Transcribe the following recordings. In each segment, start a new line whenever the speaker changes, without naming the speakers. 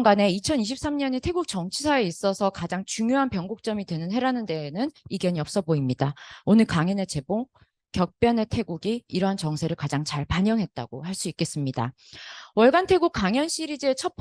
간에 2023년이 태국 정치사에 있어서 가장 중요한 변곡점이 되는 해라는 데에는 이견이 없어 보입니다. 오늘 강연의 제목, 격변의 태국이 이러한 정세를 가장 잘 반영했다고 할 수 있겠습니다. 월간 태국 강연 시리즈의 첫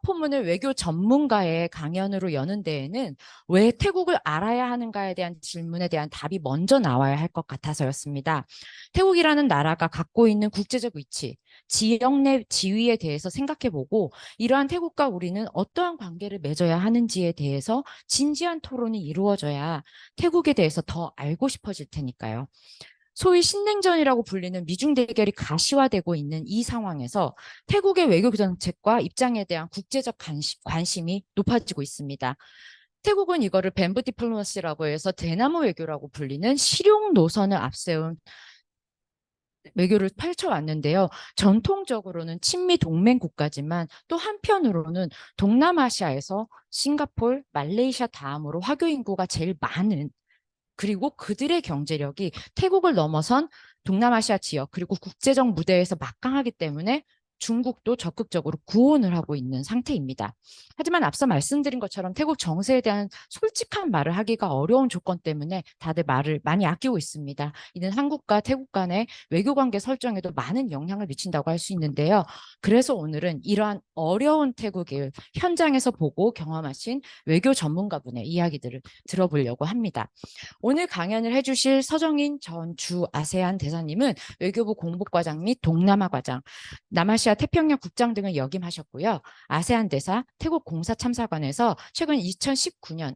포문을 외교 전문가의 강연으로 여는 데에는 왜 태국을 알아야 하는가에 대한 질문에 대한 답이 먼저 나와야 할 것 같아서였습니다. 태국이라는 나라가 갖고 있는 국제적 위치, 지역 내 지위에 대해서 생각해보고 이러한 태국과 우리는 어떠한 관계를 맺어야 하는지에 대해서 진지한 토론이 이루어져야 태국에 대해서 더 알고 싶어질 테니까요. 소위 신냉전이라고 불리는 미중 대결이 가시화되고 있는 이 상황에서 태국의 외교 정책과 입장에 대한 국제적 관심이 높아지고 있습니다. 태국은 이거를 뱀브 디플로마시라고 해서 대나무 외교라고 불리는 실용 노선을 앞세운 외교를 펼쳐왔는데요. 전통적으로는 친미 동맹 국가지만 또 한편으로는 동남아시아에서 싱가폴, 말레이시아 다음으로 화교 인구가 제일 많은, 그리고 그들의 경제력이 태국을 넘어선 동남아시아 지역 그리고 국제적 무대에서 막강하기 때문에 중국도 적극적으로 구원을 하고 있는 상태입니다. 하지만 앞서 말씀드린 것처럼 태국 정세에 대한 솔직한 말을 하기가 어려운 조건 때문에 다들 말을 많이 아끼고 있습니다. 이는 한국과 태국 간의 외교관계 설정에도 많은 영향을 미친다고 할 수 있는데요. 그래서 오늘은 이러한 어려운 태국을 현장에서 보고 경험하신 외교 전문가분의 이야기들을 들어보려고 합니다. 오늘 강연을 해주실 서정인 전 주 아세안 대사님은 외교부 공보과장 및 동남아 과장, 남아시아 태평양 국장 등을 역임하셨고요. 아세안 대사, 태국 공사참사관에서 최근 2019년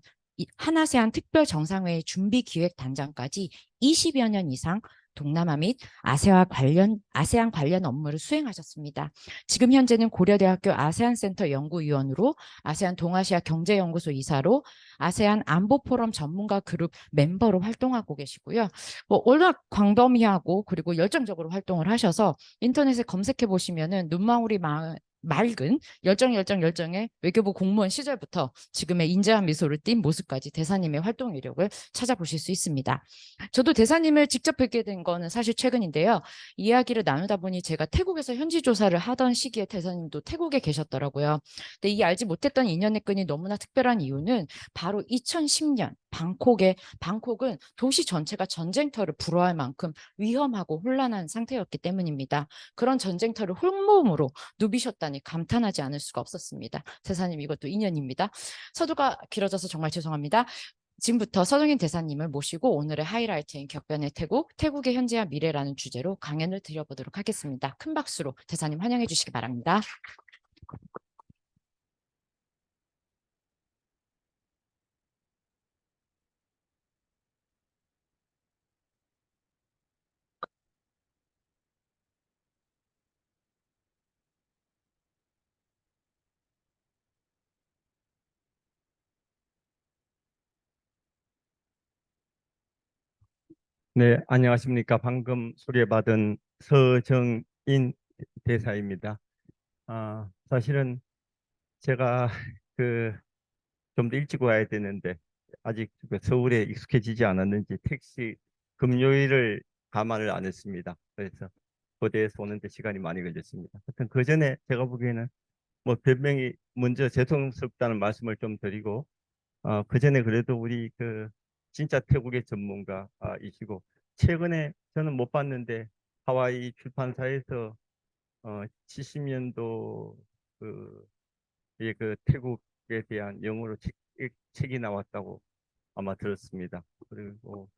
한아세안 특별정상회의 준비기획단장까지 20여 년 이상 동남아 및 아세안 관련 업무를 수행하셨습니다. 지금 현재는 고려대학교 아세안센터 연구위원으로 아세안 동아시아 경제연구소 이사로 아세안 안보포럼 전문가 그룹 멤버로 활동하고 계시고요. 워낙 광범위하고 그리고 열정적으로 활동을 하셔서 인터넷에 검색해 보시면은 눈망울이 맑은 열정의 외교부 공무원 시절부터 지금의 인자한 미소를 띤 모습까지 대사님의 활동 이력을 찾아보실 수 있습니다. 저도 대사님을 직접 뵙게 된 거는 사실 최근인데요. 이야기를 나누다 보니 제가 태국에서 현지 조사를 하던 시기에 대사님도 태국에 계셨더라고요. 근데 이 알지 못했던 인연의 끈이 너무나 특별한 이유는 바로 2010년 방콕은 도시 전체가 전쟁터를 불허할 만큼 위험하고 혼란한 상태였기 때문입니다. 그런 전쟁터를 홀몸으로 누비셨다니 감탄하지 않을 수가 없었습니다. 대사님, 이것도 인연입니다. 서두가 길어져서 정말 죄송합니다. 지금부터 서정인 대사님을 모시고 오늘의 하이라이트인 격변의 태국의 현재와 미래라는 주제로 강연을 드려보도록 하겠습니다. 큰 박수로 대사님 환영해 주시기 바랍니다.
네, 안녕하십니까. 방금 소개받은 서정인 대사입니다. 사실은 제가 그 좀 더 일찍 와야 되는데 아직 그 서울에 익숙해지지 않았는지 택시 금요일을 감안을 안 했습니다. 그래서 거대에서 오는데 시간이 많이 걸렸습니다. 하여튼 그 전에 제가 보기에는 뭐 변명이 먼저 죄송스럽다는 말씀을 좀 드리고 그 전에 그래도 우리 그 진짜 태국의 전문가이시고 최근에 저는 못 봤는데 하와이 출판사에서 70년도 그, 그 태국에 대한 영어로 책이 나왔다고 아마 들었습니다. 그리고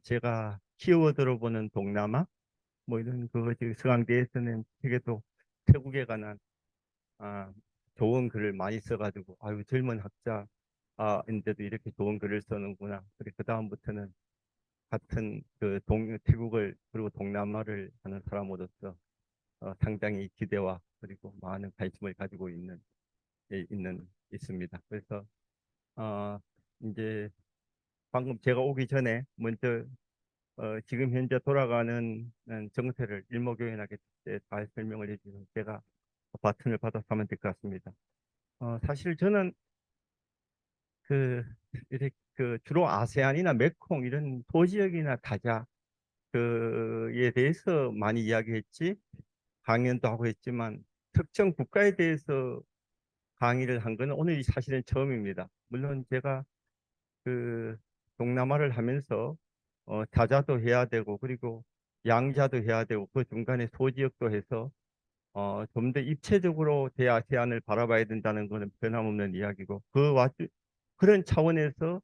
제가 키워드로 보는 동남아 뭐 이런 그 서강대에서는 책에도 태국에 관한 아, 좋은 글을 많이 써가지고 아유 젊은 학자인데도 이렇게 좋은 글을 쓰는구나. 그래 그 다음부터는 같은 그 태국을 그리고 동남아를 하는 사람으로서 상당히 기대와 그리고 많은 관심을 가지고 있습니다. 그래서 어, 이제 방금 제가 오기 전에 먼저 지금 현재 돌아가는 정세를 일목요연하게 잘 설명을 해주셔서 제가 바톤을 받아서 하면 될 것 같습니다. 사실 저는 그 이렇게 그 주로 아세안이나 메콩 이런 도지역이나 다자 그에 대해서 많이 이야기했지 강연도 하고 했지만 특정 국가에 대해서 강의를 한 거는 오늘이 사실은 처음입니다. 물론 제가 그 동남아를 하면서 다자도 해야 되고 그리고 양자도 해야 되고 그 중간에 소지역도 해서 좀 더 입체적으로 대아시안을 바라봐야 된다는 것은 변함없는 이야기고 그런 차원에서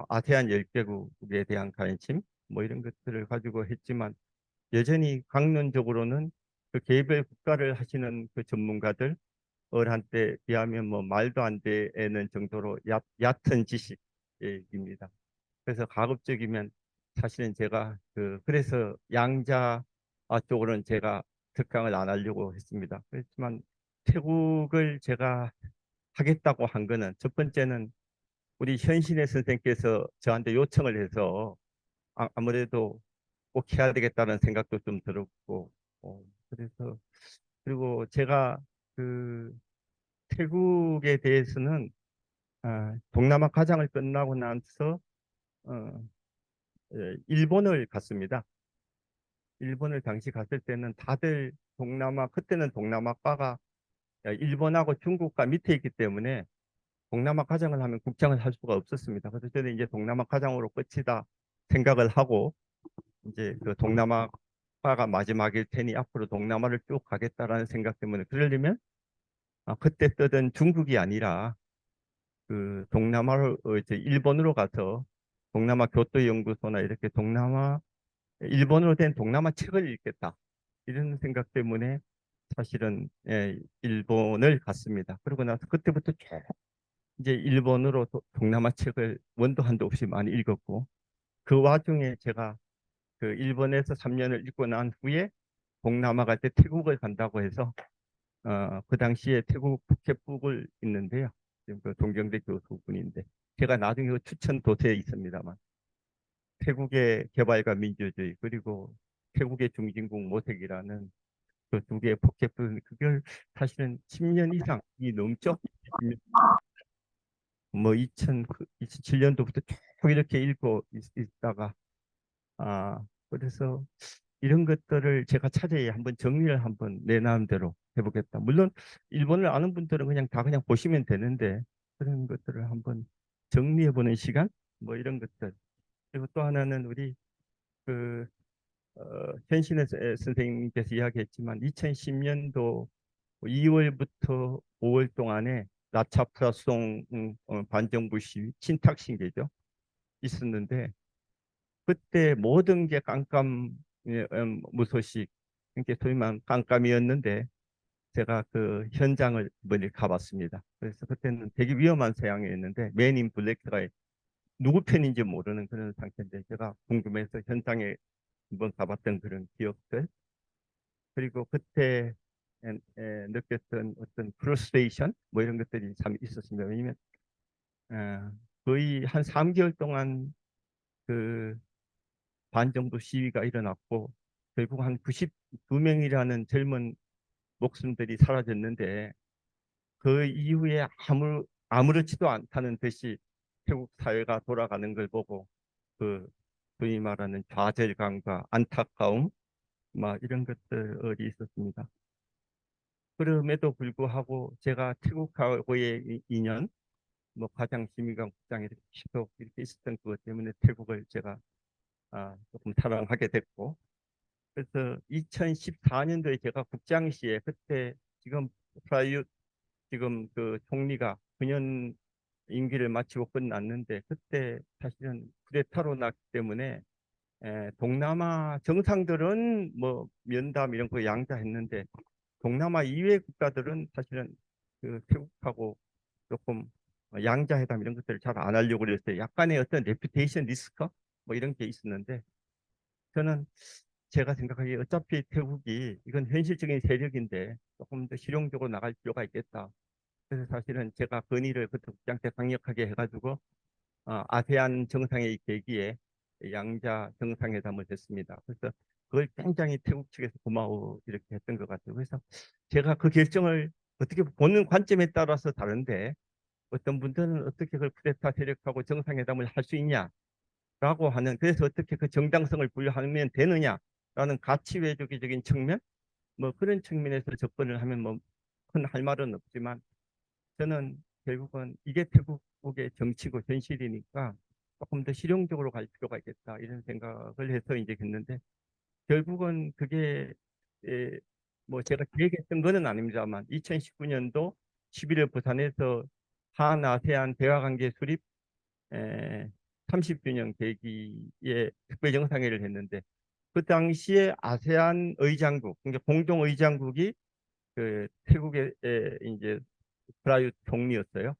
아세안 10개국에 대한 관심 뭐 이런 것들을 가지고 했지만 여전히 강론적으로는 그 개별 국가를 하시는 그 전문가들 한테 비하면 뭐 말도 안 되는 정도로 얕은 지식입니다. 그래서 가급적이면 사실은 제가 그래서 양자 쪽으로는 제가 특강을 안 하려고 했습니다. 그렇지만 태국을 제가 하겠다고 한 거는 첫 번째는 우리 현신의 선생께서 저한테 요청을 해서 아무래도 꼭 해야 되겠다는 생각도 좀 들었고 그래서 그리고 제가 그 태국에 대해서는 동남아 과장을 끝나고 나서 어, 일본을 갔습니다. 일본을 당시 갔을 때는 다들 그때는 동남아과가 일본하고 중국과 밑에 있기 때문에 동남아 과장을 하면 국장을 할 수가 없었습니다. 그래서 저는 이제 동남아 과장으로 끝이다 생각을 하고 이제 그 동남아과가 마지막일 테니 앞으로 동남아를 쭉 가겠다라는 생각 때문에 그러려면 그때 뜨던 중국이 아니라 그 동남아로 이제 일본으로 가서 동남아 교토연구소나 이렇게 일본어로 된 동남아 책을 읽겠다 이런 생각 때문에 사실은 일본을 갔습니다. 그러고 나서 그때부터 쭉 이제 일본어로 동남아 책을 원도 한도 없이 많이 읽었고 그 와중에 제가 그 일본에서 3년을 있고 난 후에 동남아 갈 때 태국을 간다고 해서 그 당시에 태국 푸켓북을 있는데요. 지금 그 동경대 교수분인데 제가 나중에 그 추천 도서에 있습니다만 태국의 개발과 민주주의 그리고 태국의 중진국 모색이라는 그 두 개의 포켓북 그걸 사실은 10년 이상이 넘죠. 뭐 2007년도부터 쭉 이렇게 읽고 있다가 그래서 이런 것들을 제가 차제에 한번 정리를 한번 내 나름대로 해보겠다. 물론 일본을 아는 분들은 그냥 보시면 되는데 그런 것들을 한번 정리해보는 시간 뭐 이런 것들. 그리고 또 하나는 우리 그 현신의 선생님께서 이야기했지만 2010년도 2월부터 5월 동안에 라차프라송 반정부 시위 친탁신계죠 있었는데 그때 모든 게 무소식 이렇게 소위 말하는 깜깜이었는데 제가 그 현장을 이번에 가봤습니다. 그래서 그때는 되게 위험한 상황이었는데 맨인 블랙가 누구 편인지 모르는 그런 상태인데 제가 궁금해서 현장에 한번 가봤던 그런 기억들 그리고 그때 느꼈던 어떤 프러스트레이션 뭐 이런 것들이 참 있었습니다. 왜냐면 어, 거의 한 3개월 동안 그 반정부 시위가 일어났고 결국 한 92명이라는 젊은 목숨들이 사라졌는데 그 이후에 아무렇지도 않다는 듯이 태국 사회가 돌아가는 걸 보고 그 소위 말하는 좌절감과 안타까움 막 이런 것들이 있었습니다. 그럼에도 불구하고 제가 태국하고의 인연 뭐 가장 시민관 국장이 이렇게 계속 이렇게 있었던 것 때문에 태국을 제가 조금 사랑하게 됐고 그래서 2014년도에 제가 국장시에 그때 지금 프라이웃 지금 그 총리가 9년 임기를 마치고 끝났는데 그때 사실은 쿠데타로 났기 때문에 동남아 정상들은 뭐 면담 이런 거 양자했는데 동남아 이외 국가들은 사실은 그 태국하고 조금 양자회담 이런 것들을 잘 안 하려고 그랬어요. 약간의 어떤 레퓨테이션 리스크 뭐 이런 게 있었는데 저는 제가 생각하기에 어차피 태국이 이건 현실적인 세력인데 조금 더 실용적으로 나갈 필요가 있겠다. 그래서 사실은 제가 건의를 그때 국장한테 강력하게 해가지고 아세안 정상회의 계기에 양자 정상회담을 했습니다. 그래서 그걸 굉장히 태국 측에서 고마워 이렇게 했던 것 같아요. 그래서 제가 그 결정을 어떻게 보는 관점에 따라서 다른데 어떤 분들은 어떻게 그걸 쿠데타 세력하고 정상회담을 할 수 있냐라고 하는 그래서 어떻게 그 정당성을 부여하면 되느냐라는 가치 외교적인 측면 뭐 그런 측면에서 접근을 하면 뭐 큰 할 말은 없지만 저는 결국은 이게 태국의 정치고 현실이니까 조금 더 실용적으로 갈 필요가 있겠다 이런 생각을 해서 이제 했는데 결국은 그게 뭐 제가 계획했던 거는 아닙니다만 2019년도 11월 부산에서 한아세안 대화관계 수립 30주년 계기에 특별 정상회의를 했는데 그 당시에 아세안 의장국, 그러니까 공동 의장국이 그 태국의 이제 프라유트 총리였어요.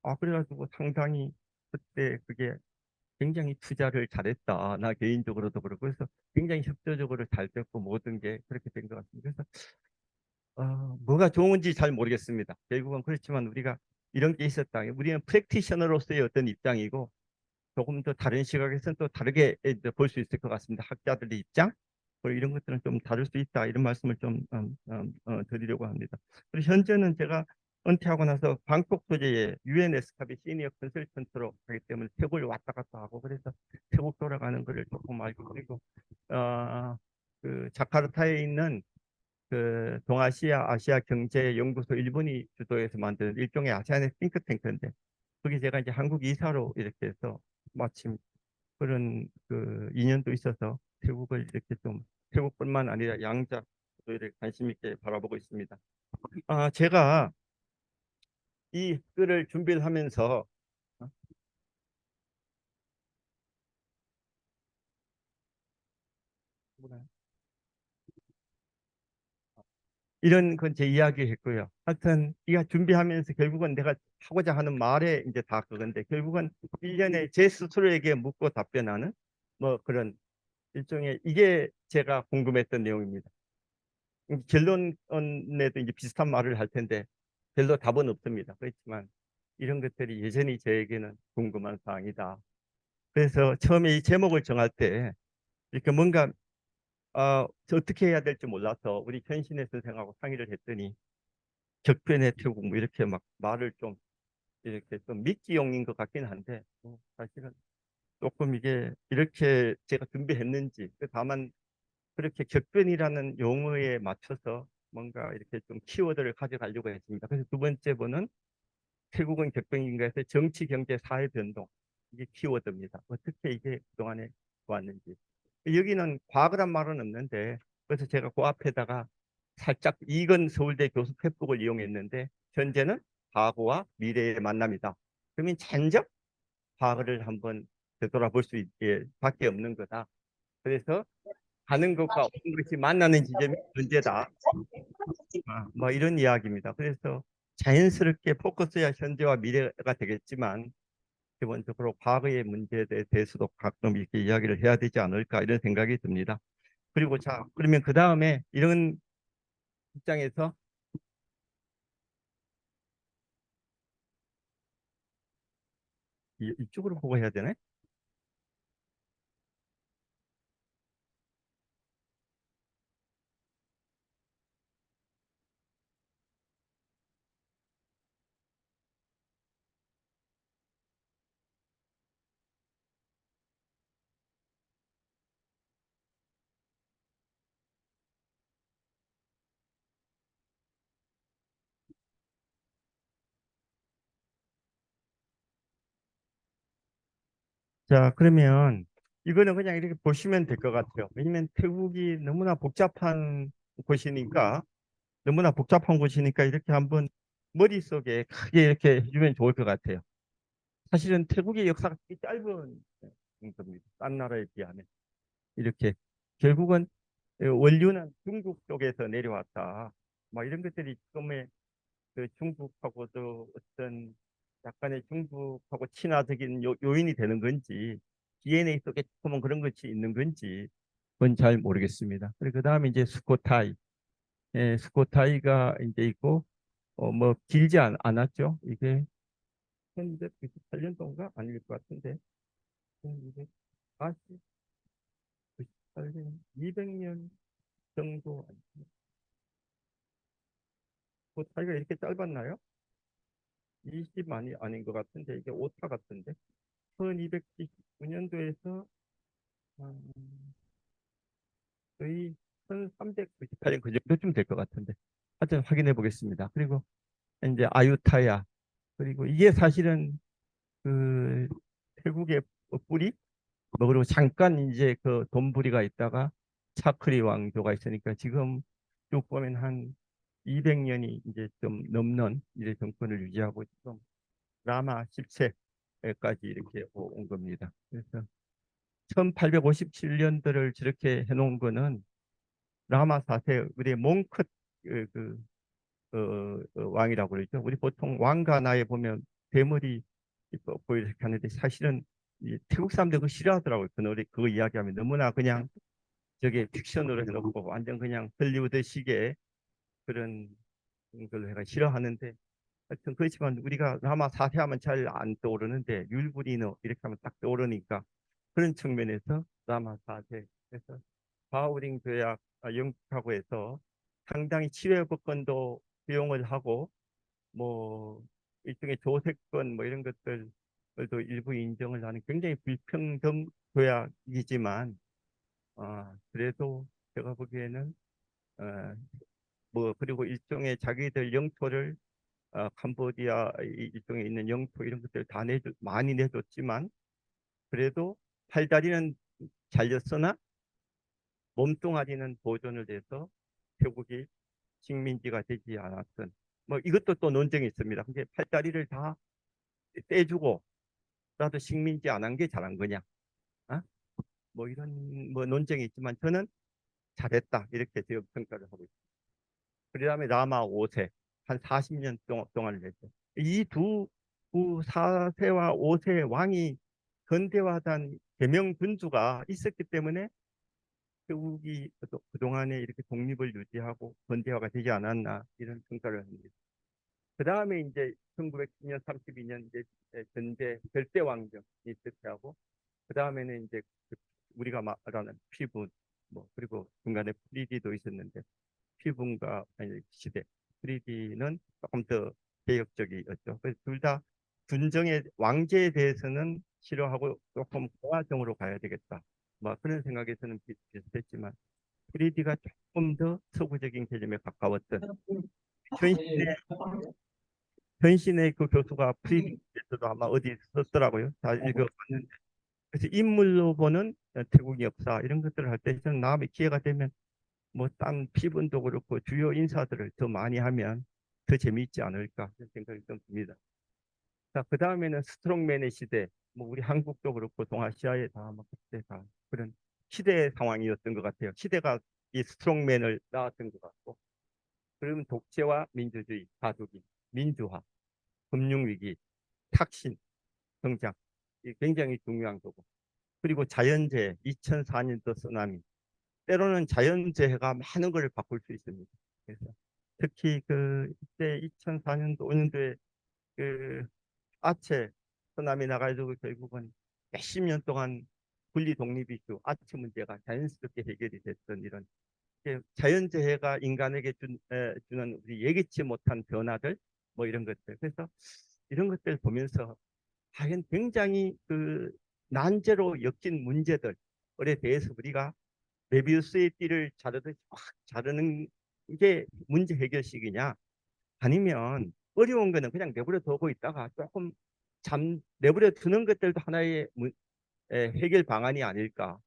아 그래가지고 상당히 그때 그게 굉장히 투자를 잘했다. 나 개인적으로도 그렇고 그래서 굉장히 협조적으로 잘 됐고 모든 게 그렇게 된 것 같습니다. 그래서 뭐가 좋은지 잘 모르겠습니다. 결국은 그렇지만 우리가 이런 게 있었다. 우리는 프랙티셔너로서의 어떤 입장이고 조금 더 다른 시각에서는 또 다르게 볼 수 있을 것 같습니다. 학자들의 입장 뭐 이런 것들은 좀 다를 수 있다 이런 말씀을 좀 드리려고 합니다. 그리고 현재는 제가 은퇴하고 나서 방콕 소재의 UN 에스카비 시니어 컨설턴트로 하기 때문에 태국을 왔다 갔다 하고 그래서 태국 돌아가는 거를 조금 알고 그리고 어, 그 자카르타에 있는 그 동아시아 아시아 경제 연구소 일본이 주도해서 만든 일종의 아세안의 싱크탱크인데 거기 제가 이제 한국 이사로 이렇게 해서 마침 그런 그 인연도 있어서 태국을 이렇게 좀 태국뿐만 아니라 양자도 이렇게 관심 있게 바라보고 있습니다. 제가 이 글을 준비를 하면서 어, 뭐라- 이런 건 제 이야기했고요. 하여튼 이가 준비하면서 결국은 내가 하고자 하는 말에 이제 다 그건데 결국은 일련의 제 스스로에게 묻고 답변하는 뭐 그런 일종의 이게 제가 궁금했던 내용입니다. 결론에도 이제 비슷한 말을 할 텐데 별로 답은 없습니다. 그렇지만 이런 것들이 여전히 저에게는 궁금한 사항이다. 그래서 처음에 이 제목을 정할 때 이렇게 뭔가 저 어떻게 해야 될지 몰라서 우리 현신의 선생하고 상의를 했더니 격변의 태국 뭐 이렇게 막 말을 좀 이렇게 좀 미끼용인 것 같긴 한데 사실은 조금 이게 이렇게 제가 준비했는지 다만 그렇게 격변이라는 용어에 맞춰서 뭔가 이렇게 좀 키워드를 가져가려고 했습니다. 그래서 두 번째 번은 태국은 격변인가에서 정치, 경제, 사회 변동 이게 키워드입니다. 어떻게 이게 그동안에 좋았는지 여기는 과거란 말은 없는데 그래서 제가 그 앞에다가 살짝 이건 서울대 교수 팩북을 이용했는데 현재는 과거와 미래의 만남이다. 그러면 잔적 과거를 한번 되돌아볼 수 있게 밖에 없는 거다. 그래서 가는 것과 오는 것이 만나는 지점이 현재다. 뭐 이런 이야기입니다. 그래서 자연스럽게 포커스야 현재와 미래가 되겠지만 기본적으로 과거의 문제에 대해서도 가끔 이렇게 이야기를 해야 되지 않을까 이런 생각이 듭니다. 그리고 자 그러면 그 다음에 이런 입장에서 이쪽으로 보고 해야 되네. 자 그러면 이거는 그냥 이렇게 보시면 될 것 같아요. 왜냐면 태국이 너무나 복잡한 곳이니까 이렇게 한번 머릿속에 크게 이렇게 해주면 좋을 것 같아요. 사실은 태국의 역사가 되게 짧은 겁니다. 딴 나라에 비하면. 이렇게 결국은 원류는 중국 쪽에서 내려왔다. 뭐 이런 것들이 처음에 그 중국하고도 어떤 약간의 중국하고 친화적인 요인이 되는 건지 DNA 속에 조금은 그런 것이 있는 건지 그건 잘 모르겠습니다. 그리고 그 다음에 이제 스코타이. 스코타이가 이제 있고 뭐 길지 않았죠. 이게 1998년도인가 아닐 것 같은데 1998년 200년 정도 스코타이가 이렇게 짧았나요? 20만이 아닌 것 같은데 이게 오타 같은데 1299년도에서 거의 1398년 그 정도쯤 될 것 같은데 하여튼 확인해 보겠습니다. 그리고 이제 아유타야, 그리고 이게 사실은 그 태국의 뿌리, 뭐 그리고 잠깐 이제 그 돈부리가 있다가 차크리 왕조가 있으니까 지금 쭉 보면 한 200년이 이제 좀 넘는 이제 정권을 유지하고 지금 라마 10세까지 이렇게 온 겁니다. 그래서 1857년도를 저렇게 해놓은 거는 라마 4세 우리 몽크 왕이라고 그러죠. 우리 보통 왕과 나에 보면 대머리 있고 이렇게 하는데 사실은 이 태국 사람들 그거 싫어하더라고요. 그 노래 그거 이야기하면 너무나 그냥 저게 픽션으로 해놓고 완전 그냥 헐리우드식의 그런 걸로 해가 싫어하는데 하여튼 그렇지만 우리가 라마 4세 하면 잘 안 떠오르는데 율부리너 이렇게 하면 딱 떠오르니까 그런 측면에서 라마 4세 그래서 바우링 조약 영국하고 해서 상당히 치외법권도 수용을 하고 뭐 일종의 조세권 뭐 이런 것들도 일부 인정을 하는 굉장히 불평등 조약이지만 그래도 제가 보기에는 어, 뭐 그리고 일종의 자기들 영토를 캄보디아 일종에 있는 영토 이런 것들 다 많이 내줬지만 그래도 팔다리는 잘렸으나 몸뚱아리는 보존을 해서 태국이 식민지가 되지 않았던 뭐 이것도 또 논쟁이 있습니다. 근데 팔다리를 다 떼주고 나도 식민지 안 한 게 잘한 거냐? 어? 뭐 이런 뭐 논쟁이 있지만 저는 잘했다 이렇게 지금 평가를 하고 있습니다. 그다음에 라마 5세 한 40년 동안을 했죠. 이두 4세와 5세 왕이 근대화된 개명 군주가 있었기 때문에 태국이 그동안에 이렇게 독립을 유지하고 근대화가 되지 않았나 이런 평가를 합니다. 그 다음에 이제 1910년, 32년 이제 전제 절대왕정이 있었고 그 다음에는 이제 우리가 말하는 피분 뭐 그리고 중간에 프리디도 있었는데 피분과 아니, 시대 프리디는 조금 더 개혁적이었죠. 그래서 둘 다 군정의 왕제에 대해서는 싫어하고 조금 고화정으로 가야 되겠다. 뭐 그런 생각에서는 비슷했지만 프리디가 조금 더 서구적인 개념에 가까웠던 현신의 현신의 그 교수가 프리디에서도 아마 어디 썼더라고요. 다 읽어봤는데 그래서 인물로 보는 태국 역사 이런 것들을 할 때 저는 다음에 기회가 되면 뭐 딴 피분도 그렇고 주요 인사들을 더 많이 하면 더 재미있지 않을까 그런 생각이 좀 듭니다. 자, 그 다음에는 스트롱맨의 시대, 뭐 우리 한국도 그렇고 동아시아에 다뭐 그때 다 그런 시대의 상황이었던 것 같아요. 시대가 이 스트롱맨을 낳았던 것 같고, 그러면 독재와 민주주의, 가두기, 민주화, 금융위기, 탁신, 성장, 이 굉장히 중요한 거고, 그리고 자연재해, 2004년도 쓰나미, 때로는 자연재해가 많은 걸 바꿀 수 있습니다. 그래서 특히 그 이때 2004년도 5년도에 그 아체 쓰나미 나가지고 결국은 몇십 년 동안 분리 독립 이슈 아체 문제가 자연스럽게 해결이 됐던 이런 자연재해가 인간에게 주는 우리 예기치 못한 변화들 뭐 이런 것들 그래서 이런 것들 보면서 과연 굉장히 그 난제로 엮인 문제들에 대해서 우리가 메비우스의 띠를 자르듯이 확 자르는 게 문제 해결식이냐 아니면 어려운 거는 그냥 내버려 두고 있다가 조금 내버려 두는 것들도 하나의 해결 방안이 아닐까.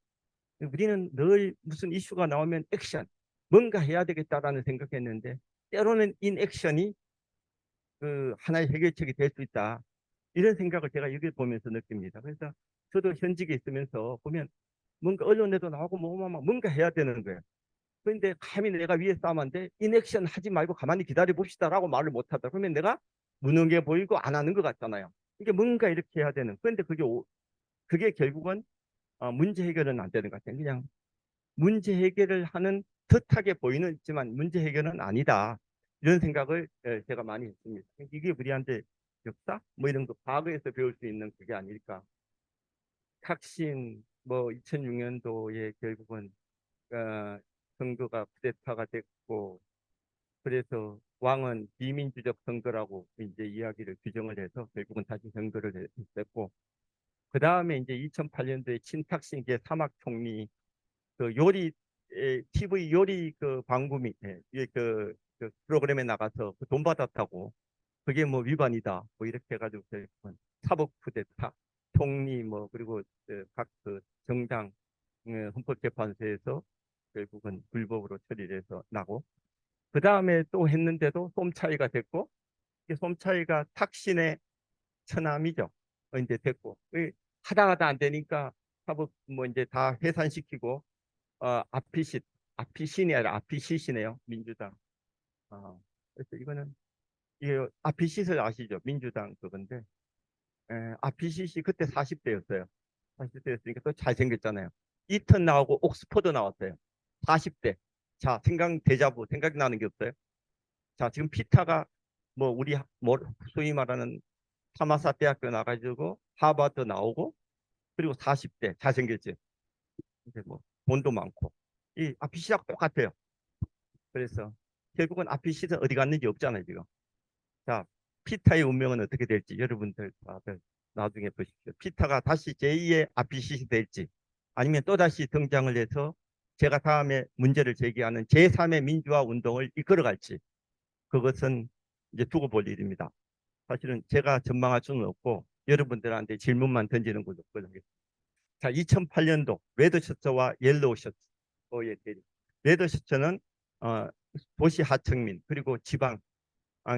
우리는 늘 무슨 이슈가 나오면 액션, 뭔가 해야 되겠다라는 생각했는데 때로는 인액션이 그 하나의 해결책이 될 수 있다. 이런 생각을 제가 여기 보면서 느낍니다. 그래서 저도 현직에 있으면서 보면 뭔가 언론에도 나오고 뭔가 해야 되는 거예요. 그런데 감히 내가 위에 싸움한데 인액션 하지 말고 가만히 기다려 봅시다라고 말을 못하다. 그러면 내가 무능해 보이고 안 하는 것 같잖아요. 이게 뭔가 이렇게 해야 되는. 그런데 그게 결국은 문제 해결은 안 되는 것 같아요. 그냥 문제 해결을 하는 듯하게 보이는 있지만 문제 해결은 아니다. 이런 생각을 제가 많이 했습니다. 이게 우리한테 역사 뭐 이런 거 과거에서 배울 수 있는 그게 아닐까. 탁신 뭐 2006년도에 결국은 선거가 쿠데타가 됐고 그래서 왕은 비민주적 선거라고 이제 이야기를 규정을 해서 결국은 다시 선거를 했고 그 다음에 이제 2008년도에 친탁신계 사막 총리 그 요리 TV 요리 그 방금이 그 프로그램에 나가서 그돈 받았다고 그게 뭐 위반이다 뭐 이렇게 해가지고 결국은 사법 쿠데타 총리 뭐 그리고 각 그 정당 헌법재판소에서 결국은 불법으로 처리를 해서 나고 그 다음에 또 했는데도 솜차이가 됐고 이게 솜차이가 탁신의 처남이죠. 이제 됐고 하다가다 안 되니까 사법 뭐 이제 다 해산시키고 아피신이 아니라 아피시시네요. 민주당. 그래서 이거는 이게 아피시를 아시죠? 민주당 그건데 아피시시 그때 40대였어요. 40대였으니까 또 잘생겼잖아요. 이턴 나오고 옥스퍼드 나왔어요. 40대. 자, 데자부 생각나는 게 없어요? 자, 지금 피타가 뭐 우리 뭐 소위 말하는 타마사 대학교 나가지고 하버드 나오고 그리고 40대 잘생겼지. 이제 뭐 돈도 많고 이 아피시하고 똑같아요. 그래서 결국은 아피시는 어디 갔는지 없잖아요 지금. 자, 피타의 운명은 어떻게 될지 여러분들 다들 나중에 보십시오. 피타가 다시 제2의 아피시시 될지 아니면 또다시 등장을 해서 제가 다음에 문제를 제기하는 제3의 민주화 운동을 이끌어갈지 그것은 이제 두고 볼 일입니다. 사실은 제가 전망할 수는 없고 여러분들한테 질문만 던지는 걸로 끝나겠습니다. 자, 2008년도 레드 셔츠와 옐로우 셔츠의 대립. 레드 셔츠는 어, 도시 하층민 그리고 지방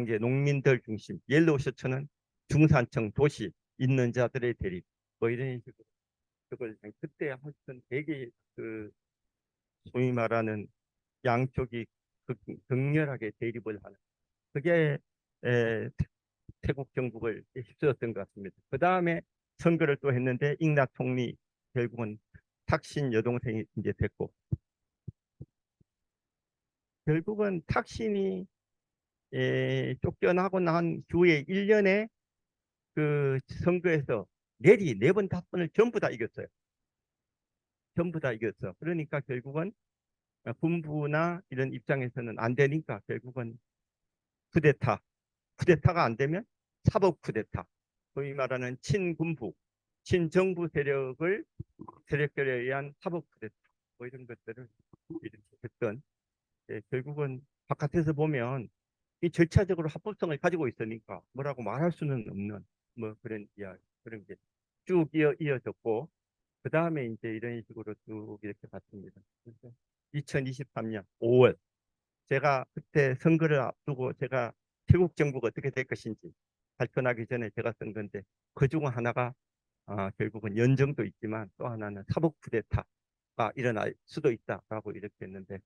이제 농민들 중심. 옐로우 셔츠는 중산층 도시 있는 자들의 대립. 뭐 이런 식으로 그걸 그때 하여튼 되게 그 소위 말하는 양쪽이 극렬하게 대립을 하는 그게 태국 정국을 휩쓸었던 것 같습니다. 그 다음에 선거를 또 했는데 잉나 총리 결국은 탁신 여동생이 이제 됐고 결국은 탁신이 쫓겨나고 난 후에 1년에 그 선거에서 내리 4번, 5번을 전부 다 이겼어요. 전부 다 이겼어. 그러니까 결국은 군부나 이런 입장에서는 안 되니까 결국은 쿠데타. 쿠데타가 안 되면 사법 쿠데타. 소위 말하는 친군부, 친정부 세력들에 의한 사법 쿠데타. 뭐 이런 것들을 이렇게 했던 결국은 바깥에서 보면 이 절차적으로 합법성을 가지고 있으니까 뭐라고 말할 수는 없는 뭐 그런 이야기 그런 게 쭉 이어졌고 그 다음에 이제 이런 식으로 쭉 이렇게 갔습니다. 그래서 2023년 5월 제가 그때 선거를 앞두고 제가 태국 정부가 어떻게 될 것인지 발표나기 전에 제가 쓴 건데 그 중 하나가 결국은 연정도 있지만 또 하나는 사법 쿠데타가 일어날 수도 있다라고 이렇게 했는데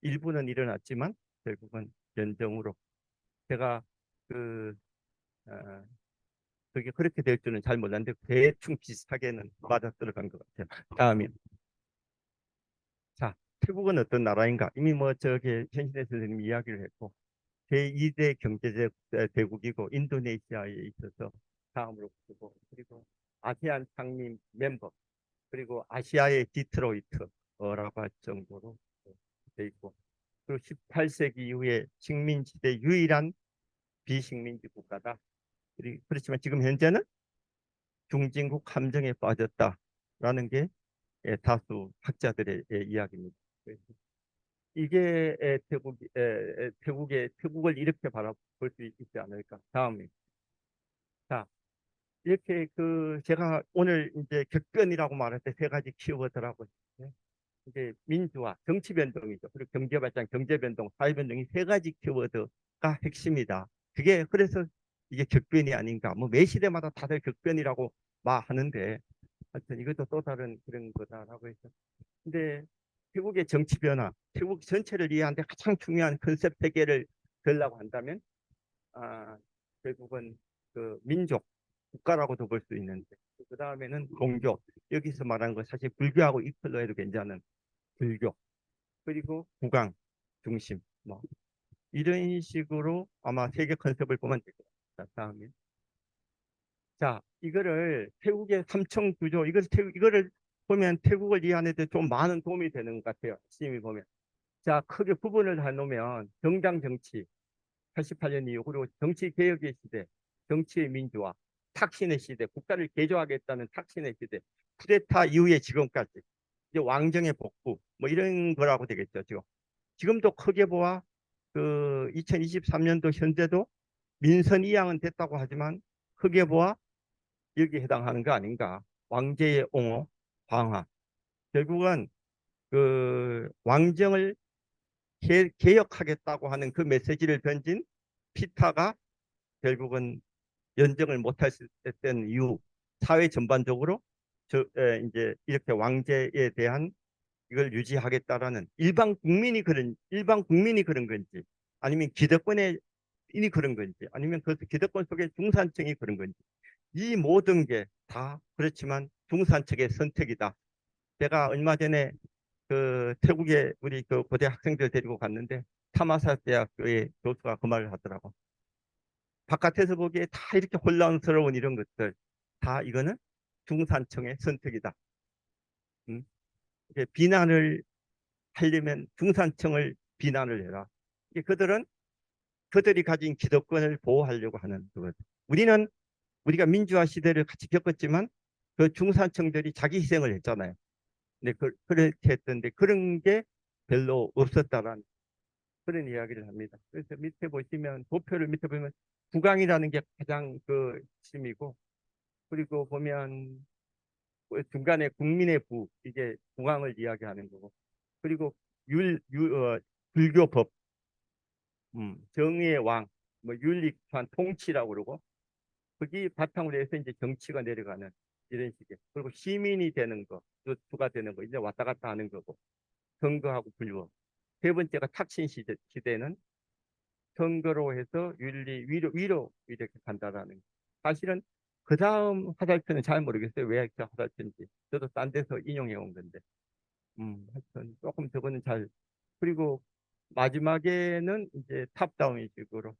일부는 일어났지만 결국은 연정으로 제가 그 어, 그게 그렇게 될 줄은 잘 몰랐는데 대충 비슷하게는 맞아 들어간 것 같아요. 다음에 자 태국은 어떤 나라인가 이미 뭐 저기 현신의 선생님이 이야기를 했고 제2대 경제적 대국이고 인도네시아에 있어서 다음으로 보고 그리고 아세안 상임 멤버 그리고 아시아의 디트로이트라고 할 정도로 돼 있고 그리고 18세기 이후에 식민지대 유일한 비식민지 국가다. 그렇지만 지금 현재는 중진국 함정에 빠졌다라는 게 다수 학자들의 이야기입니다. 그래서 이게 태국을 이렇게 바라볼 수 있지 않을까. 다음에 자 이렇게 그 제가 오늘 이제 격변이라고 말할 때 세 가지 키워드라고 했는데 이제 민주화, 정치 변동이죠. 그리고 경제 발전, 경제 변동, 사회 변동이 세 가지 키워드가 핵심이다. 그게 그래서 이게 격변이 아닌가. 뭐 매 시대마다 다들 격변이라고 말하는데 하여튼 이것도 또 다른 그런 거다라고 해서. 근데 태국의 정치 변화, 태국 전체를 이해하는데 가장 중요한 컨셉 세 개를 들라고 한다면 결국은 그 민족, 국가라고도 볼 수 있는데 그 다음에는 종교, 여기서 말하는 거 사실 불교하고 이끌로 해도 괜찮은 불교, 그리고 국왕 중심, 뭐 이런 식으로 아마 세계 컨셉을 보면 될 것 같다. 다음에 자 이거를 태국의 삼청 구조, 이거를 보면 태국을 이해하는데 좀 많은 도움이 되는 것 같아요. 열심히 보면 자 크게 부분을 다 놓으면 정당 정치 88년 이후 그리고 정치 개혁의 시대, 정치의 민주화, 탁신의 시대, 국가를 개조하겠다는 탁신의 시대, 쿠데타 이후에 지금까지 이제 왕정의 복구 뭐 이런 거라고 되겠죠. 지금도 크게 보아 그 2023년도 현재도 민선 이양은 됐다고 하지만 크게 보아 여기에 해당하는 거 아닌가. 왕제의 옹호, 방화. 결국은 그 왕정을 개혁하겠다고 하는 그 메시지를 던진 피타가 결국은 연정을 못할 수 있었던 이유, 사회 전반적으로 이제 이렇게 왕제에 대한 이걸 유지하겠다라는 일반 국민이 그런 건지, 아니면 기득권이 그런 건지, 아니면 그 기득권 속에 중산층이 그런 건지, 이 모든 게 다 그렇지만 중산층의 선택이다. 제가 얼마 전에 그 태국에 우리 그 고대 학생들 데리고 갔는데 타마사 대학교의 교수가 그 말을 하더라고. 바깥에서 보기에 다 이렇게 혼란스러운 이런 것들, 다 이거는 중산층의 선택이다. 음? 이게 비난을 하려면 중산층을 비난을 해라. 이게 그들이 가진 기득권을 보호하려고 하는 그것. 우리가 민주화 시대를 같이 겪었지만 그 중산층들이 자기 희생을 했잖아요. 근데 그렇게 했던데 그런 게 별로 없었다라는 그런 이야기를 합니다. 그래서 밑에 보시면 도표를 밑에 보면 국왕이라는 게 가장 그 핵심이고, 그리고 보면 그 중간에 국민의 부 이게 국왕을 이야기하는 거고, 그리고 불교법, 정의의 왕, 뭐 윤리관 통치라고 그러고, 거기 바탕으로 해서 이제 정치가 내려가는 이런 식의, 그리고 시민이 되는 거, 주가 되는 거, 이제 왔다 갔다 하는 거고, 선거하고 불법. 세 번째가 탁신 시대는 선거로 해서 위로 이렇게 간다라는 거. 사실은 그 다음 화살표는 잘 모르겠어요. 왜 그 화살표인지. 저도 딴 데서 인용해 온 건데. 하여튼 조금 저거는 잘. 그리고 마지막에는 이제 탑다운 식으로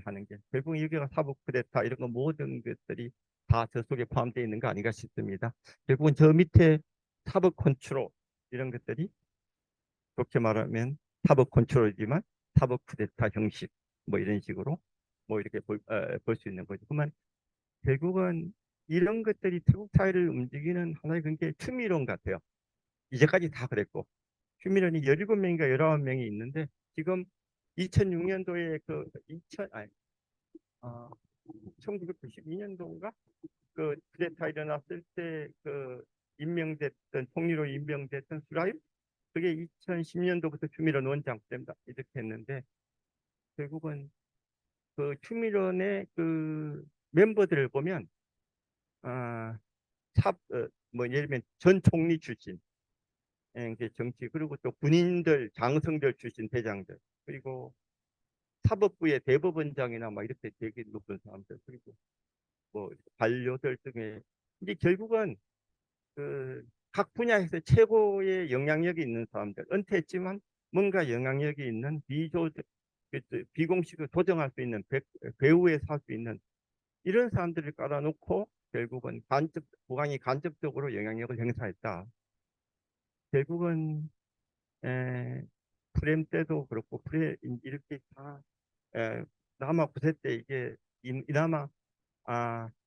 하는 게 결국 여기가 사법 쿠데타 이런 거 모든 것들이 다 저 속에 포함되어 있는 거 아닌가 싶습니다. 결국은 저 밑에 사법 컨트롤 이런 것들이 좋게 말하면 사법 컨트롤이지만 사법 쿠데타 형식 뭐 이런 식으로 뭐 이렇게 볼 수 있는 거죠. 그러면 결국은 이런 것들이 태국 사회를 움직이는 하나의 그게 추미론 같아요. 이제까지 다 그랬고 추미론이 17명인가 19명이 있는데 지금 2006년도에 그 1992년도인가 그 쿠데타 일어났을 때 그 임명됐던 총리로 임명됐던 수라임 그게 2010년도부터 추미론 원장입니다. 이렇게 했는데 결국은 그 추미론의 그 멤버들을 보면 아, 뭐 예를 들면 전 총리 출신 이게 정치 그리고 또 군인들 장성들 출신 대장들 그리고 사법부의 대법원장이나 막 이렇게 되게 높은 사람들 그리고 뭐 관료들 등에 이제 결국은 그 각 분야에서 최고의 영향력이 있는 사람들 은퇴했지만 뭔가 영향력이 있는 비공식을 조정할 수 있는 배후에 살 수 있는 이런 사람들을 깔아놓고 결국은 국왕이 간접적으로 영향력을 행사했다. 결국은 프렘 때도 그렇고 이렇게 다 남아 9세 때 이게 이나마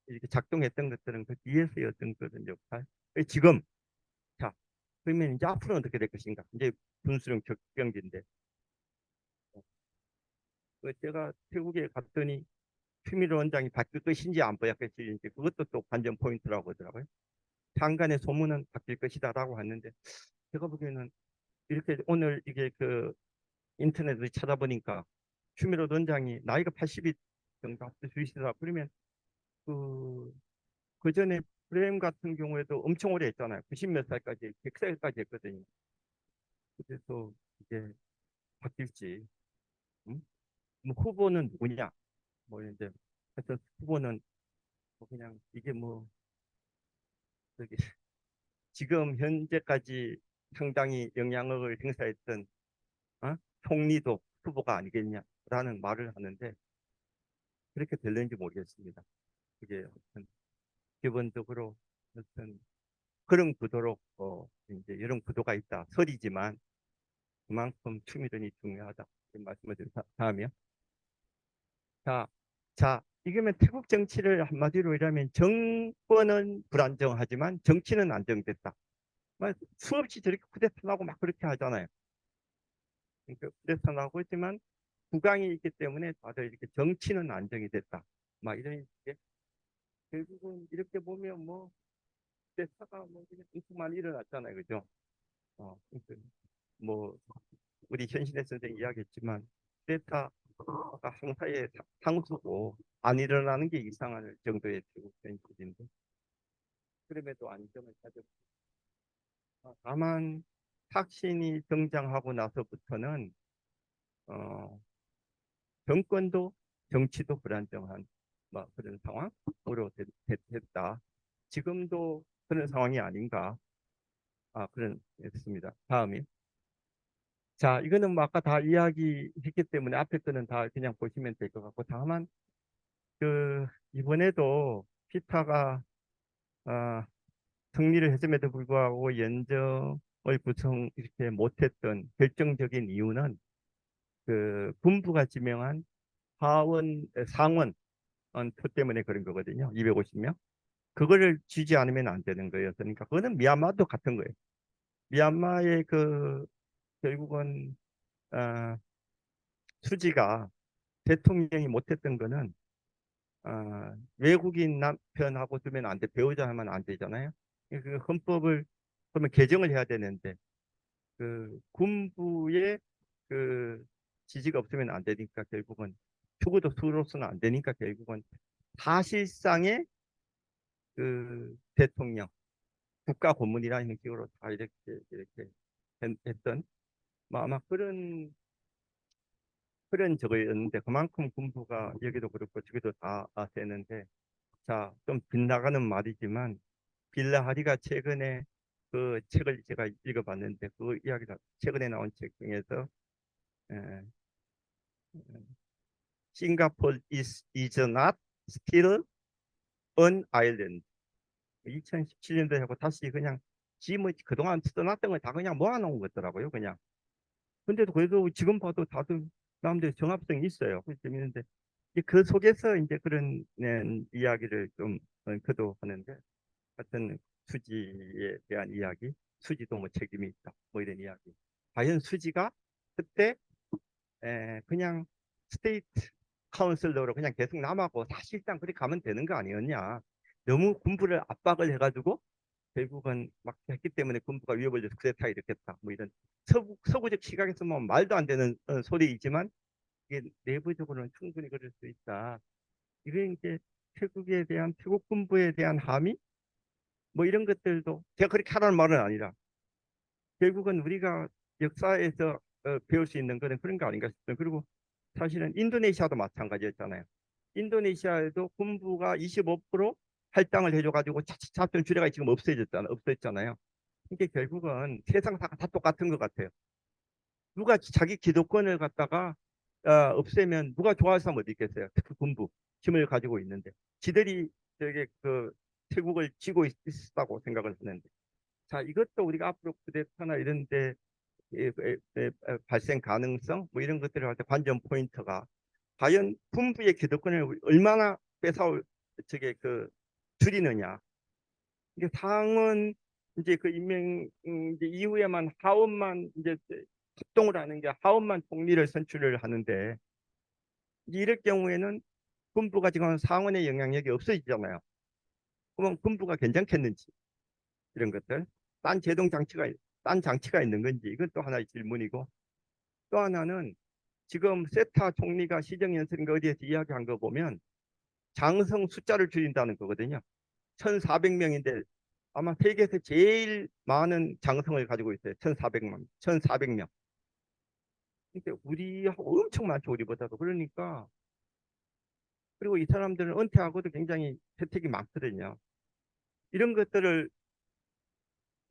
이렇게 작동했던 것들은 그 뒤에서였던 그런 역할. 지금 자 그러면 이제 앞으로 어떻게 될 것인가? 이제 분수령 격병기인데 제가 태국에 갔더니 추미애 원장이 바뀔 것인지 안 바뀔 것인지 그것도 또 관전 포인트라고 하더라고요. 장관의 소문은 바뀔 것이다라고 하는데 제가 보기에는 이렇게 오늘 이게 그 인터넷을 찾아보니까 추미애 원장이 나이가 80이 정도 수있으라 그러면 그 그전에 프레임 같은 경우에도 엄청 오래 했잖아요. 90 몇 살까지 100살까지 했거든요. 그래서 이게 바뀔지 뭐 후보는 누구냐 뭐 이제 하여튼 후보는 뭐 그냥 이게 뭐 저기 지금 현재까지 상당히 영향력을 행사했던 총리도 후보가 아니겠냐라는 말을 하는데 그렇게 될는지 모르겠습니다. 그게 어떤 기본적으로 어떤 그런 구도로 이제 이런 구도가 있다. 설이지만 그만큼 추미론이 중요하다. 이런 말씀을 드린 다음이요. 자, 이거면 태국 정치를 한마디로 이라면 정권은 불안정하지만 정치는 안정됐다. 수없이 저렇게 쿠데타 나고 막 그렇게 하잖아요. 그러니까 쿠데타 나고 있지만 국왕이 있기 때문에 다들 이렇게 정치는 안정이 됐다. 막 이런 게 결국은 이렇게 보면 뭐 쿠데타가 뭐 엄청 많이 일어났잖아요, 그죠? 그러니까 뭐 우리 현신의 선생 이야기했지만 쿠데타가 항사의 상수고 안 일어나는 게 이상할 정도의 태국 현실인데 그럼에도 안정을 찾았고 다만 탁신이 등장하고 나서부터는 어, 정권도 정치도 불안정한 뭐 그런 상황으로 됐다. 지금도 그런 상황이 아닌가 그런 했습니다. 다음이 자 이거는 뭐 아까 다 이야기했기 때문에 앞에 거는 다 그냥 보시면 될 것 같고 다만 그 이번에도 피타가 아, 승리를 했음에도 불구하고 연정을 구성 이렇게 못했던 결정적인 이유는 그 군부가 지명한 상원 표 때문에 그런 거거든요. 250명. 그거를 쥐지 않으면 안 되는 거예요. 그러니까 그거는 미얀마도 같은 거예요. 미얀마의 그 결국은 어, 수지가 대통령이 못했던 거는 외국인 남편하고 두면 안 돼. 배우자 하면 안 되잖아요. 그 헌법을 그러면 개정을 해야 되는데 그 군부의 그 지지가 없으면 안 되니까 결국은 죽어도 수로서는 안 되니까 결국은 사실상의 그 대통령 국가 고문이라는 형식으로 다 이렇게 했던 뭐 아마 그런 저거였는데 그만큼 군부가 여기도 그렇고 저기도 다 세는데 자 좀 빗나가는 말이지만 빌라하리가 최근에 그 책을 제가 읽어봤는데 그 이야기가 최근에 나온 책 중에서 에, 싱가포르 is not still an island 2017년도에 하고 다시 그냥 지뭐 그동안 써놨던 걸 다 그냥 모아놓은 거더라고요 그냥 근데도 그래도 지금 봐도 다들 나름대로 정합성이 있어요 그 재밌는데 이제 그 속에서 이제 그런 이야기를 좀 그도 하는데 하여튼 수지에 대한 이야기 수지도 뭐 책임이 있다 뭐 이런 이야기 과연 수지가 그때 그냥 스테이트 카운슬러로 그냥 계속 남았고 사실상 그렇게 가면 되는 거 아니었냐. 너무 군부를 압박을 해가지고 결국은 막 했기 때문에 군부가 위협을 줘서 쿠데타 일으켰다. 뭐 이런 서구적 시각에서 보면 말도 안 되는 소리이지만 이게 내부적으로는 충분히 그럴 수 있다. 이게 이제 태국에 대한 태국 군부에 대한 함의 뭐 이런 것들도 제가 그렇게 하라는 말은 아니라 결국은 우리가 역사에서 배울 수 있는 거는 그런 거 아닌가 싶어요. 그리고 사실은 인도네시아도 마찬가지였잖아요. 인도네시아에도 군부가 25% 할당을 해줘가지고 차츰 주례가 지금 없어졌잖아요. 이게 결국은 세상사가 다 똑같은 것 같아요. 누가 자기 기득권을 갖다가 없애면 누가 좋아할 사람 어디 있겠어요. 특히 군부 힘을 가지고 있는데 지들이 저게 그 태국을 쥐고 있다고 생각을 하는데 자 이것도 우리가 앞으로 쿠데타나 이런 데 발생 가능성 뭐 이런 것들을 할 때 관전 포인트가 과연 군부의 기득권을 얼마나 뺏어올 저게 그 줄이느냐. 이게 상은 이제 그 임명 이제 이후에만 하원만 이제 합동을 하는 게 하원만 총리를 선출을 하는데 이제 이럴 경우에는 군부가 지금 상원의 영향력이 없어지잖아요. 그러면 군부가 괜찮겠는지 이런 것들 딴 제동 장치가 딴 장치가 있는 건지 이건 또 하나의 질문이고 또 하나는 지금 세타 총리가 시정연설인가 어디에서 이야기한 거 보면 장성 숫자를 줄인다는 거거든요. 1,400명인데 아마 세계에서 제일 많은 장성을 가지고 있어요. 1,400명. 1,400명. 근데 우리 엄청 많죠. 우리보다도. 그러니까 그리고 이 사람들은 은퇴하고도 굉장히 혜택이 많거든요. 이런 것들을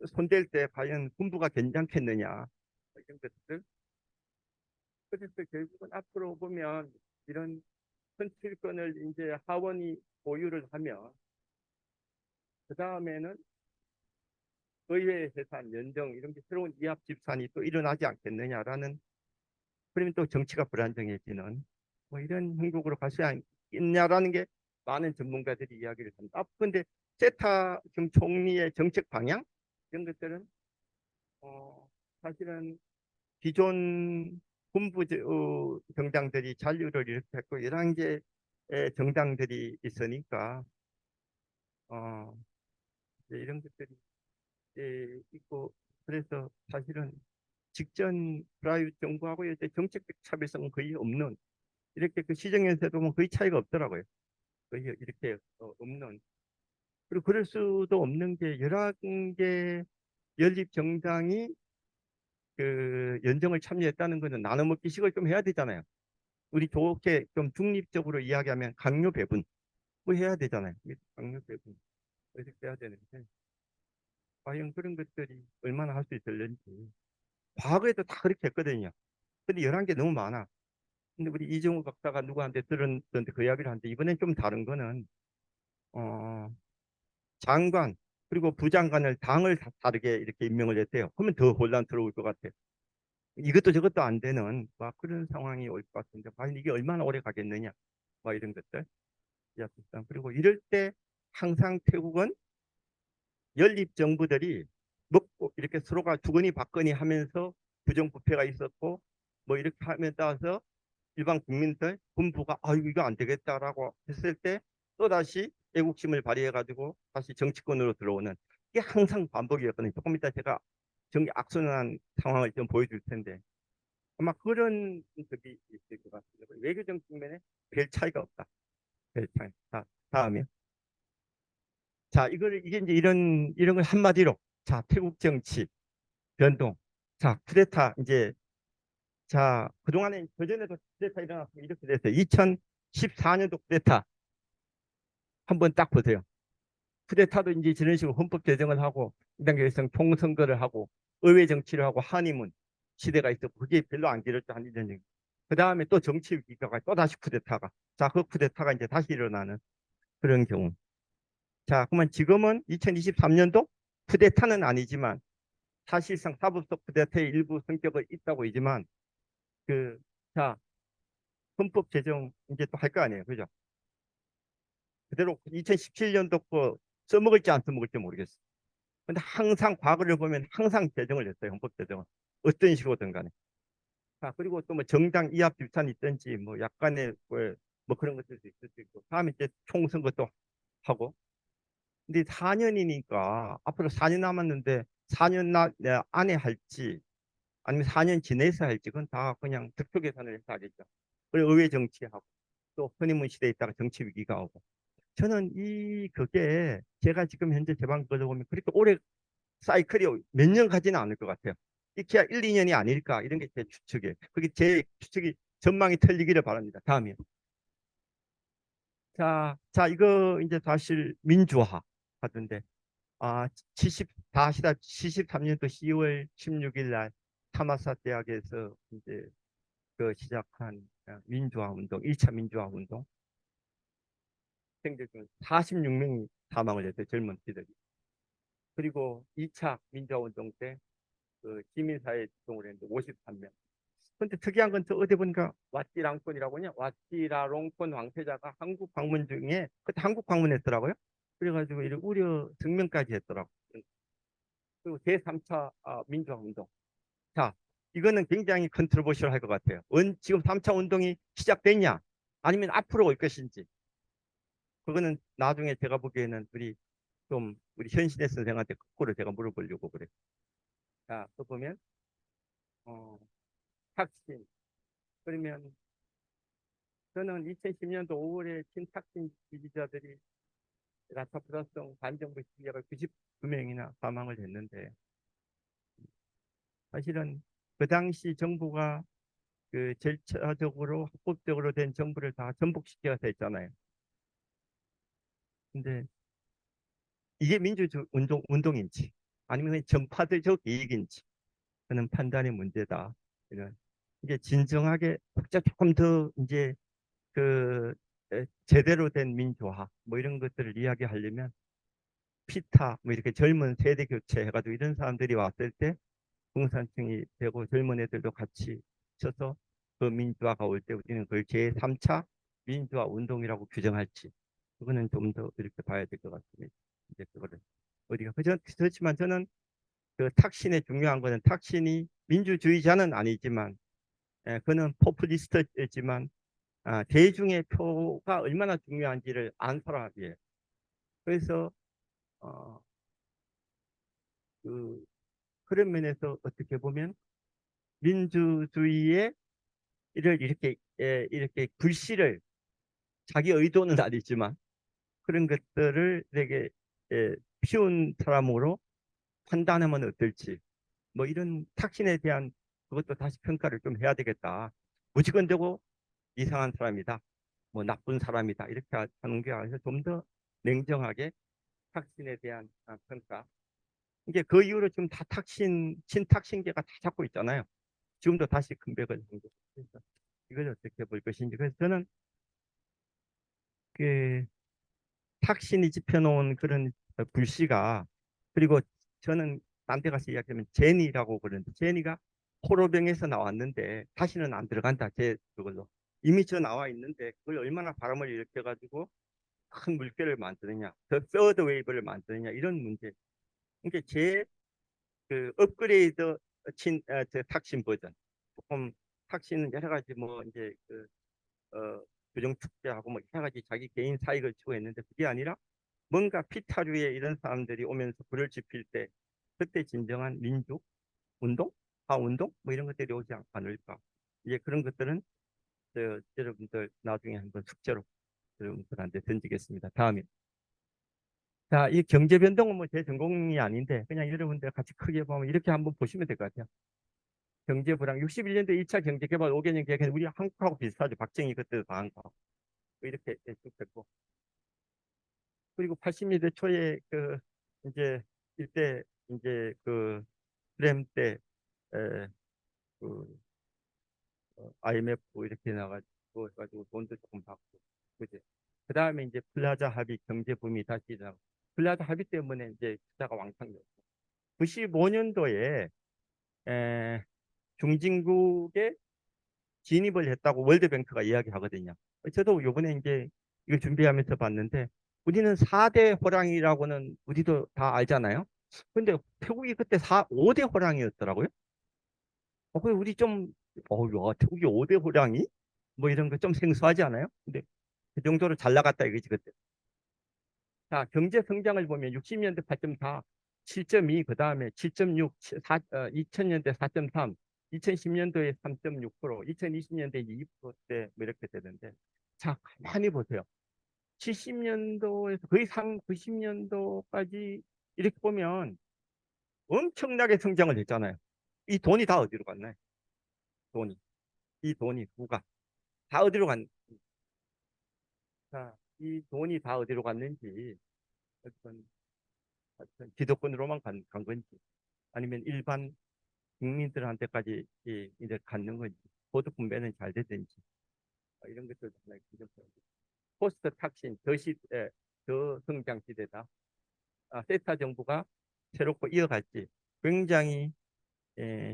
손댈 때 과연 군부가 괜찮겠느냐. 이런 것들. 그래서 결국은 앞으로 보면 이런 선출권을 이제 하원이 보유를 하면 그 다음에는 의회 해산, 연정 이런 게 새로운 이합 집산이 또 일어나지 않겠느냐라는 그러면 또 정치가 불안정해지는 뭐 이런 행복으로 갈 수 있냐라는 게 많은 전문가들이 이야기를 합니다. 근데 세타 지금 총리의 정책 방향 이런 것들은 사실은 기존 군부 정당들이 잔류를 이렇게 했고 11개의 정당들이 있으니까 어, 이제 이런 것들이 있고 그래서 사실은 직전 프라이빗 정부하고 이제 정책적 차별성은 거의 없는 이렇게 그 시정연세도 뭐 거의 차이가 없더라고요. 거의 이렇게 없는 그리고 그럴 수도 없는 게 11개 연립 정당이 그 연정을 참여했다는 것은 나눠 먹기식을 좀 해야 되잖아요. 우리 좋게 좀 중립적으로 이야기하면 강요 배분 뭐 해야 되잖아요. 강요 배분 이렇게 해야 되는데 과연 그런 것들이 얼마나 할 수 있을는지 과거에도 다 그렇게 했거든요. 근데 11개 너무 많아. 근데 우리 이정우 박사가 누구한테 들었는데 그 이야기를 하는데 이번엔 좀 다른 거는 어, 장관 그리고 부장관을 당을 다 다르게 이렇게 임명을 했대요. 그러면 더 혼란스러울 것 같아요. 이것도 저것도 안 되는 막 그런 상황이 올 것 같은데 과연 이게 얼마나 오래 가겠느냐 막 이런 것들. 그리고 이럴 때 항상 태국은 연립 정부들이 먹고 이렇게 서로가 주거니 받거니 하면서 부정부패가 있었고 뭐 이렇게 하면 따라서 일반 국민들 군부가 아유 이거 안 되겠다라고 했을 때 또다시 애국심을 발휘해 가지고 다시 정치권으로 들어오는 이게 항상 반복이었거든요. 조금 이따 제가 정기 악순환 상황을 좀 보여줄 텐데 아마 그런 적이 있을 것 같습니다. 외교적 측면에 별 차이가 없다. 별 차이. 자, 다음에 자 이게 이제 이런 걸 한마디로 자 태국 정치 변동 자 쿠데타 이제 자 그동안에 그전에도 쿠데타 일어났으면 이렇게 됐어요. 2014년도 쿠데타 한번 딱 보세요. 쿠데타도 이제 저런 식으로 헌법 개정을 하고 이당 결성 총선거를 하고 의회 정치를 하고 한의문 시대가 있었고 그게 별로 안 길었죠. 한 1년 정도. 그 다음에 또 정치 위기가 또 다시 쿠데타가 자 그 쿠데타가 이제 다시 일어나는 그런 경우 자 그러면 지금은 2023년도 쿠데타는 아니지만 사실상 사법적 쿠데타의 일부 성격이 있다고 있지만 그 자 헌법 개정 이제 또 할 거 아니에요. 그죠? 그대로 2017년도 거 써먹을지 안 써먹을지 모르겠어요. 근데 항상 과거를 보면 항상 개정을 했어요. 헌법 개정은. 어떤 식으로든 간에. 자, 그리고 또 뭐 정당 이합 집산이 있든지 뭐 약간의 뭐 그런 것들도 있을 수 있고. 다음에 이제 총선거도 하고. 근데 4년이니까 앞으로 4년 남았는데 4년 안에 할지 아니면 4년 지내서 할지 그건 다 그냥 득표 계산을 해서 하겠죠. 그리고 의회 정치하고 또 허니문 시대에 있다가 정치 위기가 오고. 저는 그게 제가 지금 현재 제방 걸어 보면 그렇게 오래 사이클이 몇 년 가지는 않을 것 같아요. 익히야 1, 2년이 아닐까 이런 게 제 추측이에요. 그게 제 추측이 전망이 틀리기를 바랍니다. 다음이요. 자 이거 이제 사실 민주화 하던데 아 73년도 10월 16일 날 타마사 대학에서 이제 그 시작한 민주화 운동, 1차 민주화 운동 학생들 중 46명이 사망을 했어요. 젊은 피들이. 그리고 2차 민주화 운동 때 그 시민사회 활동을 했는데 53명. 근데 특이한 건 또 어디 보니까 왓지랑콘이라고 하냐? 왓지라롱콘 황태자가 한국 방문 중에 그때 한국 방문했더라고요. 그래가지고 이런 우려 증명까지 했더라고. 그리고 제3차 민주화 운동. 자, 이거는 굉장히 컨트로버셜 할 것 같아요. 지금 3차 운동이 시작됐냐? 아니면 앞으로 올 것인지. 그거는 나중에 제가 보기에는 우리 현신의 선생한테 거꾸로 제가 물어보려고 그래요. 자, 또 보면 어, 탁신. 그러면 저는 2010년도 5월에 친탁신 지지자들이 라차프라성 반정부 시위가 99명이나 사망을 했는데 사실은 그 당시 정부가 그 절차적으로 합법적으로 된 정부를 다 전복시켜서 했잖아요. 근데 이게 운동인지 아니면 정파들적 이익인지 그는 판단의 문제다. 이런 이게 진정하게 조금 더 이제 그 제대로 된 민주화 뭐 이런 것들을 이야기하려면 피타 뭐 이렇게 젊은 세대 교체 해가지고 이런 사람들이 왔을 때 공산층이 되고 젊은 애들도 같이 쳐서 그 민주화가 올 때 우리는 그걸 제3차 민주화 운동이라고 규정할지 그거는 좀 더 이렇게 봐야 될 것 같습니다. 이제 그거를 어디가 그렇지만 저는 그 탁신의 중요한 거는 탁신이 민주주의자는 아니지만 그는 포퓰리스트지만 대중의 표가 얼마나 중요한지를 안 사람이에요. 그래서 어, 그, 그런 면에서 어떻게 보면 민주주의의 이를 이렇게 불씨를 자기 의도는 아니지만 그런 것들을 되게 피운 사람으로 판단하면 어떨지 뭐 이런 탁신에 대한 그것도 다시 평가를 좀 해야 되겠다. 무조건 되고 이상한 사람이다. 뭐 나쁜 사람이다. 이렇게 하는 게 아니라 좀 더 냉정하게 탁신에 대한 평가. 이게 그 이후로 지금 다 친탁신계가 다 잡고 있잖아요. 지금도 다시 컴백을 한 거죠. 그래서 이걸 어떻게 볼 것인지. 그래서 저는 그 탁신이 짚어놓은 그런 불씨가 그리고 저는 딴 데 가서 이야기하면 제니라고 그러는데 제니가 호로병에서 나왔는데 다시는 안 들어간다. 제 그걸로. 이미 저 나와 있는데 그걸 얼마나 바람을 일으켜가지고 큰 물결을 만드느냐, 더 서드 웨이브를 만드느냐 이런 문제. 그러니까 제 그 업그레이드 저 탁신 버전. 조금 탁신은 여러 가지 뭐 이제 그 부정 축제하고 뭐 여러 가지 자기 개인 사익을 추구했는데 그게 아니라 뭔가 피타류에 이런 사람들이 오면서 불을 지필 때 그때 진정한 민주 운동, 운동 뭐 이런 것들이 오지 않을까. 이제 그런 것들은 여러분들 나중에 한번 숙제로 여러분들한테 던지겠습니다. 다음에 자, 이 경제 변동은 뭐 제 전공이 아닌데 그냥 여러분들 같이 크게 보면 이렇게 한번 보시면 될 것 같아요. 경제 불황 61년도 1차 경제 개발 5개년 계획 우리 한국하고 비슷하죠. 박정희 그때 다 한 거. 이렇게 쭉 됐고 그리고 80년대 초에 그 이제 이때 이제 그 프렘 때 에, 그 IMF 이렇게 나가지고 해가지고 돈도 조금 받고 그제 그 다음에 이제 플라자 합의 경제 붐이 다시 일어나고 플라자 합의 때문에 이제 투자가 왕창 됐고 95년도에 에, 중진국에 진입을 했다고 월드뱅크가 이야기하거든요. 저도 요번에 이제 이걸 준비하면서 봤는데 우리는 4대 호랑이라고는 우리도 다 알잖아요. 근데 태국이 그때 5대 호랑이였더라고요. 그래 우리 좀 야, 태국이 5대 호랑이? 뭐 이런 거 좀 생소하지 않아요? 근데 그 정도로 잘 나갔다 이거지 그때. 자, 경제 성장을 보면 60년대 8.4, 7.2, 그 다음에 7.6, 2000년대 4.3, 2010년도에 3.6%, 2020년대 2%대 뭐 이렇게 되는데, 자, 가만히 보세요. 70년도에서 거의 90년도까지 이렇게 보면 엄청나게 성장을 했잖아요. 이 돈이 다 어디로 갔나요? 돈이. 이 돈이 누가? 다 어디로 갔, 자, 이 돈이 다 어디로 갔는지, 어떤 기득권으로만 간 건지, 아니면 일반 국민들한테까지 이제 갖는 건지, 소득 분배는 잘 되든지, 이런 것들 하나의 기존성. 포스트 탁신, 더 성장 시대다. 세타 정부가 새롭고 이어갈지 굉장히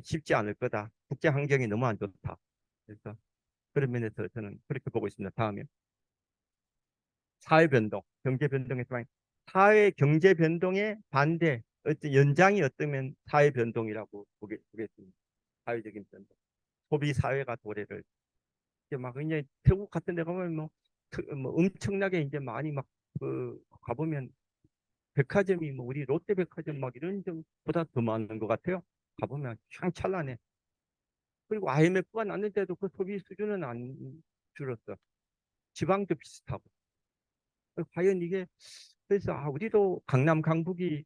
쉽지 않을 거다. 국제 환경이 너무 안 좋다. 그래서 그런 면에서 저는 그렇게 보고 있습니다. 다음에 사회 변동, 경제 변동에 따른 사회 경제 변동에 반대, 어떤 연장이 어쩌면 사회 변동이라고 보겠습니다. 사회적인 변동. 소비 사회가 도래를 이제 막 이제 태국 같은 데 가면 뭐 엄청나게 이제 많이 막 그 가보면 백화점이 뭐 우리 롯데백화점 막 이런 점보다 더 많은 것 같아요. 가보면 휘황찬란해. 그리고 IMF가 났는데도 그 소비 수준은 안 줄었어. 지방도 비슷하고. 과연 이게 그래서 우리도 강남 강북이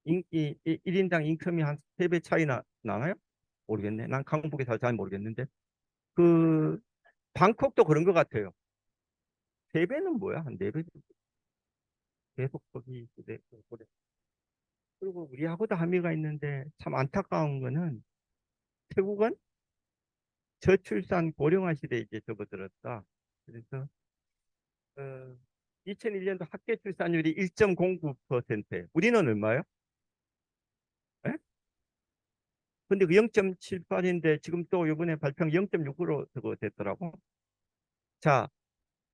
1인당 인컴이 한 3배 차이 나나요? 모르겠네. 난 강북에 잘 모르겠는데. 그 방콕도 그런 것 같아요. 3배는 뭐야? 한 4배 계속 거기 그래. 그리고 우리하고도 함의가 있는데 참 안타까운 거는 태국은 저출산 고령화 시대에 이제 접어들었다. 그래서 2001년도 합계 출산율이 1.09%. 우리는 얼마요? 예? 근데 그 0.78인데 지금 또 이번에 발표한 0.6으로 그거 됐더라고. 자,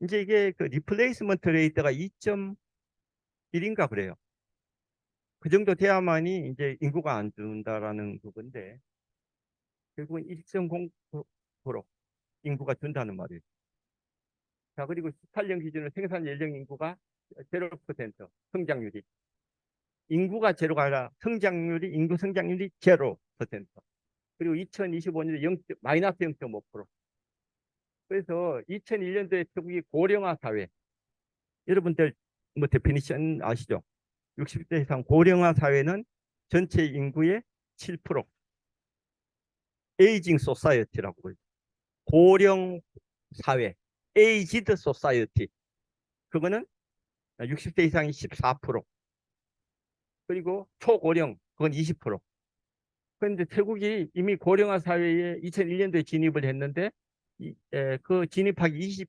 이제 이게 그 리플레이스먼트 레이트가 2.1인가 그래요. 그 정도 돼야만이 이제 인구가 안 준다라는 그건데 결국은 일정 공포로 인구가 준다는 말이에요. 자, 그리고 18년 기준으로 생산 연령 인구가 0% 성장률이. 인구가 제로가 아니라 성장률이, 인구 성장률이 0%. 그리고 2025년에 마이너스 0.5%. 그래서 2001년도에 태국이 고령화 사회. 여러분들 뭐 데피니션 아시죠? 60대 이상 고령화 사회는 전체 인구의 7%. 에이징 소사이어티라고 그러죠. 고령 사회. 에이지드 소사이어티. 그거는 60대 이상이 14%. 그리고 초고령 그건 20%. 그런데 태국이 이미 고령화 사회에 2001년도에 진입을 했는데 그 진입하기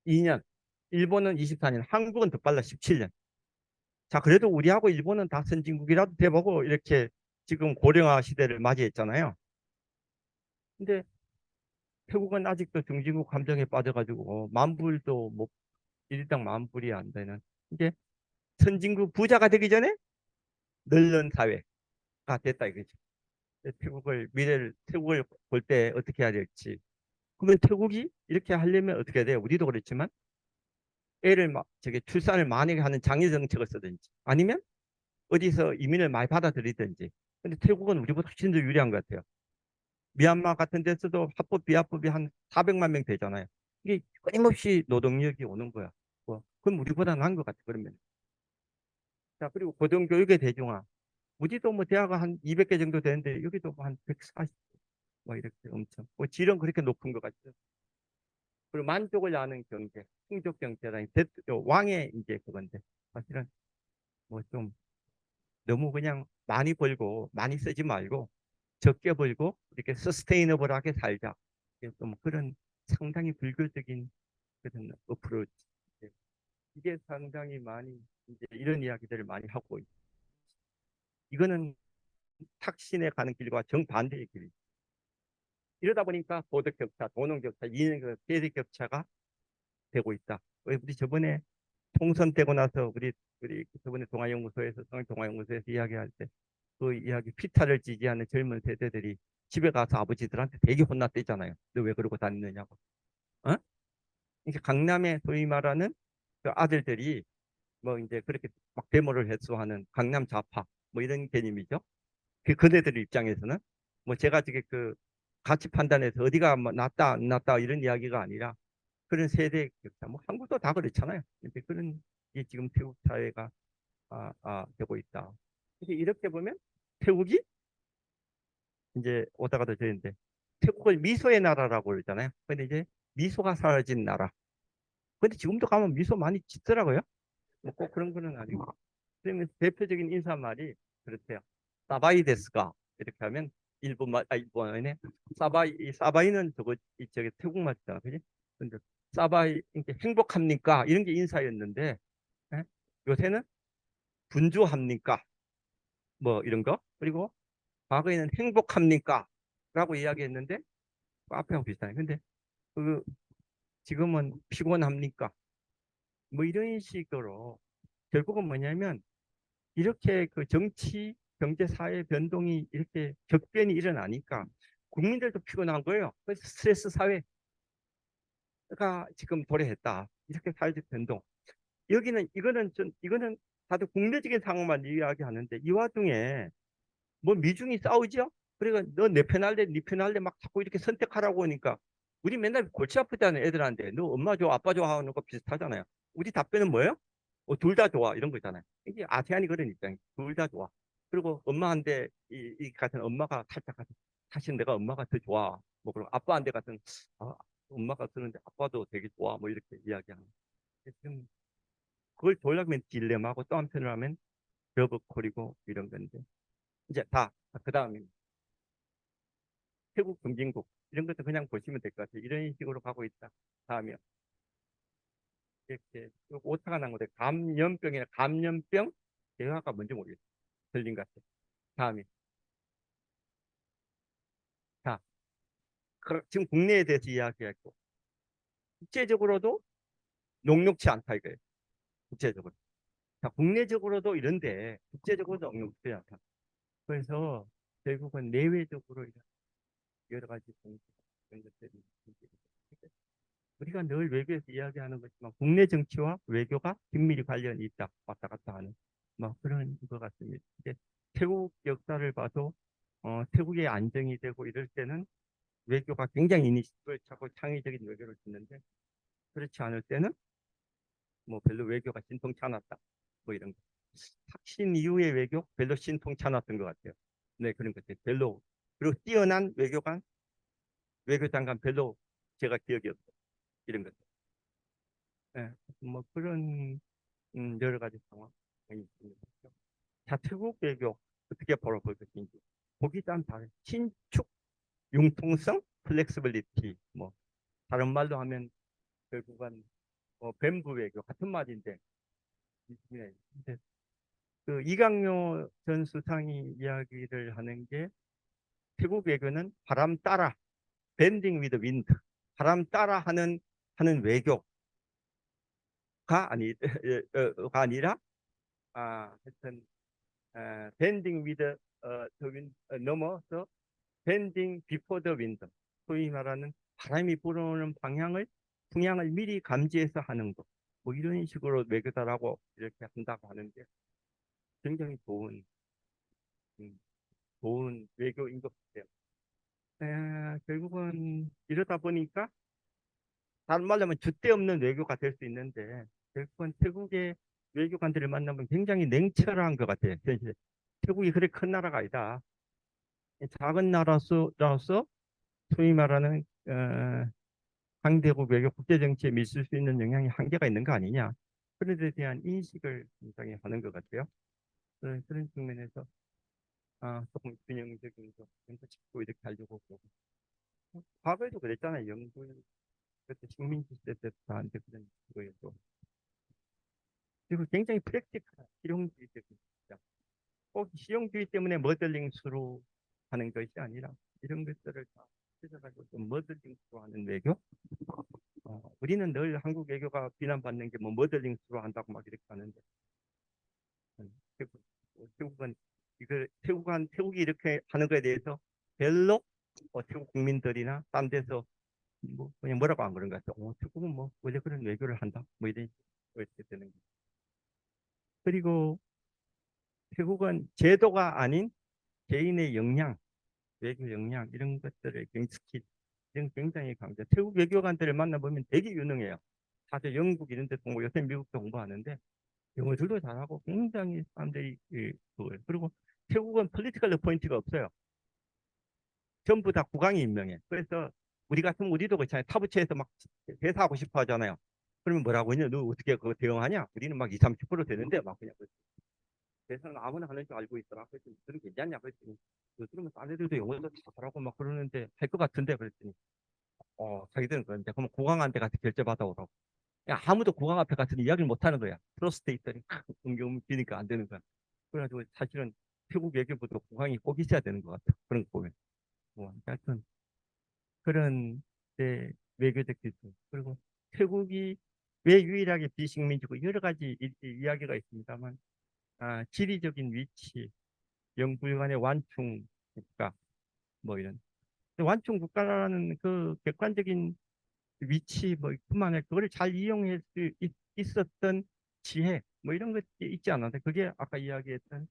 22년, 일본은 24년, 한국은 더 빨라 17년. 자, 그래도 우리하고 일본은 다 선진국이라도 돼보고 이렇게 지금 고령화 시대를 맞이했잖아요. 근데 태국은 아직도 중진국 감정에 빠져가지고 만불도 뭐 일당 만불이 안 되는 이제 선진국 부자가 되기 전에 늙는 사회가 됐다 이거죠. 미래를 태국을 볼 때 어떻게 해야 될지. 그러면 태국이 이렇게 하려면 어떻게 해야 돼요? 우리도 그렇지만 애를 막 저게 출산을 많이 하는 장려 정책을 쓰든지 아니면 어디서 이민을 많이 받아들이든지. 근데 태국은 우리보다 훨씬 더 유리한 것 같아요. 미얀마 같은 데서도 합법 비합법이 한 400만 명 되잖아요. 이게 끊임없이 노동력이 오는 거야. 뭐, 그럼 우리보다 나은 것 같아 그러면. 자, 그리고 고등교육의 대중화. 우리도 뭐 대학은 한 200개 정도 되는데 여기도 한 140. 뭐 이렇게 엄청. 뭐 질은 그렇게 높은 것 같죠. 그리고 만족을 아는 경제, 풍족 경제라는 왕의 이제 그건데 사실은 뭐 좀 너무 그냥 많이 벌고 많이 쓰지 말고 적게 벌고 이렇게 서스테이너블하게 살자. 좀 그런 상당히 불교적인 그런 어프로치. 이게 상당히 많이 이제 이런 이야기들을 많이 하고 이거는 탁신에 가는 길과 정반대의 길이. 이러다 보니까 도덕 격차, 돈은 격차, 이익 격차, 세대 격차가 되고 있다. 우리 저번에 총선 되고 나서 우리 저번에 동아연구소에서 동아연구소에서 이야기할 때 그 이야기 피타를 지지하는 젊은 세대들이 집에 가서 아버지들한테 되게 혼났대잖아요. 너 왜 그러고 다니느냐고. 어? 이제 강남에 소위 말하는 그 아들들이 뭐 이제 그렇게 막 데모를 해서 하는 강남 좌파 뭐 이런 개념이죠. 그네들 입장에서는 뭐 제가 지금 그 가치 판단해서 어디가 뭐 낫다 안 낫다 이런 이야기가 아니라 그런 세대 격차 뭐 한국도 다 그렇잖아요. 근데 그런 게 지금 태국 사회가 되고 있다. 그래서 이렇게 보면 태국이 이제 오다가 더 저인데 태국을 미소의 나라라고 그러잖아요. 근데 이제 미소가 사라진 나라. 근데 지금도 가면 미소 많이 짓더라고요. 뭐 꼭 그런 거는 아니고. 그러면 대표적인 인사말이 그렇대요. 사바이 데스가 이렇게 하면 일본어네. 사바이는 저기 태국말이잖아, 그지? 근데 사바이 이렇게 행복합니까? 이런 게 인사였는데 예? 요새는 분주합니까? 뭐 이런 거. 그리고 과거에는 행복합니까? 라고 이야기했는데 그 앞에하고 비슷하네. 근데 그 지금은 피곤합니까? 뭐 이런 식으로 결국은 뭐냐면 이렇게 그 정치, 경제, 사회 변동이 이렇게 격변이 일어나니까 국민들도 피곤한 거예요. 그래서 스트레스 사회가 지금 도래했다. 이렇게 사회적 변동. 이거는 다들 국내적인 상황만 이야기하는데 이 와중에 뭐 미중이 싸우죠? 그러니까 너 내 편 할래, 네 편 할래 막 자꾸 이렇게 선택하라고 하니까 우리 맨날 골치 아프잖아요, 애들한테. 너 엄마 좋아, 아빠 좋아 하는 거 비슷하잖아요. 우리 답변은 뭐예요? 둘 다 좋아 이런 거 있잖아요. 이게 아세안이 그런 입장이 둘 다 좋아. 그리고 엄마한테 이 같은 엄마가 살짝 사실 내가 엄마가 더 좋아. 뭐 그리고 아빠한테 같은 아, 엄마가 쓰는데 아빠도 되게 좋아. 뭐 이렇게 이야기하는. 지금 그걸 보려면 딜레마고 또 한편으로 하면 러브콜이고 이런 건데 이제 다 그 다음에 태국 경진국 이런 것도 그냥 보시면 될 것 같아요. 이런 식으로 가고 있다. 다음에 이렇게 오타가 난 건데 감염병이나 감염병 대화가 뭔지 모르겠어요. 들린 것 같아요. 다음에 자 지금 국내에 대해서 이야기했고 국제적으로도 녹록치 않다 이거예요. 국제적으로. 자, 국내적으로도 이런데 국제적으로도 없어요. 그래서 결국은 내외적으로 이런 여러 가지 공식 이런 것들이 있습니다. 우리가 늘 외교에서 이야기하는 것지만 국내 정치와 외교가 긴밀히 관련이 있다. 왔다 갔다 하는 뭐 그런 것 같습니다. 이제 태국 역사를 봐도 태국의 안정이 되고 이럴 때는 외교가 굉장히 이니시티브를 찾고 창의적인 외교를 짓는데 그렇지 않을 때는 뭐 별로 외교가 신통치 않았다. 뭐 이런 거. 탁신 이후의 외교 별로 신통치 않았던 것 같아요. 네, 그런 것들 별로. 그리고 뛰어난 외교관, 외교장관 별로 제가 기억이 없어요. 이런 것들. 네, 뭐 그런 여러 가지 상황이 있습니다. 자, 태국 외교 어떻게 바라볼 것인지. 보기 단 신축, 융통성, 플렉시빌리티. 뭐 다른 말로 하면 결국은 뱀부 외교 같은 말인데 네. 근데 그 이강요 전 수상이 이야기를 하는 게 태국 외교는 바람 따라 밴딩 위드 윈드 바람 따라 하는 외교가 아니 가 아니라 하여튼 밴딩 위드 더 윈드 넘어서 밴딩 비포 더 윈드 소위 말하는 바람이 불어오는 풍향을 미리 감지해서 하는 것 뭐 이런 식으로 외교다라고 이렇게 한다고 하는데 굉장히 음, 좋은 외교인 것 같아요. 결국은 이러다 보니까 다른 말로 하면 줏대 없는 외교가 될 수 있는데 결국은 태국의 외교관들을 만나면 굉장히 냉철한 것 같아요. 현실. 태국이 그렇게 큰 나라가 아니다. 작은 나라로서 소위 말하는 상대국 외교 국제 정치에 미칠 수 있는 영향이 한계가 있는 거 아니냐. 그런 데 대한 인식을 굉장히 하는 것 같아요. 그런 측면에서 조금 균형적인 거, 짚고 이렇게 하려고 그러고. 과거에도 그랬잖아요. 영국 그때 식민지 시대 때도 다한테 그런 거였고. 그리고 굉장히 프랙티컬한 실용주의적입니다. 꼭 실용주의 때문에 머들링 수로 하는 것이 아니라 이런 것들을 다 찾아가지고 좀 머들링 수로 하는 외교. 우리는 늘 한국 외교가 비난받는 게 뭐 머들링 수로 한다고 막 이렇게 하는데 태국은 이걸 태국이 이렇게 하는 거에 대해서 별로 태국 국민들이나 딴 데서 뭐 그냥 뭐라고 안 그런 것 같아요. 태국은 뭐 원래 그런 외교를 한다. 뭐 이런 이렇게 되는 거. 그리고 태국은 제도가 아닌 개인의 역량, 외교 역량 이런 것들을 스킬 이런 굉장히 강조. 태국 외교관들을 만나보면 되게 유능해요. 다들 영국 이런 데 공부, 요새 미국도 공부하는데 영어들도 잘하고 굉장히 사람들이 그거예요. 그리고 태국은 폴리티컬 포인트가 없어요. 전부 다 국왕이 임명해. 그래서 우리 같으면 우리도 그렇잖아요. 타부처에서 막 대사하고 싶어 하잖아요. 그러면 뭐라고 했냐? 너 어떻게 그거 대응하냐? 우리는 막 20, 30% 되는데 막 그냥 대사는 아무나 하는 줄 알고 있더라. 그랬더니 그런 괜찮냐? 그랬더니 그러면 딴 애들도 영어도 다 잘하고 막 그러는데 할 것 같은데 그랬더니 자기들은 그런데 그러면 국왕한테 가서 결제 받아오라고. 야, 아무도 국왕 앞에 가서 이야기를 못 하는 거야. 트러스트 있더니 옮기니까 안 되는 거야. 그래가지고 사실은 태국 외교부도 국왕이 꼭 있어야 되는 것 같아. 그런 거 보면. 뭐 하여튼 그런 외교적 기술 그리고 태국이 왜 유일하게 비식민지고 여러 가지 이야기가 있습니다만 지리적인 위치, 영부인간의 완충 국가 뭐 이런 완충 국가라는 그 객관적인 위치 뭐 뿐만 아니라 그거를 잘 이용할 수 있었던 지혜 뭐 이런 것이 있지 않았나 그게 아까 이야기했던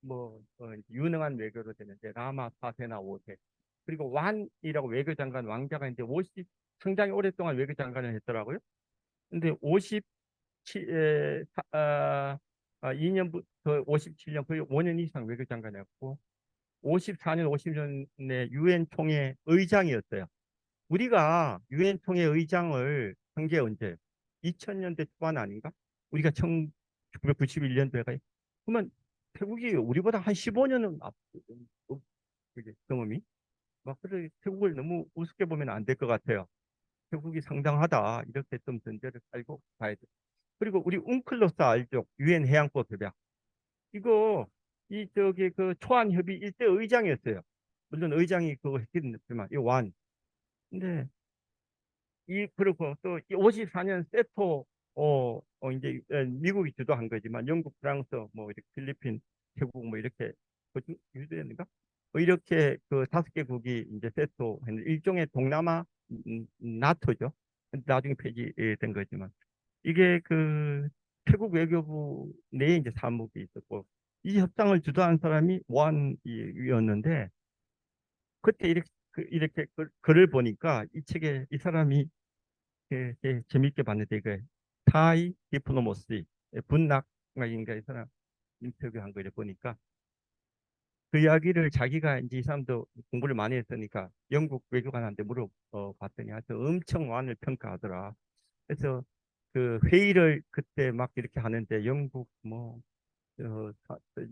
뭐 유능한 외교로 되는데 라마 4세나 5세 그리고 완이라고 외교장관 왕자가 있는데 50 상당히 오랫동안 외교장관을 했더라고요. 근데 57 2년부터 57년 거의 5년 이상 외교장관이었고 54년 50년에 유엔 총회 의장이었어요. 우리가 유엔 총회 의장을 한 게 언제? 2000년대 초반 아닌가? 우리가 1991년도에 가 그러면 태국이 우리보다 한 15년은 앞서거든요. 그게 경험이. 막 그래 태국을 너무 우습게 보면 안 될 것 같아요. 태국이 상당하다 이렇게 좀 전제를 깔고 가야 돼. 그리고 우리 웅클로스 알죠? 유엔 해양법 협약. 이거 이 저기 그 초안 협의 일대 의장이었어요. 물론 의장이 그거 했긴 했지만 이 완. 근데 이 그리고 또 54년 세토 이제 미국이 주도한 거지만 영국, 프랑스, 뭐 이렇게 필리핀, 태국 뭐 이렇게 유대인가? 뭐 이렇게 그 5개국이 이제 세토했는 일종의 동남아 나토죠. 나중에 폐지된 거지만 이게 그 태국 외교부 내에 이제 사무국이 있었고 이 협상을 주도한 사람이 원이었는데 그때 이렇게 글을 보니까 이 책에 이 사람이 재밌게 봤는데 그 타이 디플로머시 분낙인가 이 사람 인터뷰한 거를 보니까 그 이야기를 자기가 이제 이 사람도 공부를 많이 했으니까 영국 외교관한테 물어봤더니 하여튼 엄청 완을 평가하더라. 그래서 그 회의를 그때 막 이렇게 하는데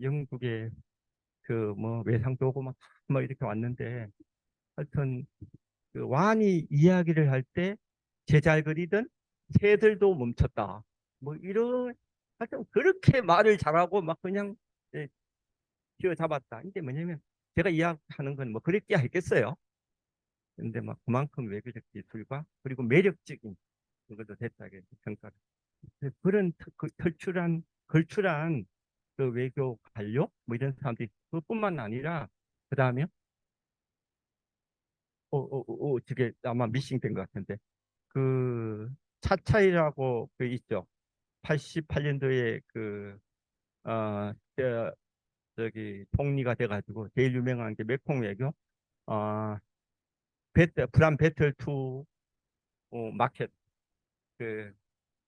영국의 그 뭐 외상도 오고 막 이렇게 왔는데 하여튼 그 완이 이야기를 할 때 제잘 그리던 새들도 멈췄다. 뭐 이런 하여튼 그렇게 말을 잘하고 막 그냥 예, 쥐어잡았다. 이게 뭐냐면 제가 이야기하는 건 뭐 그랬기야 했겠어요. 근데 막 그만큼 외교적 기술과 그리고 매력적인 그것도 됐다게 평가를. 그런 걸출한 그 외교 관료 뭐 이런 사람들이 그뿐만 아니라 그 다음에 저게 아마 미싱된 것 같은데 그 차차이라고 그 있죠. 88년도에 그 어, 저, 저기 총리가 돼가지고 제일 유명한 게 메콩 외교 어, 브란 배틀 투 마켓 그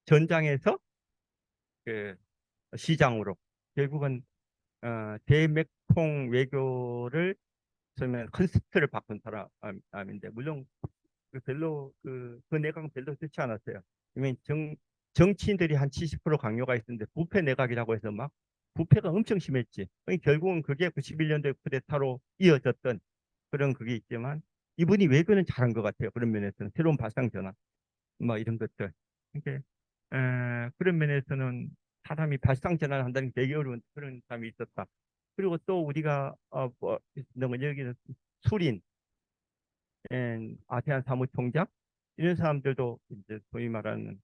전장에서 그 시장으로 결국은 대메콩 외교를 처음에 컨셉트를 바꾼 사람인데 물론 그 내각은 별로 좋지 않았어요. 왜냐면 정치인들이 한 70% 강요가 있었는데 부패 내각이라고 해서 막 부패가 엄청 심했지. 결국은 그게 91년도에 쿠데타로 이어졌던 그런 그게 있지만 이분이 외교는 잘한 것 같아요. 그런 면에서는 새로운 발상 전환 뭐 이런 것들. 이게 그런 면에서는 사람이 발상 전환을 한다는 게 되게 어려운 그런 사람이 있었다. 그리고 또 우리가 여기는 수린 아세안 사무총장 이런 사람들도 이제 소위 말하는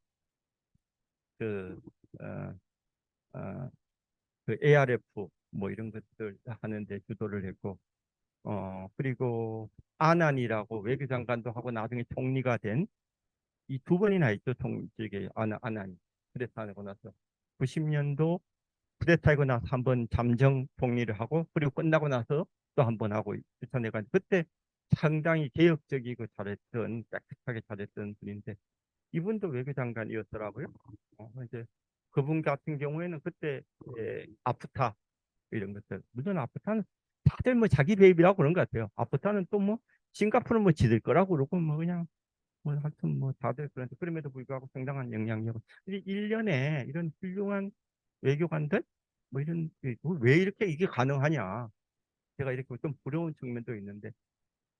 그, 어, 어, 그 ARF 뭐 이런 것들 하는데 주도를 했고 그리고 아난이라고 외교장관도 하고 나중에 총리가 된 이 두 번이나 있죠. 저게 아난이 쿠데타하고 나서 90년도 쿠데타하고 나서 한 번 잠정 총리를 하고 그리고 끝나고 나서 또 한 번 하고 추천해가 그때 상당히 개혁적이고 잘했던 깨끗하게 잘했던 분인데 이분도 외교장관이었더라고요. 이제 그분 같은 경우에는 그때 아프타 이런 것들 물론 아프타는 다들 뭐 자기 베이비라고 그런 것 같아요. 아프타는 또 뭐 싱가포르는 뭐 지들 거라고 그러고 뭐 그냥 뭐 하여튼 뭐 다들 그런데 그럼에도 불구하고 상당한 영향력을 1년에 이런 훌륭한 외교관들 뭐 이런 왜 이렇게 이게 가능하냐 제가 이렇게 좀 부러운 측면도 있는데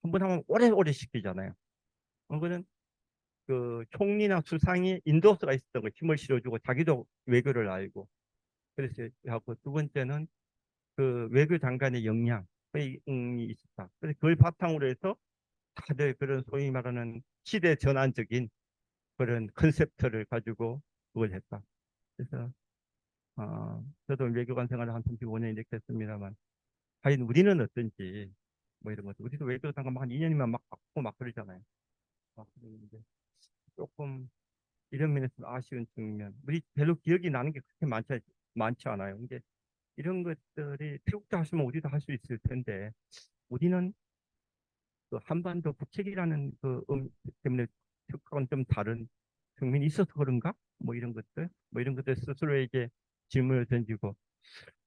한 번 하면 오래오래 시키잖아요. 그거는 그 총리나 수상이 인도서가 있었던 거 힘을 실어주고 자기도 외교를 알고 그래서 하고 두 번째는 그 외교 장관의 역량이 있었다. 그래서 그걸 바탕으로 해서 다들 그런 소위 말하는 시대 전환적인 그런 컨셉트를 가지고 그걸 했다. 그래서 저도 외교관 생활을 한 35년 이렇게 했습니다만 과연 우리는 어떤지 뭐 이런 것도 우리도 외교 장관 한 2년이면 막 바꾸고 막 그러잖아요. 막 그러는데 조금 이런 면에서 아쉬운 측면. 우리 별로 기억이 나는 게 그렇게 많지 않아요. 근데 이런 것들이 태국도 하시면 우리도 할 수 있을 텐데 우리는 그 한반도 국책이라는 때문에 태국하고는 좀 다른 측면이 있어서 그런가? 뭐 이런 것들 스스로에게 질문을 던지고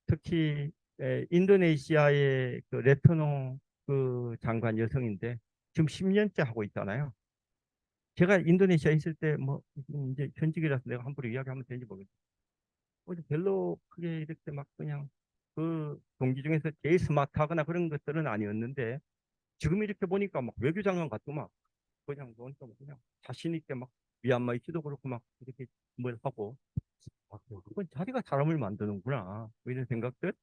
특히 인도네시아의 그 레토노 그 장관 여성인데 지금 10년째 하고 있잖아요. 제가 인도네시아에 있을 때 뭐 이제 현직이라서 내가 함부로 이야기하면 되는지 모르겠어요. 별로 크게 이렇게 막 그냥 그 동기 중에서 제일 스마트하거나 그런 것들은 아니었는데 지금 이렇게 보니까 막 외교장관 같고 막 그냥 보니까 그냥 자신 있게 막 미얀마 있지도 그렇고 막 이렇게 뭘 하고 그건 자기가 사람을 만드는구나 뭐 이런 생각들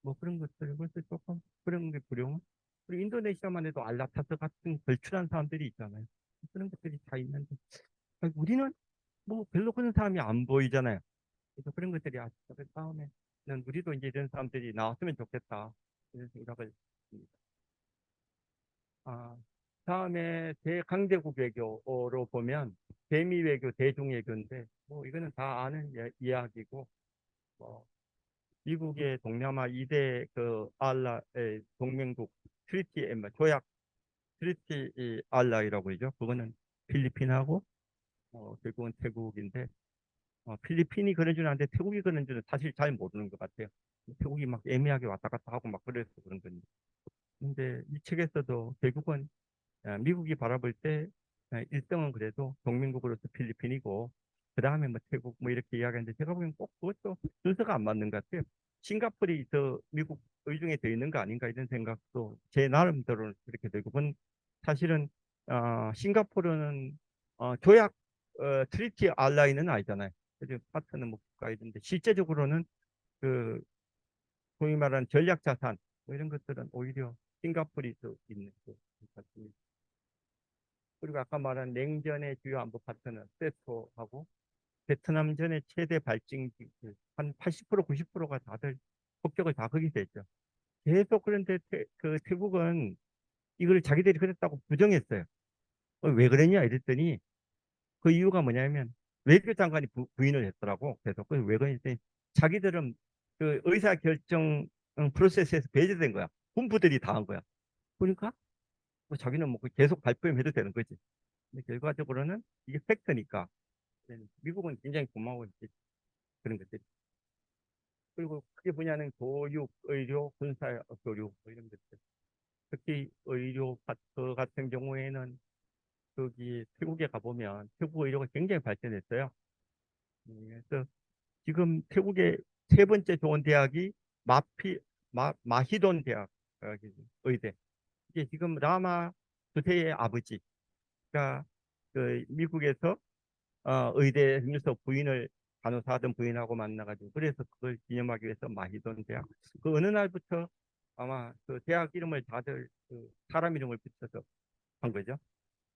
뭐 그런 것들 그래서 조금 그런 게 두려움 그리고 인도네시아만 해도 알라타스 같은 걸출한 사람들이 있잖아요. 그런 것들이 다 있는데 아니, 우리는 뭐 별로 그런 사람이 안 보이잖아요. 그래서 그런 것들이 그 다음에는 우리도 이제 이런 사람들이 나왔으면 좋겠다 이런 생각을 했습니다. 아, 다음에 대강대국 외교로 보면 대미 외교, 대중 외교인데 뭐 이거는 다 아는 이야기고 뭐 미국의 동남아 2대 그 알라의 동맹국 트리티 조약 트리티 알라이라고 그러죠. 그거는 필리핀하고 결국은 태국인데 필리핀이 그런 줄 아는데 태국이 그런 줄은 사실 잘 모르는 것 같아요. 태국이 막 애매하게 왔다 갔다 하고 막 그래서 그런 건데. 근데 이 책에서도 결국은 미국이 바라볼 때 1등은 그래도 동맹국으로서 필리핀이고 그 다음에 뭐 태국 뭐 이렇게 이야기하는데 제가 보기엔 꼭 그것도 순서가 안 맞는 것 같아요. 싱가포르이 더 미국 의중에 더 있는 거 아닌가 이런 생각도 제 나름대로는 그렇게 되고 그건 사실은 싱가포르는 조약 트리티 알라인은 아니잖아요. 그래서 파트너 뭐 국가이던데 실제적으로는 그 소위 말하는 전략 자산 뭐 이런 것들은 오히려 싱가포르이 더 있는 것 같습니다. 그리고 아까 말한 냉전의 주요 안보 파트너 세토하고 베트남전의 최대 발진기 한 80% 90%가 다들 국적을 다 거기서 했죠. 계속 그런데 그 태국은 이걸 자기들이 그랬다고 부정했어요. 왜 그랬냐 이랬더니 그 이유가 뭐냐면 외교장관이 부인을 했더라고. 그래서 왜 그랬더니 자기들은 그 의사결정 프로세스에서 배제된 거야. 군부들이 다 한 거야. 그러니까 뭐 자기는 뭐 계속 발표해도 되는 거지. 근데 결과적으로는 이게 팩트니까 미국은 굉장히 고마워했지 그런 것들이. 그리고 크게 분야는 교육, 의료, 군사 교류 뭐 이런 것들. 특히 의료 파트 같은 경우에는 거기 태국에 가보면 태국 의료가 굉장히 발전했어요. 그래서 지금 태국의 세 번째 좋은 대학이 마히돈 대학 의대. 이게 지금 라마 두세의 아버지가 그 미국에서 의대 등에서 부인을 간호사 하던 부인하고 만나가지고 그래서 그걸 기념하기 위해서 마히돈 대학 그 어느 날부터 아마 그 대학 이름을 다들 그 사람 이름을 붙여서 한 거죠.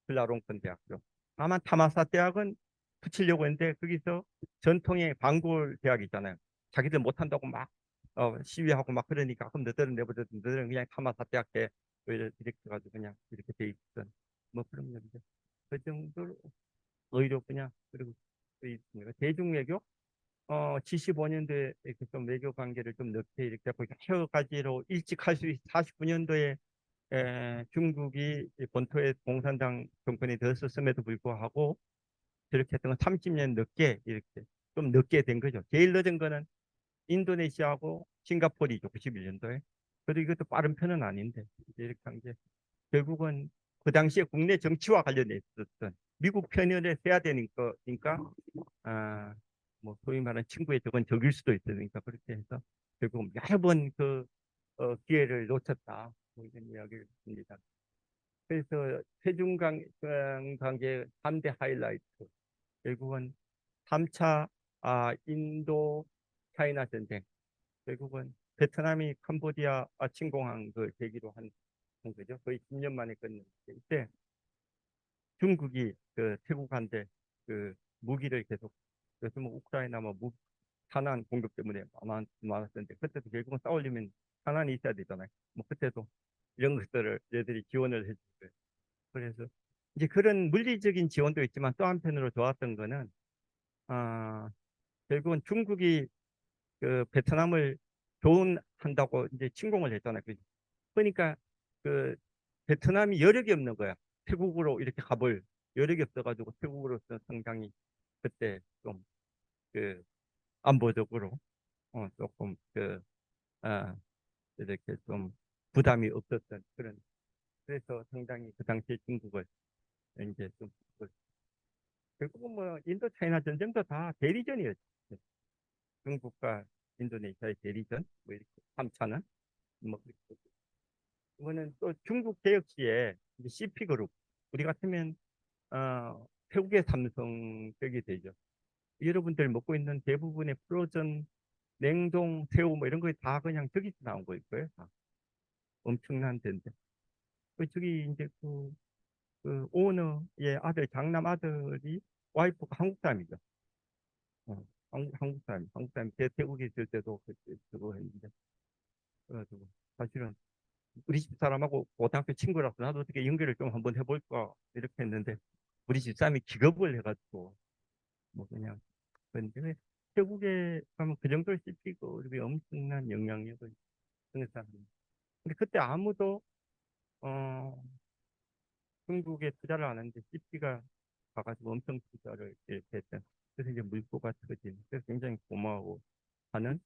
플라롱콘 대학교. 다만 타마사 대학은 붙이려고 했는데 거기서 전통의 방골 대학 있잖아요. 자기들 못한다고 막 시위하고 막 그러니까 그럼 너희들은 내버려 너희들은 그냥 타마사 대학 해 이렇게 해가지고 그냥 이렇게 돼 있던 뭐 그런 건데 그 정도로 의료 분야 그리고 대중외교 75년도에 이렇게 좀 외교 관계를 좀 넓게 이렇게 하고 여러 가지로 일찍 할 수 있, 49년도에 중국이 본토에 공산당 정권이 들었음에도 불구하고 저렇게 했던 건 30년 늦게 이렇게 좀 늦게 된 거죠. 제일 늦은 거는 인도네시아하고 싱가포르이죠. 91년도에. 그래도 이것도 빠른 편은 아닌데 이렇게 한 게 결국은 그 당시에 국내 정치와 관련해 있었던 미국 편을 해야 되니까 아, 뭐 소위 말하는 친구의 적은 적일 수도 있으니까 그렇게 해서 결국 여러 번 그 기회를 놓쳤다 뭐 이런 이야기를 했습니다. 그래서 세중 관계 3대 하이라이트 결국은 3차 인도 차이나 전쟁 결국은 베트남이 캄보디아 침공한 그 계기로 한 거죠. 거의 10년 만에 끝냈는데 이때 중국이 그 태국한테 그 무기를 계속 요즘 뭐 우크라이나 뭐 산한 공격 때문에 많았었는데 그때도 결국은 싸우려면 산한이 있어야 되잖아요. 뭐 그때도 이런 것들을 얘들이 지원을 해주고요. 그래서 이제 그런 물리적인 지원도 있지만 또 한편으로 좋았던 거는 아 결국은 중국이 그 베트남을 조언한다고 이제 침공을 했잖아요. 그러니까 그 베트남이 여력이 없는 거야. 태국으로 이렇게 가볼 여력이 없어가지고 태국으로서 상당히 그때 좀 그 안보적으로 조금 이렇게 좀 부담이 없었던 그런 그래서 상당히 그 당시에 중국을 이제 좀 결국은 뭐 인도 차이나 전쟁도 다 대리전이었죠. 중국과 인도네시아의 대리전 뭐 이렇게 3차는 뭐 이거는 또 중국 개혁 시에 이제 CP그룹 우리 같으면 태국의 삼성벽이 되죠. 여러분들 먹고 있는 대부분의 프로전 냉동 새우 뭐 이런 거 다 그냥 저기서 나온 거일 거예요. 다. 엄청난 데인데. 저기 이제 그 오너의 아들 장남 아들이 와이프가 한국 사람이죠. 한국 사람, 한국 사람. 제 태국에 있을 때도 그거 했는데, 그래가지고 사실은 우리 집 사람하고 고등학교 친구라서 나도 어떻게 연결을 좀 한번 해볼까 이렇게 했는데 우리 집 사람이 기겁을 해가지고 뭐 그냥 근데 태국에 가면 그 정도를 씹히고 이렇게 엄청난 영향력을 주는 사람. 근데 그때 아무도 어 중국에 투자를 안 했는데 CP가 가가지고 엄청 투자를 이렇게 했던. 그래서 이제 물꼬가 터진. 그래서 굉장히 고마워 하는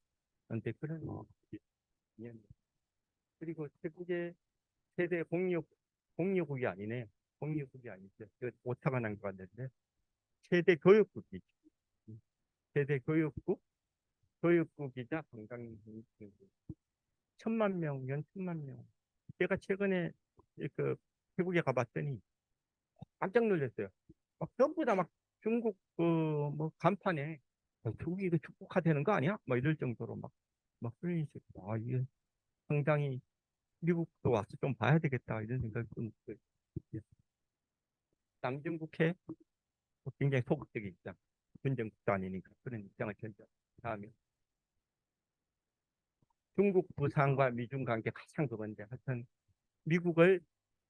근데 그런 인연. 그리고 태국의 세대 공유국이 아니네. 공유국이 아니죠. 그 오차가 난 것 같는데 최대 교육국이 최대 교육국이자 관광 천만 명, 연 천만 명. 제가 최근에 그 태국에 가봤더니 깜짝 놀랐어요. 막 전부 다 막 중국 그 뭐 간판에 중국이 이거 축복화되는 거 아니야? 막 이럴 정도로 막 그런 식으로 이게 상당히 미국도 와서 좀 봐야 되겠다 이런 생각이 좀 들어요. 남중국해 굉장히 소극적인 입장, 전쟁국도 아니니까 그런 입장을 견적. 다음에 중국 부상과 미중 관계 가장 그건데 하여튼 미국을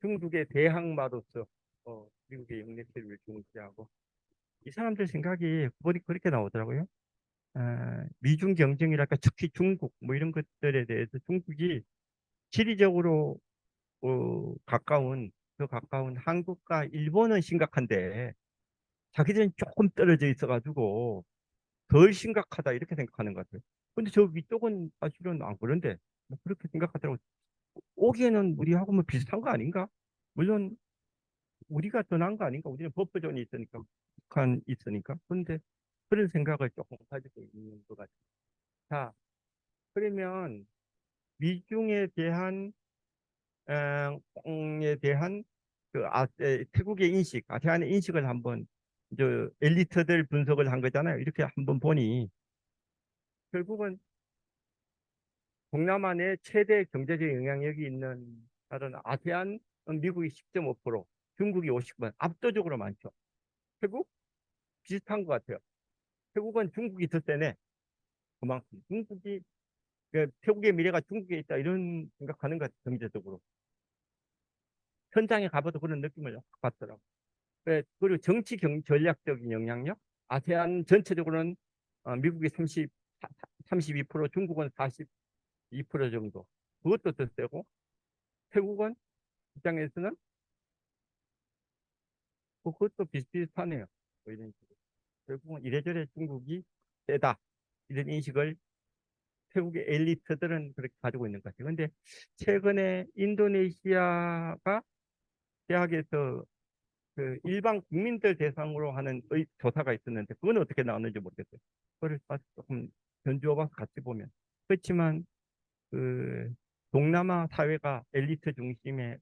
중국의 대항마로서 미국의 영내체를 중시하고 이 사람들 생각이 보니 그렇게 나오더라고요. 미중 경쟁이랄까 특히 중국 뭐 이런 것들에 대해서 중국이 지리적으로 가까운 더 가까운 한국과 일본은 심각한데 자기들은 조금 떨어져 있어가지고 덜 심각하다 이렇게 생각하는 것 같아요. 근데 저 위쪽은 사실은 안 그런데 뭐 그렇게 생각하더라고요. 오기에는 우리하고 뭐 비슷한 거 아닌가? 물론 우리가 더 나은 거 아닌가? 우리는 버퍼존이 있으니까 북한 있으니까. 그런데 그런 생각을 조금 가지고 있는 것 같아요. 자, 그러면 미중에 대한 에 대한 태국의 인식, 아세안의 인식을 한번 엘리트들 분석을 한 거잖아요. 이렇게 한번 보니 결국은 동남아 내 최대 경제적 영향력이 있는 다른 아세안 미국이 10.5%, 중국이 50번 압도적으로 많죠. 태국 비슷한 것 같아요. 태국은 중국이 더 세네. 그만큼 중국이 태국의 미래가 중국에 있다 이런 생각하는 것 같아요. 경제적으로 현장에 가봐도 그런 느낌을 확 받더라고. 그리고 정치 전략적인 영향력 아세안 전체적으로는 미국이 32%, 중국은 42% 정도. 그것도 더 세고 태국은 입장에서는 그것도 비슷비슷하네요. 뭐 이런 식으로. 결국은 이래저래 중국이 세다 이런 인식을 태국의 엘리트들은 그렇게 가지고 있는 것 같아요. 근데 최근에 인도네시아가 대학에서 그 일반 국민들 대상으로 하는 조사가 있었는데 그건 어떻게 나왔는지 모르겠어요. 그걸 조금 견주어봐서 같이 보면 그렇지만 그 동남아 사회가 엘리트 중심의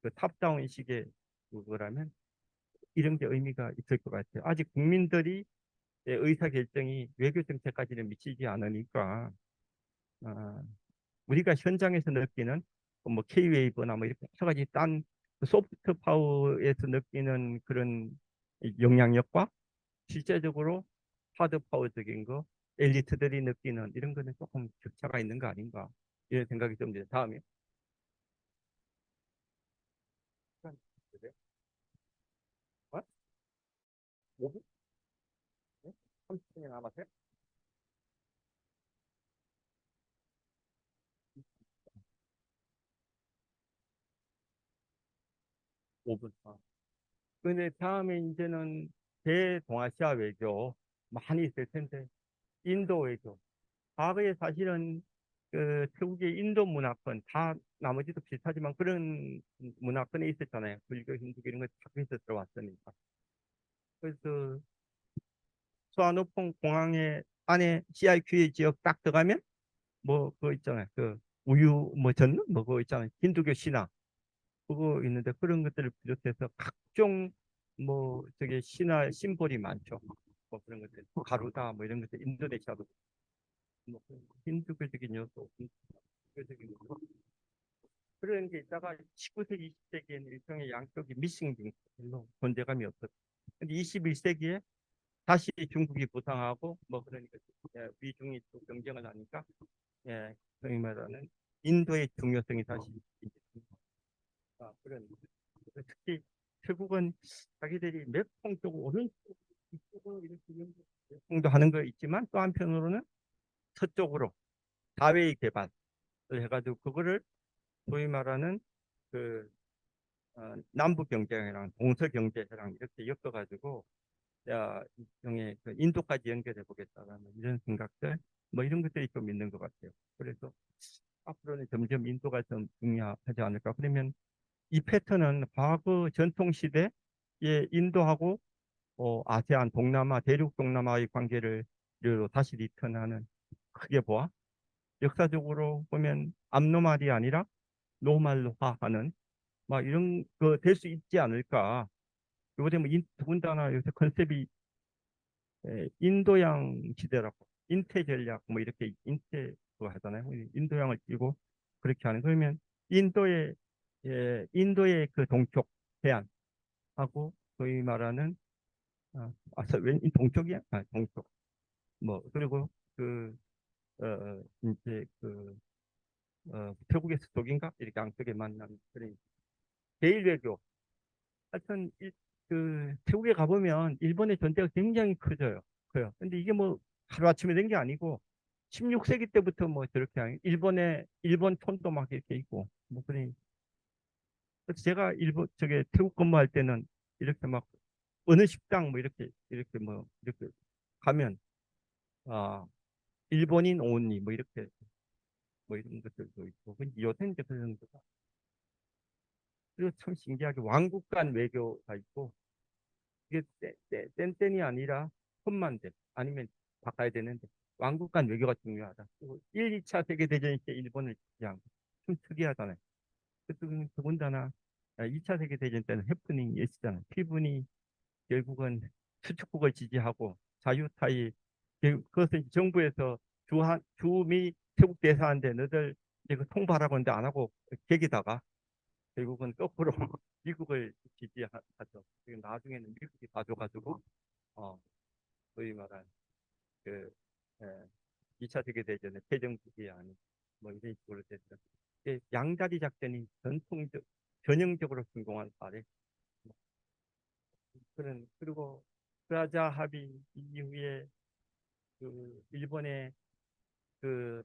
그 탑다운 식의 그거라면 이런 게 의미가 있을 것 같아요. 아직 국민들이 의사 결정이 외교 정책까지는 미치지 않으니까 아, 우리가 현장에서 느끼는 뭐 K-웨이브나 뭐 이렇게 여러 가지 딴 소프트 파워에서 느끼는 그런 영향력과 실제적으로 하드 파워적인 거 엘리트들이 느끼는 이런 거는 조금 격차가 있는 거 아닌가 이런 생각이 좀 들어요. 다음에 5분? 30분이 남았어요? 5분. 근데 다음에 이제는 대동아시아 외교 많이 있을 텐데 인도 외교. 과거에 사실은 그 태국의 인도 문화권 다 나머지도 비슷하지만 그런 문화권에 있었잖아요. 불교, 힌두교 이런 거다 거기서 들어왔으니까. 그래서 수아노폰 공항에 안에 CIQ의 지역 딱 들어가면 뭐 그거 있잖아요. 그 우유 뭐 젓는 뭐 그거 있잖아요. 힌두교 신화 그거 있는데 그런 것들을 비롯해서 각종 뭐 저게 신화 심볼이 많죠. 뭐 그런 것들 가루다 뭐 이런 것들 인도네시아도 뭐 힌두교적인 요소, 힌두교적인 요소 그런 게 있다가 19세기, 20세기에는 일종의 양쪽이 미싱 링크, 별로 존재감이 없었어요. 근데 21세기에 다시 중국이 부상하고 뭐 그러니까 미중이 또 경쟁을 하니까 소위 말하는 인도의 중요성이 다시 그런 특히 태국은 자기들이 매풍 쪽 오른쪽 이쪽으로 이렇게 매풍도 하는 거 있지만 또 한편으로는 서쪽으로 다웨이 개발을 해가지고 그거를 소위 말하는 그 남부 경제랑 동서 경제랑 이렇게 엮어가지고 일종의 그 인도까지 연결해 보겠다라는 이런 생각들 뭐 이런 것들이 좀 있는 것 같아요. 그래서 앞으로는 점점 인도가 좀 중요하지 않을까. 그러면 이 패턴은 과거 전통 시대에 인도하고 아세안, 동남아, 대륙 동남아의 관계를 다시 리턴하는 크게 보아 역사적으로 보면 압노말이 아니라 노말화하는 막 이런 거 될 수 있지 않을까. 요새 뭐 더군다나 요새 컨셉이 인도양 시대라고 인태 전략 뭐 이렇게 인태 그거 하잖아요. 인도양을 띄고 그렇게 하는 그러면 인도의 인도의 그 동쪽 해안하고 소위 말하는 웬 동쪽이야? 동쪽 뭐 그리고 그 이제 태국의 서쪽인가 이렇게 양쪽에 만나는 그런 제일 외교 하여튼 태국에 가보면 일본의 전대가 굉장히 커져요. 커요. 근데 이게 뭐 하루아침에 된 게 아니고 16세기 때부터 뭐 저렇게 일본 촌도 막 이렇게 있고 뭐 그러니 그래서 제가 저게 태국 근무할 때는 이렇게 막 어느 식당 뭐 이렇게 뭐 이렇게 가면 아 일본인 온리 뭐 이렇게 뭐 이런 것들도 있고 근데 요새는 이제 그런 거가 그리고 참 신기하게 왕국 간 외교가 있고 이게 땐이 아니라 천만대 아니면 바꿔야 되는데 왕국 간 외교가 중요하다. 그리고 1, 2차 세계대전 때 일본을 그냥 좀 특이하잖아요. 더군다나 2차 세계대전 때는 해프닝이 있었잖아요. 필분이 결국은 수축국을 지지하고 자유타이 그것은 정부에서 주미 태국 대사한테 너들 이제 그 통보하라고 하는데 안 하고 계기다가 결국은 거꾸로 미국을 지지하죠. 그리고 나중에는 미국이 봐줘가지고 소위 말한 그 에, 2차 세계대전의 패전국이 아닌 뭐 이런 식으로 됐죠. 양다리 작전이 전형적으로 성공한 사례. 그리고 프라자 합의 이후에 그 일본의 그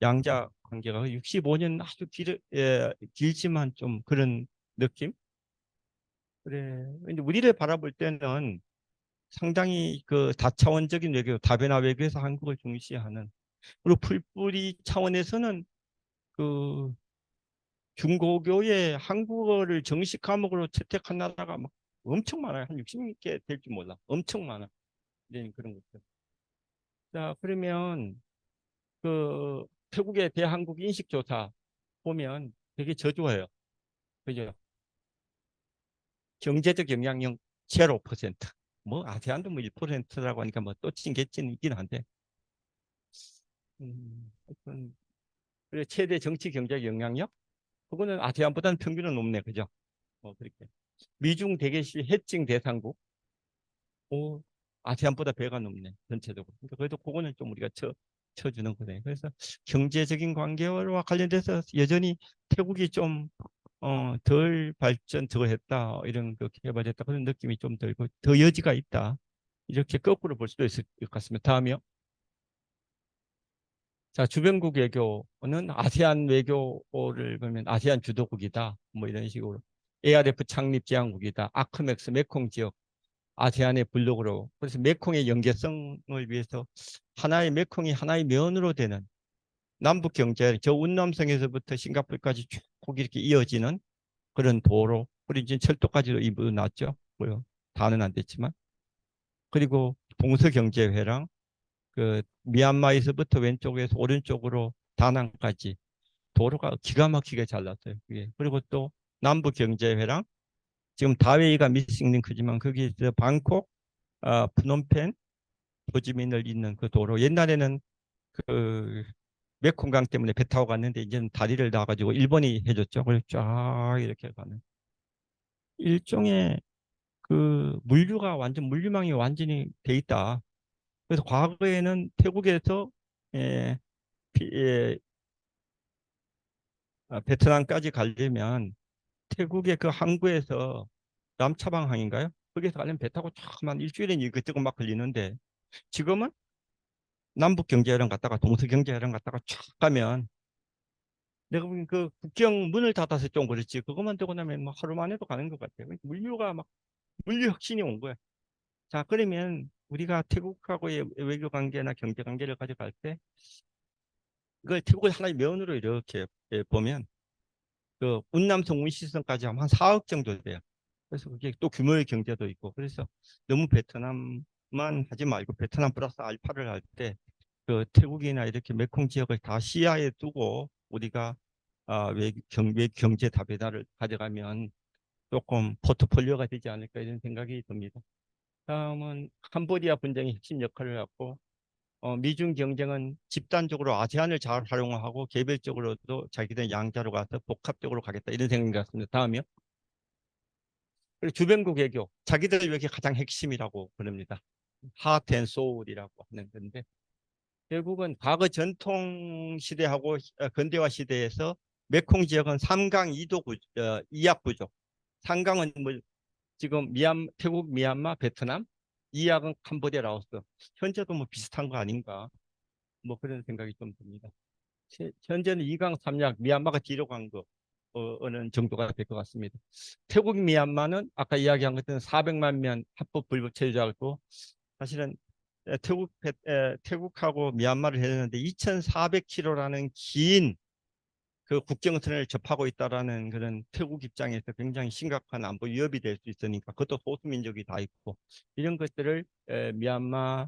양자 관계가 65년 아주 길지만 좀 그런 느낌? 그래. 근데 우리를 바라볼 때는 상당히 그 다차원적인 외교, 다변화 외교에서 한국을 중시하는 그리고 풀뿌리 차원에서는 그 중고교의 한국어를 정식 과목으로 채택한 나라가 막 엄청 많아요. 한 60개 될 줄 몰라. 엄청 많아. 이제 그런 것들. 자, 그러면 그 태국의 대한국 인식조사 보면 되게 저조해요. 그죠? 경제적 영향력 0%. 뭐 아세안도 뭐 1%라고 하니까 뭐 또 찐개찐이긴 한데. 하여튼 그리고 최대 정치 경제적 영향력? 그거는 아세안보다는 평균은 높네. 그죠? 그렇게 미중 대개시 해칭 대상국, 오, 아세안보다 배가 넘네 전체적으로. 그러니까 그래도 그거는 좀 우리가 쳐주는 거네. 그래서 경제적인 관계와 관련돼서 여전히 태국이 좀 덜 발전 더 했다 이런 그 개발했다 그런 느낌이 좀 들고 더 여지가 있다 이렇게 거꾸로 볼 수도 있을 것 같습니다. 다음이요. 자, 주변국 외교는 아세안 외교를 보면 아세안 주도국이다 뭐 이런 식으로 ARF 창립 제안국이다 아크맥스 메콩 지역 아세안의 블록으로 그래서 메콩의 연계성을 위해서 하나의 메콩이 하나의 면으로 되는 남북 경제 저 운남성에서부터 싱가포르까지 쭉 이렇게 이어지는 그런 도로 그리고 이제 철도까지도 이루어놨죠. 뭐요 다는 안 됐지만 그리고 동서경제회랑 그 미얀마에서부터 왼쪽에서 오른쪽으로 다낭까지 도로가 기가 막히게 잘 났어요. 그게. 그리고 또 남북경제회랑 지금 다웨이가 미싱 링크지만 거기서 방콕, 프놈펜, 호지민을 잇는 그 도로 옛날에는 그 메콩강 때문에 배 타고 갔는데 이제는 다리를 놔가지고 일본이 해줬죠. 그래서 쫙 이렇게 가는 일종의 그 물류가 완전 물류망이 완전히 돼 있다. 그래서 과거에는 태국에서 예, 예, 베트남까지 가려면 태국의 그 항구에서 남차방항인가요? 거기서 가려면 배 타고 쫙만 일주일에 이것저것 막 걸리는데 지금은 남북 경제회랑 갔다가 동서 경제회랑 갔다가 쫙 가면 내가 보기엔 그 국경 문을 닫아서 좀 그렇지 그것만 되고 나면 뭐 하루 만에도 가는 것 같아요. 물류가 막 물류 혁신이 온 거야. 자, 그러면 우리가 태국하고의 외교 관계나 경제 관계를 가져갈 때 이걸 태국을 하나의 면으로 이렇게 보면 그 운남성 운시성까지 하면 한 4억 정도 돼요. 그래서 그게 또 규모의 경제도 있고 그래서 너무 베트남만 하지 말고 베트남 플러스 알파를 할 때 그 태국이나 이렇게 메콩 지역을 다 시야에 두고 우리가 경제 다배다를 가져가면 조금 포트폴리오가 되지 않을까 이런 생각이 듭니다. 다음은 캄보디아 분쟁의 핵심 역할을 했고 미중 경쟁은 집단적으로 아세안을 잘 활용하고 개별적으로도 자기들 양자로 가서 복합적으로 가겠다 이런 생각인 것 같습니다. 다음이요. 그리고 주변국 외교 자기들 외교 가장 핵심이라고 부릅니다. 하트 앤 소울이라고 하는 건데 결국은 과거 전통 시대하고 근대화 시대에서 메콩 지역은 3강 2도 이약 구조. 3강은 뭐 지금 태국, 미얀마, 베트남, 이약은 캄보디아, 라오스. 현재도 뭐 비슷한 거 아닌가? 뭐 그런 생각이 좀 듭니다. 현재는 2강 3약, 미얀마가 뒤로 간 거. 어느 정도가 될 것 같습니다. 태국, 미얀마는 아까 이야기한 것처럼 400만 명 합법 불법 체류자고 사실은 태국하고 미얀마를 했는데 2,400km라는 긴 그 국경선을 접하고 있다라는 그런 태국 입장에서 굉장히 심각한 안보 위협이 될 수 있으니까 그것도 소수민족이 다 있고 이런 것들을 미얀마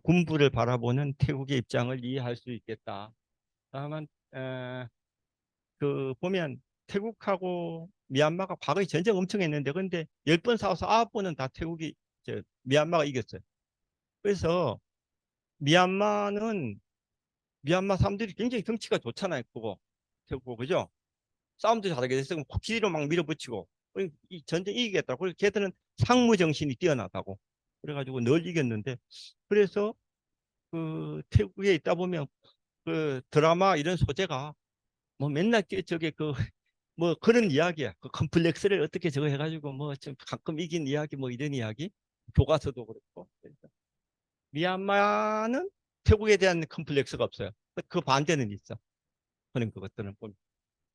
군부를 바라보는 태국의 입장을 이해할 수 있겠다. 다만 그 보면 태국하고 미얀마가 과거에 전쟁 엄청 했는데 근데 10번 싸워서 9번은 다 태국이 미얀마가 이겼어요. 그래서 미얀마는 미얀마 사람들이 굉장히 덩치가 좋잖아요. 그거 태국 그죠? 싸움도 잘하게 됐어. 코끼리로 막 밀어붙이고 이 전쟁 이기겠다고. 그래서 걔들은 상무 정신이 뛰어나다고. 그래가지고 늘 이겼는데 그래서 그 태국에 있다 보면 그 드라마 이런 소재가 뭐 맨날 저게 그 뭐 그런 이야기야. 그 컴플렉스를 어떻게 저거 해가지고 뭐 좀 가끔 이긴 이야기 뭐 이런 이야기 교과서도 그렇고. 그래서 미얀마는 태국에 대한 컴플렉스가 없어요. 그 반대는 있어. 그런 것들은 보면.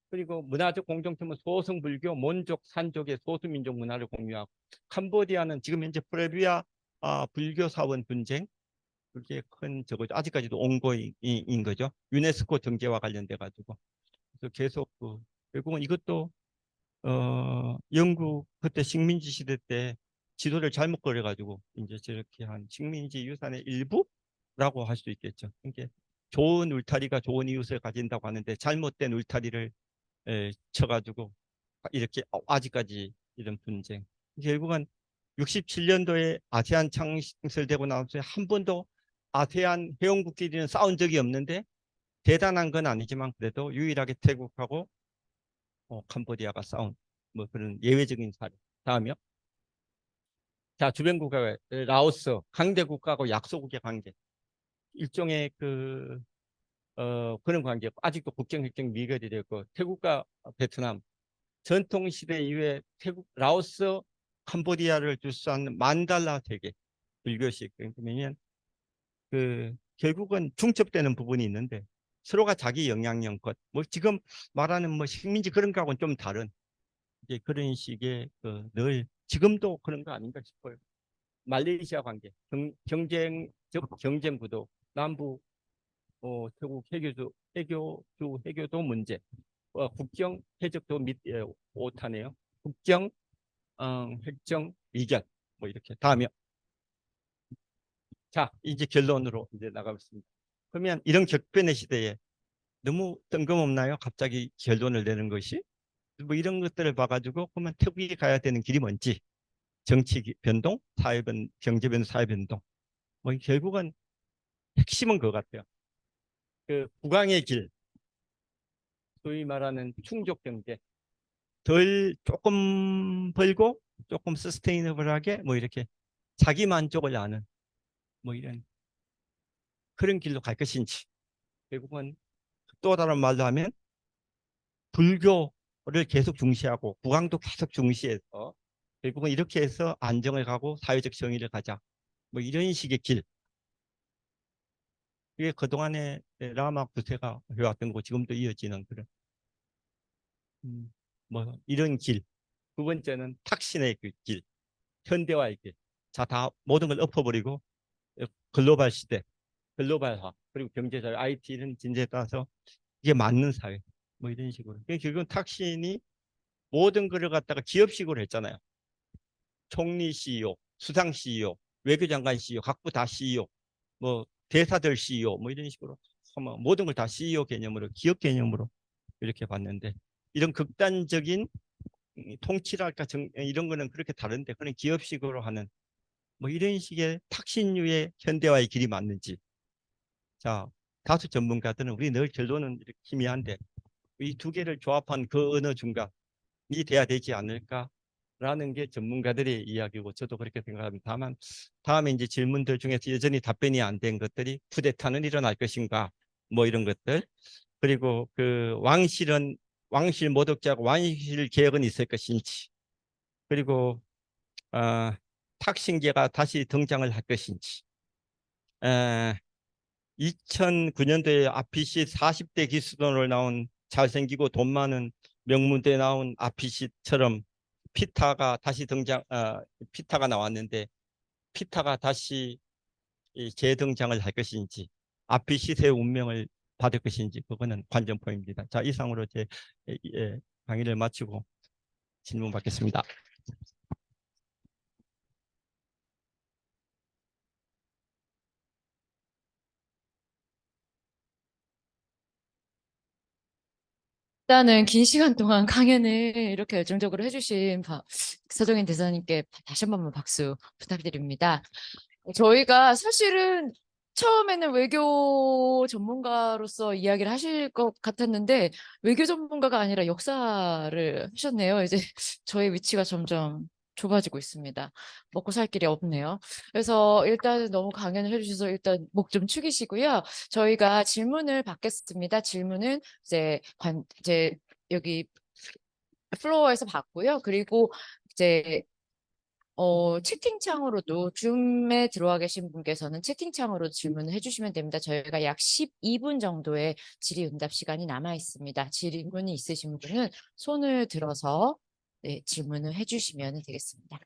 그리고 문화적 공동체는 소성 불교, 몬족, 산족의 소수민족 문화를 공유하고 캄보디아는 지금 현재 프레비아 불교 사원 분쟁 그게 큰 저거죠. 아직까지도 온고잉인 거죠. 유네스코 등재와 관련돼 가지고 그래서 계속 결국은 이것도 영국 그때 식민지 시대 때 지도를 잘못 그려가지고 이제 저렇게 한 식민지 유산의 일부라고 할 수 있겠죠. 이게 좋은 울타리가 좋은 이웃을 가진다고 하는데 잘못된 울타리를 쳐가지고 이렇게 아직까지 이런 분쟁. 결국은 67년도에 아세안 창설되고 나서 한 번도 아세안 회원국끼리는 싸운 적이 없는데 대단한 건 아니지만 그래도 유일하게 태국하고 캄보디아가 싸운 뭐 그런 예외적인 사례. 다음이요. 자, 주변 국가 라오스 강대 국가하고 약소국의 관계. 일종의 그런 관계. 아직도 국경 협정 미결이 되고 태국과 베트남 전통 시대 이후에 태국 라오스 캄보디아를 둘러싼 만달라 세계 불교식. 그러면 결국은 중첩되는 부분이 있는데 서로가 자기 영향력껏 뭐 지금 말하는 뭐 식민지 그런 거하고는 좀 다른 이제 그런 식의 늘 지금도 그런 거 아닌가 싶어요. 말레이시아 관계, 경쟁 구도, 남부 태국 해교도 문제, 국경 해적도 오타네요. 국경 획정 이견 뭐 이렇게 다음이요. 자, 이제 결론으로 이제 나가겠습니다. 그러면 이런 격변의 시대에 너무 뜬금없나요? 갑자기 결론을 내는 것이 뭐 이런 것들을 봐가지고 그러면 태국이 가야 되는 길이 뭔지 정치 변동, 경제 변동, 사회 변동 뭐 결국은 핵심은 그것 같아요. 국왕의 길, 소위 말하는 충족 경제, 덜 조금 벌고 조금 서스테이너블하게 뭐 이렇게 자기 만족을 아는 뭐 이런 그런 길로 갈 것인지 결국은 또 다른 말로 하면 불교를 계속 중시하고 국왕도 계속 중시해서 결국은 이렇게 해서 안정을 가고 사회적 정의를 가자 뭐 이런 식의 길 이게 그동안에 라마 9세가 해왔던 거 지금도 이어지는 그런 뭐 이런 길. 두 번째는 탁신의 그 길, 현대화의 길. 자, 다 모든 걸 엎어버리고 글로벌 시대, 글로벌화 그리고 경제자유, IT는 진제에 따라서 이게 맞는 사회. 뭐 이런 식으로. 결국은 탁신이 모든 거를 갖다가 기업식으로 했잖아요. 총리 CEO, 수상 CEO, 외교장관 CEO, 각부 다 CEO, 뭐 대사들 CEO, 뭐 이런 식으로 모든 걸 다 CEO 개념으로, 기업 개념으로 이렇게 봤는데 이런 극단적인 통치랄까 이런 거는 그렇게 다른데 그런 기업식으로 하는 뭐 이런 식의 탁신류의 현대화의 길이 맞는지. 자, 다수 전문가들은 우리 늘 결론은 이렇게 희미한데 이 두 개를 조합한 그 어느 중간이 돼야 되지 않을까라는 게 전문가들의 이야기고 저도 그렇게 생각합니다. 다만 다음에 이제 질문들 중에서 여전히 답변이 안 된 것들이 쿠데타는 일어날 것인가 뭐 이런 것들 그리고 왕실 모독자고 왕실 개혁은 있을 것인지 그리고 탁신계가 다시 등장을 할 것인지 2009년도에 아피시 40대 기수돈으로 나온 잘생기고 돈 많은 명문대에 나온 아피시처럼 피타가 나왔는데 피타가 다시 재등장을 할 것인지 아피시의 운명을 받을 것인지 그거는 관전포입니다. 자, 이상으로 제 강의를 마치고 질문 받겠습니다.
일단은 긴 시간 동안 강연을 이렇게 열정적으로 해주신 서정인 대사님께 다시 한 번만 박수 부탁드립니다. 저희가 사실은 처음에는 외교 전문가로서 이야기를 하실 것 같았는데 외교 전문가가 아니라 역사를 하셨네요. 이제 저의 위치가 점점 좁아지고 있습니다. 먹고 살 길이 없네요. 그래서 일단 너무 강연을 해주셔서 일단 목 좀 축이시고요. 저희가 질문을 받겠습니다. 질문은 이제 여기 플로어에서 받고요. 그리고 이제 채팅창으로도 줌에 들어와 계신 분께서는 채팅창으로 질문을 해주시면 됩니다. 저희가 약 12분 정도의 질의응답 시간이 남아 있습니다. 질문이 있으신 분은 손을 들어서 네, 질문을 해주시면 되겠습니다.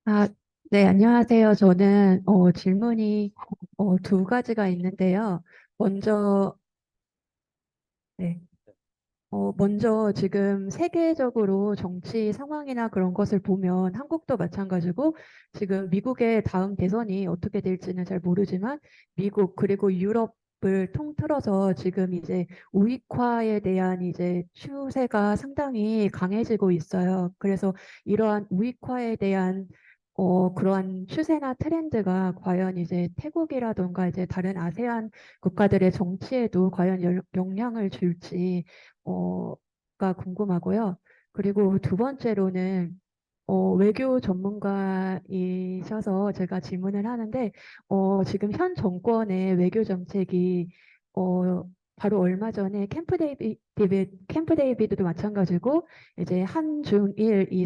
아, 네, 안녕하세요. 저는 질문이 두 가지가 있는데요. 먼저, 네, 먼저 지금 세계적으로 정치 상황이나 그런 것을 보면 한국도 마찬가지고 지금 미국의 다음 대선이 어떻게 될지는 잘 모르지만 미국 그리고 유럽을 통틀어서 지금 이제 우익화에 대한 이제 추세가 상당히 강해지고 있어요. 그래서 이러한 우익화에 대한 그러한 추세나 트렌드가 과연 이제 태국이라던가 이제 다른 아세안 국가들의 정치에도 과연 영향을 줄지, 가 궁금하고요. 그리고 두 번째로는 외교 전문가이셔서 제가 질문을 하는데, 지금 현 정권의 외교 정책이, 바로 얼마 전에 캠프 데이비드도 마찬가지고, 이제 한중일 이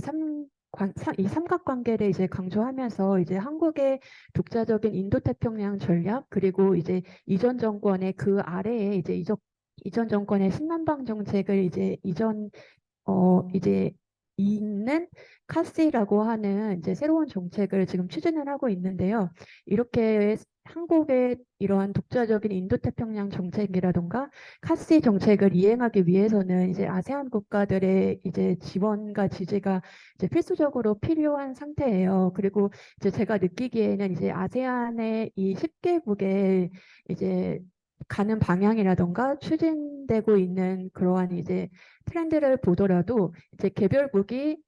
삼각관계를 이제 강조하면서 이제 한국의 독자적인 인도태평양 전략, 그리고 이제 이전 정권의 그 아래에 이제 이전 정권의 신남방 정책을 이제 있는 카스라고 하는 이제 새로운 정책을 지금 추진을 하고 있는데요. 이렇게 한국의 이러한 독자적인 인도태평양 정책이라던가 카스 정책을 이행하기 위해서는 이제 아세안 국가들의 이제 지원과 지지가 이제 필수적으로 필요한 상태예요. 그리고 이제 제가 느끼기에는 이제 아세안의 이 10개국의 이제 가는 방향이라던가 추진되고 있는 그러한 이제 트렌드를 보더라도 이제 개별국이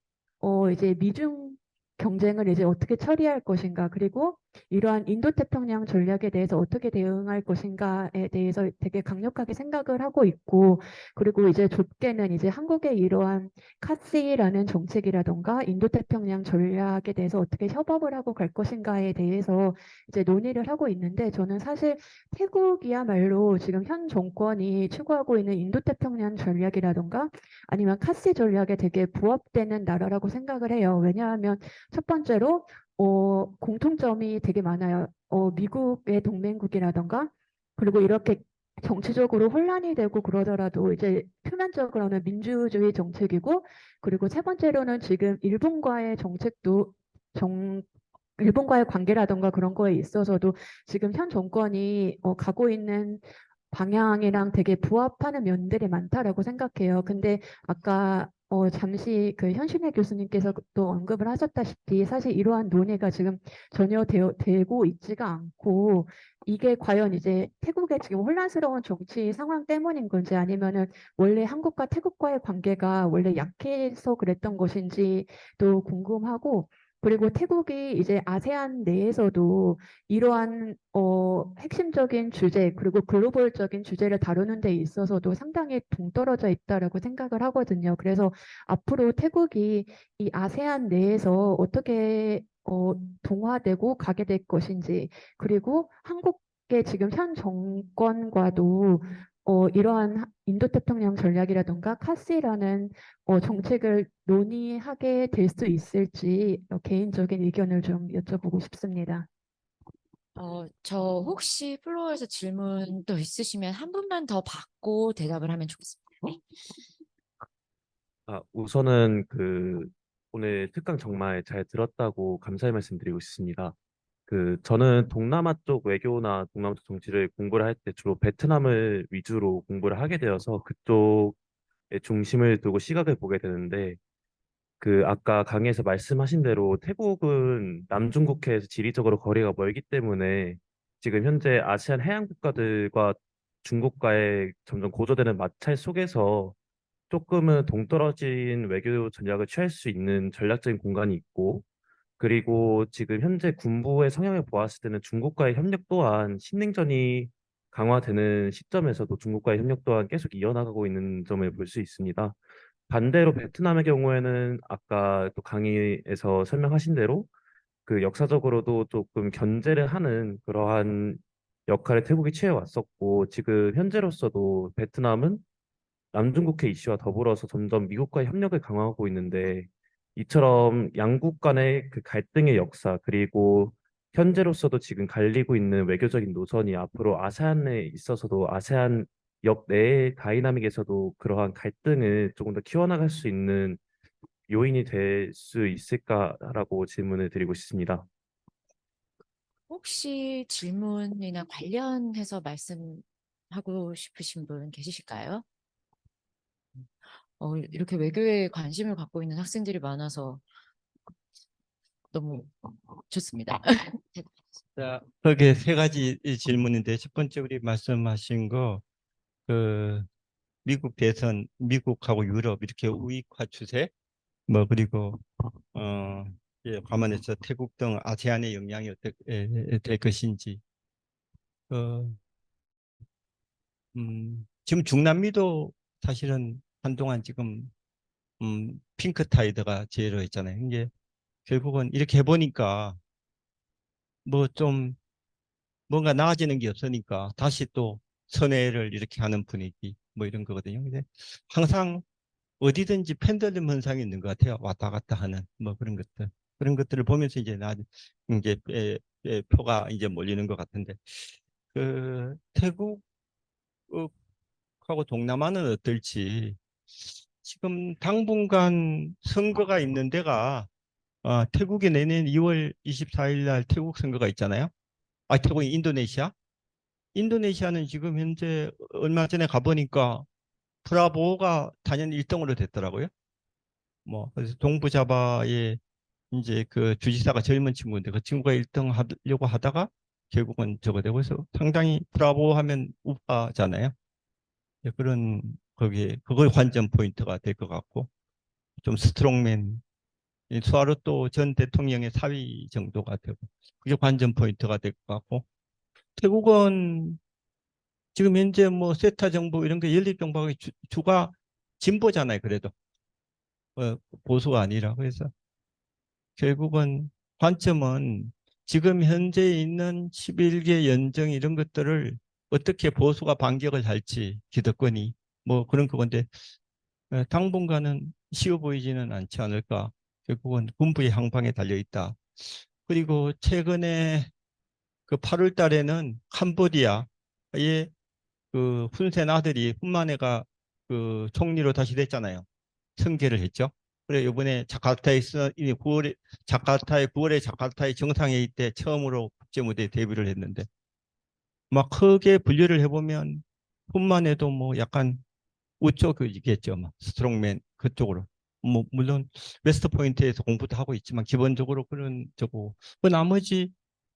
이제 미중 경쟁을 이제 어떻게 처리할 것인가, 그리고 이러한 인도태평양 전략에 대해서 어떻게 대응할 것인가에 대해서 되게 강력하게 생각을 하고 있고, 그리고 이제 좁게는 이제 한국의 이러한 카스라는 정책이라던가 인도태평양 전략에 대해서 어떻게 협업을 하고 갈 것인가에 대해서 이제 논의를 하고 있는데, 저는 사실 태국이야말로 지금 현 정권이 추구하고 있는 인도태평양 전략이라던가 아니면 카시 전략에 되게 부합되는 나라라고 생각을 해요. 왜냐하면 첫 번째로 공통점이 되게 많아요. 미국의 동맹국이라던가, 그리고 이렇게 정치적으로 혼란이 되고 그러더라도 이제 표면적으로는 민주주의 정책이고, 그리고 세 번째로는 지금 일본과의 관계라던가 그런 거에 있어서도 지금 현 정권이 가고 있는 방향이랑 되게 부합하는 면들이 많다라고 생각해요. 근데 아까 잠시 그 현신혜 교수님께서 또 언급을 하셨다시피 사실 이러한 논의가 지금 전혀 되고 있지가 않고, 이게 과연 이제 태국의 지금 혼란스러운 정치 상황 때문인 건지, 아니면은 원래 한국과 태국과의 관계가 원래 약해서 그랬던 것인지도 궁금하고, 그리고 태국이 이제 아세안 내에서도 이러한 핵심적인 주제, 그리고 글로벌적인 주제를 다루는 데 있어서도 상당히 동떨어져 있다라고 생각을 하거든요. 그래서 앞으로 태국이 이 아세안 내에서 어떻게 동화되고 가게 될 것인지, 그리고 한국의 지금 현 정권과도 이러한 인도태평양 전략이라든가 카스라는 정책을 논의하게 될 수 있을지 개인적인 의견을 좀 여쭤보고 싶습니다.
저 혹시 플로어에서 질문 또 있으시면 한 분만 더 받고 대답을 하면 좋겠습니다. 네.
우선은 오늘 특강 정말 잘 들었다고 감사의 말씀드리고 싶습니다. 저는 동남아 쪽 외교나 동남아 쪽 정치를 공부를 할 때 주로 베트남을 위주로 공부를 하게 되어서 그쪽에 중심을 두고 시각을 보게 되는데, 아까 강의에서 말씀하신 대로 태국은 남중국해에서 지리적으로 거리가 멀기 때문에 지금 현재 아시안 해양 국가들과 중국과의 점점 고조되는 마찰 속에서 조금은 동떨어진 외교 전략을 취할 수 있는 전략적인 공간이 있고, 그리고 지금 현재 군부의 성향을 보았을 때는 중국과의 협력 또한 신냉전이 강화되는 시점에서도 중국과의 협력 또한 계속 이어나가고 있는 점을 볼 수 있습니다. 반대로 베트남의 경우에는 아까 또 강의에서 설명하신 대로 역사적으로도 조금 견제를 하는 그러한 역할을 태국이 취해왔었고, 지금 현재로서도 베트남은 남중국해 이슈와 더불어서 점점 미국과의 협력을 강화하고 있는데, 이처럼 양국 간의 갈등의 역사, 그리고 현재로서도 지금 갈리고 있는 외교적인 노선이 앞으로 아세안에 있어서도 아세안 역 내의 다이나믹에서도 그러한 갈등을 조금 더 키워나갈 수 있는 요인이 될 수 있을까라고 질문을 드리고 싶습니다.
혹시 질문이나 관련해서 말씀하고 싶으신 분 계시실까요? 이렇게 외교에 관심을 갖고 있는 학생들이 많아서 너무 좋습니다.
자, 거기에 세 가지 이 질문인데, 첫 번째 우리 말씀하신 거, 그 미국 대선, 미국하고 유럽 이렇게 우익화 추세, 뭐 그리고 어 감안해서 태국 등 아세안의 영향이 어떻게 될 것인지. 지금 중남미도 사실은 한동안 지금 핑크 타이드가 제로 했잖아요. 이게 결국은 이렇게 해보니까 뭐 좀 뭔가 나아지는 게 없으니까 다시 또 선회를 이렇게 하는 분위기 뭐 이런 거거든요. 근데 항상 어디든지 펜들름 현상이 있는 것 같아요. 왔다 갔다 하는 뭐 그런 것들. 그런 것들을 보면서 이제 나 이제 표가 이제 몰리는 것 같은데 태국하고 동남아는 어떨지. 지금 당분간 선거가 있는 데가 태국에 내년 2월 24일 날 태국 선거가 있잖아요. 태국이 인도네시아. 인도네시아는 지금 현재 얼마 전에 가보니까 프라보가 단연 1등으로 됐더라고요. 뭐 그래서 동부자바의 이제 그 주지사가 젊은 친구인데 그 친구가 1등 하려고 하다가 결국은 저거 되고 해서 상당히 브라보 하면 우파잖아요. 그런 거기에 그걸 관전 포인트가 될 것 같고 좀 스트롱맨 이 수아르토 전 대통령의 사위 정도가 되고 그게 관전 포인트가 될 것 같고 태국은 지금 현재 뭐 세타 정부 이런 게 연립 정부가 주가 진보잖아요. 그래도 보수가 아니라 그래서 결국은 관점은 지금 현재 있는 11개 연정 이런 것들을 어떻게 보수가 반격을 할지 기득권이 뭐 그런 그건데 당분간은 쉬워 보이지는 않지 않을까. 결국은 군부의 향방에 달려 있다. 그리고 최근에 그 8월 달에는 캄보디아의 그 훈센 아들이 훈마네가 그 총리로 다시 됐잖아요. 승계를 했죠. 그래 이번에 자카르타에서 이미 9월에 자카르타의 정상회의 때 처음으로 국제 무대에 데뷔를 했는데 막 크게 분류를 해보면 뿐만 해도 뭐 약간 우쪽이겠죠. 막 스트롱맨 그쪽으로. 뭐 물론 웨스트 포인트에서 공부도 하고 있지만 기본적으로 그런 저거. 그 나머지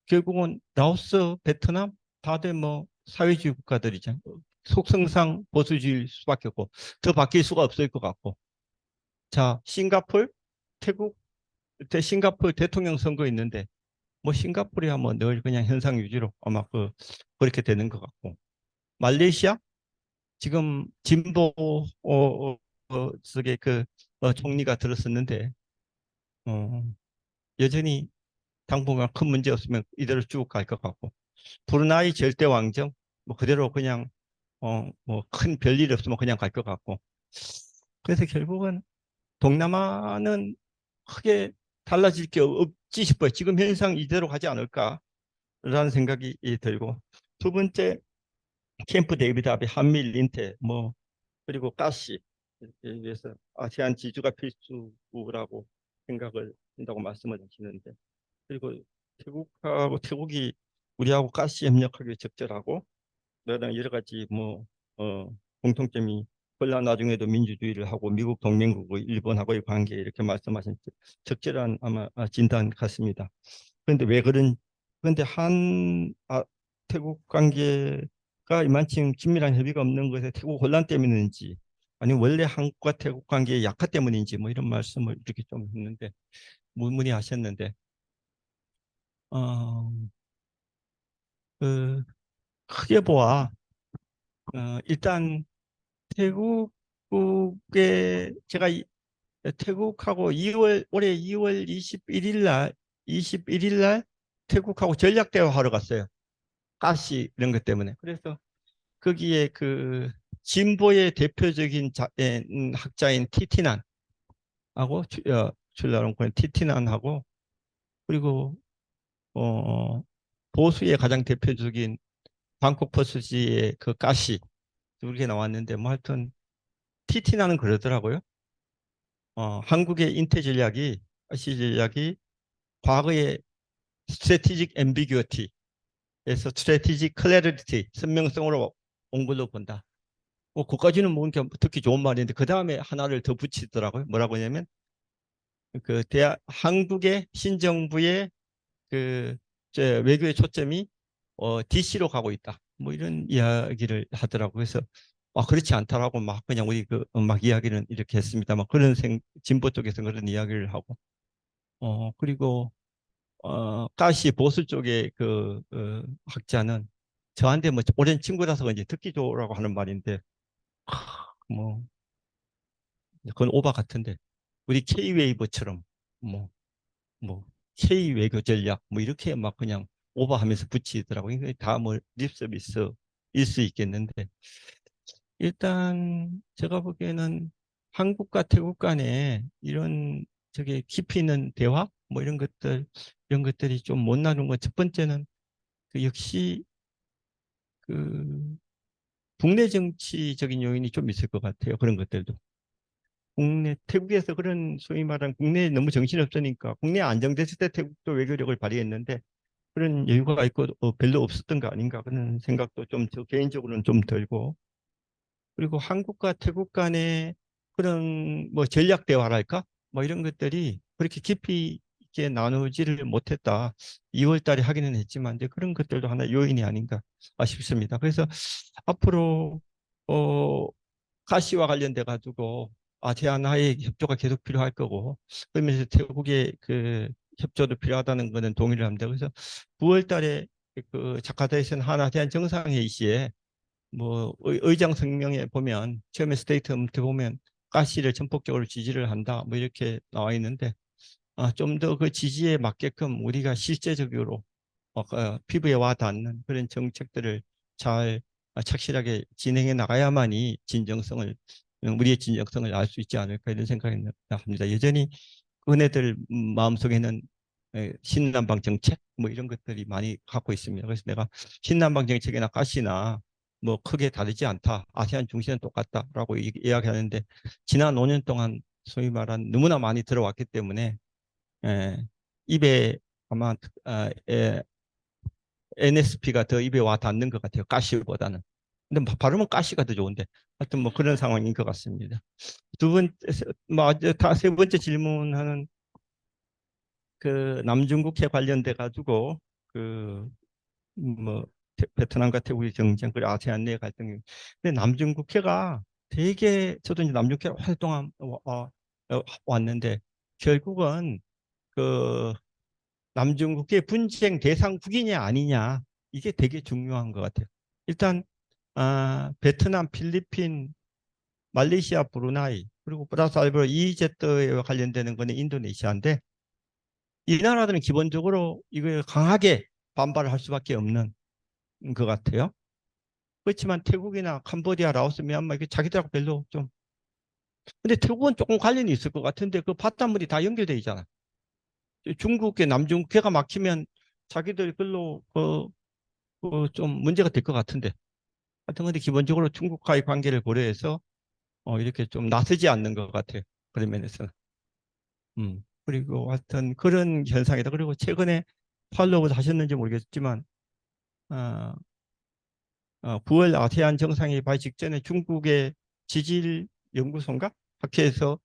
결국은 라오스, 베트남 다들 뭐 사회주의 국가들이죠. 속성상 보수주의일 수밖에 없고 더 바뀔 수가 없을 것 같고. 자, 싱가폴, 태국, 싱가폴 대통령 선거 있는데 뭐 싱가폴이야 뭐 늘 그냥 현상 유지로 아마 그렇게 되는 것 같고. 말레이시아 지금 진보 속에 총리가 들었었는데 여전히 당분간 큰 문제 없으면 이대로 쭉 갈 것 같고. 브루나이 절대 왕정 뭐 그대로 그냥 뭐 큰 별일 없으면 그냥 갈 것 같고. 그래서 결국은 동남아는 크게 달라질 게 없지 싶어요. 지금 현상 이대로 가지 않을까라는 생각이 들고. 두 번째, 캠프 데이비드 합의 한미일 인태 뭐 그리고 가시에 위해서 아세안 지주가 필수라고 생각을 한다고 말씀을 하시는데 그리고 태국이 우리하고 가시 협력하기 적절하고 여러 가지 뭐 공통점이 콜라 나중에도 민주주의를 하고 미국 동맹국의 일본하고의 관계 이렇게 말씀하신 적절한 아마 진단 같습니다. 그런데 왜 그런데 태국 관계가 이만큼 긴밀한 협의가 없는 것에 태국 혼란 때문인지 아니면 원래 한국과 태국 관계의 약화 때문인지 뭐 이런 말씀을 이렇게 좀 했는데 문의하셨는데 어, 크게 보아 일단 태국에 제가 태국하고 올해 2월 21일 날 태국하고 전략 대화하러 갔어요. 가시 이런 것 때문에. 그래서 거기에 그 진보의 대표적인 학자인 티티난하고 줄라롱코의 티티난하고 그리고 보수의 가장 대표적인 방콕 퍼스지의 그 가시 이렇게 나왔는데 뭐 하여튼 티티난은 그러더라고요. 한국의 인태 전략이 가시 전략이 과거의 스트래티직 앰비규어티에서 스트래티직 클래리티 선명성으로 온 걸로 본다. 뭐 그까지는 뭐 듣기 좋은 말인데 그 다음에 하나를 더 붙이더라고요. 뭐라고 하냐면 한국의 신정부의 외교의 초점이 DC로 가고 있다. 뭐 이런 이야기를 하더라고요. 그래서 그렇지 않다라고 막 그냥 우리 막 이야기는 이렇게 했습니다. 막 그런 진보 쪽에서 그런 이야기를 하고 그리고 가시 보수 쪽의 학자는 저한테 뭐 오랜 친구라서 이제 듣기 좋으라고 하는 말인데 뭐 그건 오바 같은데 우리 K-웨이브처럼 뭐 뭐 K 외교 전략 뭐 이렇게 막 그냥 오버하면서 붙이더라고요. 이게 다 뭐 립서비스일 수 있겠는데 일단 제가 보기에는 한국과 태국 간에 이런 저게 깊이 있는 대화 뭐 이런 것들이 좀 못 나눈 건 첫 번째는 그 역시 그 국내 정치적인 요인이 좀 있을 것 같아요. 그런 것들도. 국내 태국에서 그런 소위 말하는 국내에 너무 정신이 없으니까 국내 안정됐을 때 태국도 외교력을 발휘했는데 그런 여유가 있고 별로 없었던 거 아닌가 그런 생각도 좀 저 개인적으로는 좀 들고 그리고 한국과 태국 간의 그런 뭐 전략 대화랄까 뭐 이런 것들이 그렇게 깊이 있게 나누지를 못했다. 2월 달에 하기는 했지만 이제 그런 것들도 하나 요인이 아닌가 싶습니다. 그래서 앞으로 어 가시와 관련돼 가지고 아세안하의 협조가 계속 필요할 거고 그러면서 태국의 그 협조도 필요하다는 거는 동의를 합니다. 그래서 9월 달에 그 자카르타에서는 한아세안 정상회의 시에 뭐 의장 성명에 보면 처음에 스테이트먼트 보면 가시를 전폭적으로 지지를 한다 뭐 이렇게 나와 있는데 좀 더 그 지지에 맞게끔 우리가 실제적으로 피부에 와 닿는 그런 정책들을 잘 착실하게 진행해 나가야만이 우리의 진정성을 알 수 있지 않을까 이런 생각이 합니다. 여전히 그네들 마음속에는 신남방 정책 뭐 이런 것들이 많이 갖고 있습니다. 그래서 내가 신남방 정책이나 가시나 뭐 크게 다르지 않다. 아세안 중심은 똑같다라고 이야기하는데 지난 5년 동안 소위 말한 너무나 많이 들어왔기 때문에 입에 아마 NSP가 더 입에 와 닿는 것 같아요. 가시보다는. 근데 발음은 가시가 더 좋은데 하여튼 뭐 그런 상황인 것 같습니다. 두 번째, 세 번째 질문하는 그 남중국해 관련돼 가지고 그 뭐 베트남과 태국의 경쟁 그리고 아세안 내 갈등이 근데 남중국해가 되게 저도 이제 남중국해 활동한 왔는데 결국은 그 남중국해 분쟁 대상국이냐 아니냐 이게 되게 중요한 것 같아요. 일단 베트남, 필리핀, 말레이시아, 브루나이 그리고 플러스 알고 EEZ와 관련되는 거는 인도네시아인데 이 나라들은 기본적으로 이걸 강하게 반발을 할 수밖에 없는 것 같아요. 그렇지만 태국이나 캄보디아, 라오스, 미얀마 이게 자기들하고 별로 좀 근데 태국은 조금 관련이 있을 것 같은데 그 바닷물이 다 연결돼 있잖아. 중국계 남중국해가 막히면 자기들 별로 좀 문제가 될 것 같은데 하여튼 근데 기본적으로 중국과의 관계를 고려해서 이렇게 좀 나서지 않는 것 같아요. 그런 면에서는. 그리고 하여튼 그런 현상이다. 그리고 최근에 팔로우 하셨는지 모르겠지만 9월 아세안 정상회의 발 직전에 중국의 지질 연구소인가 학회에서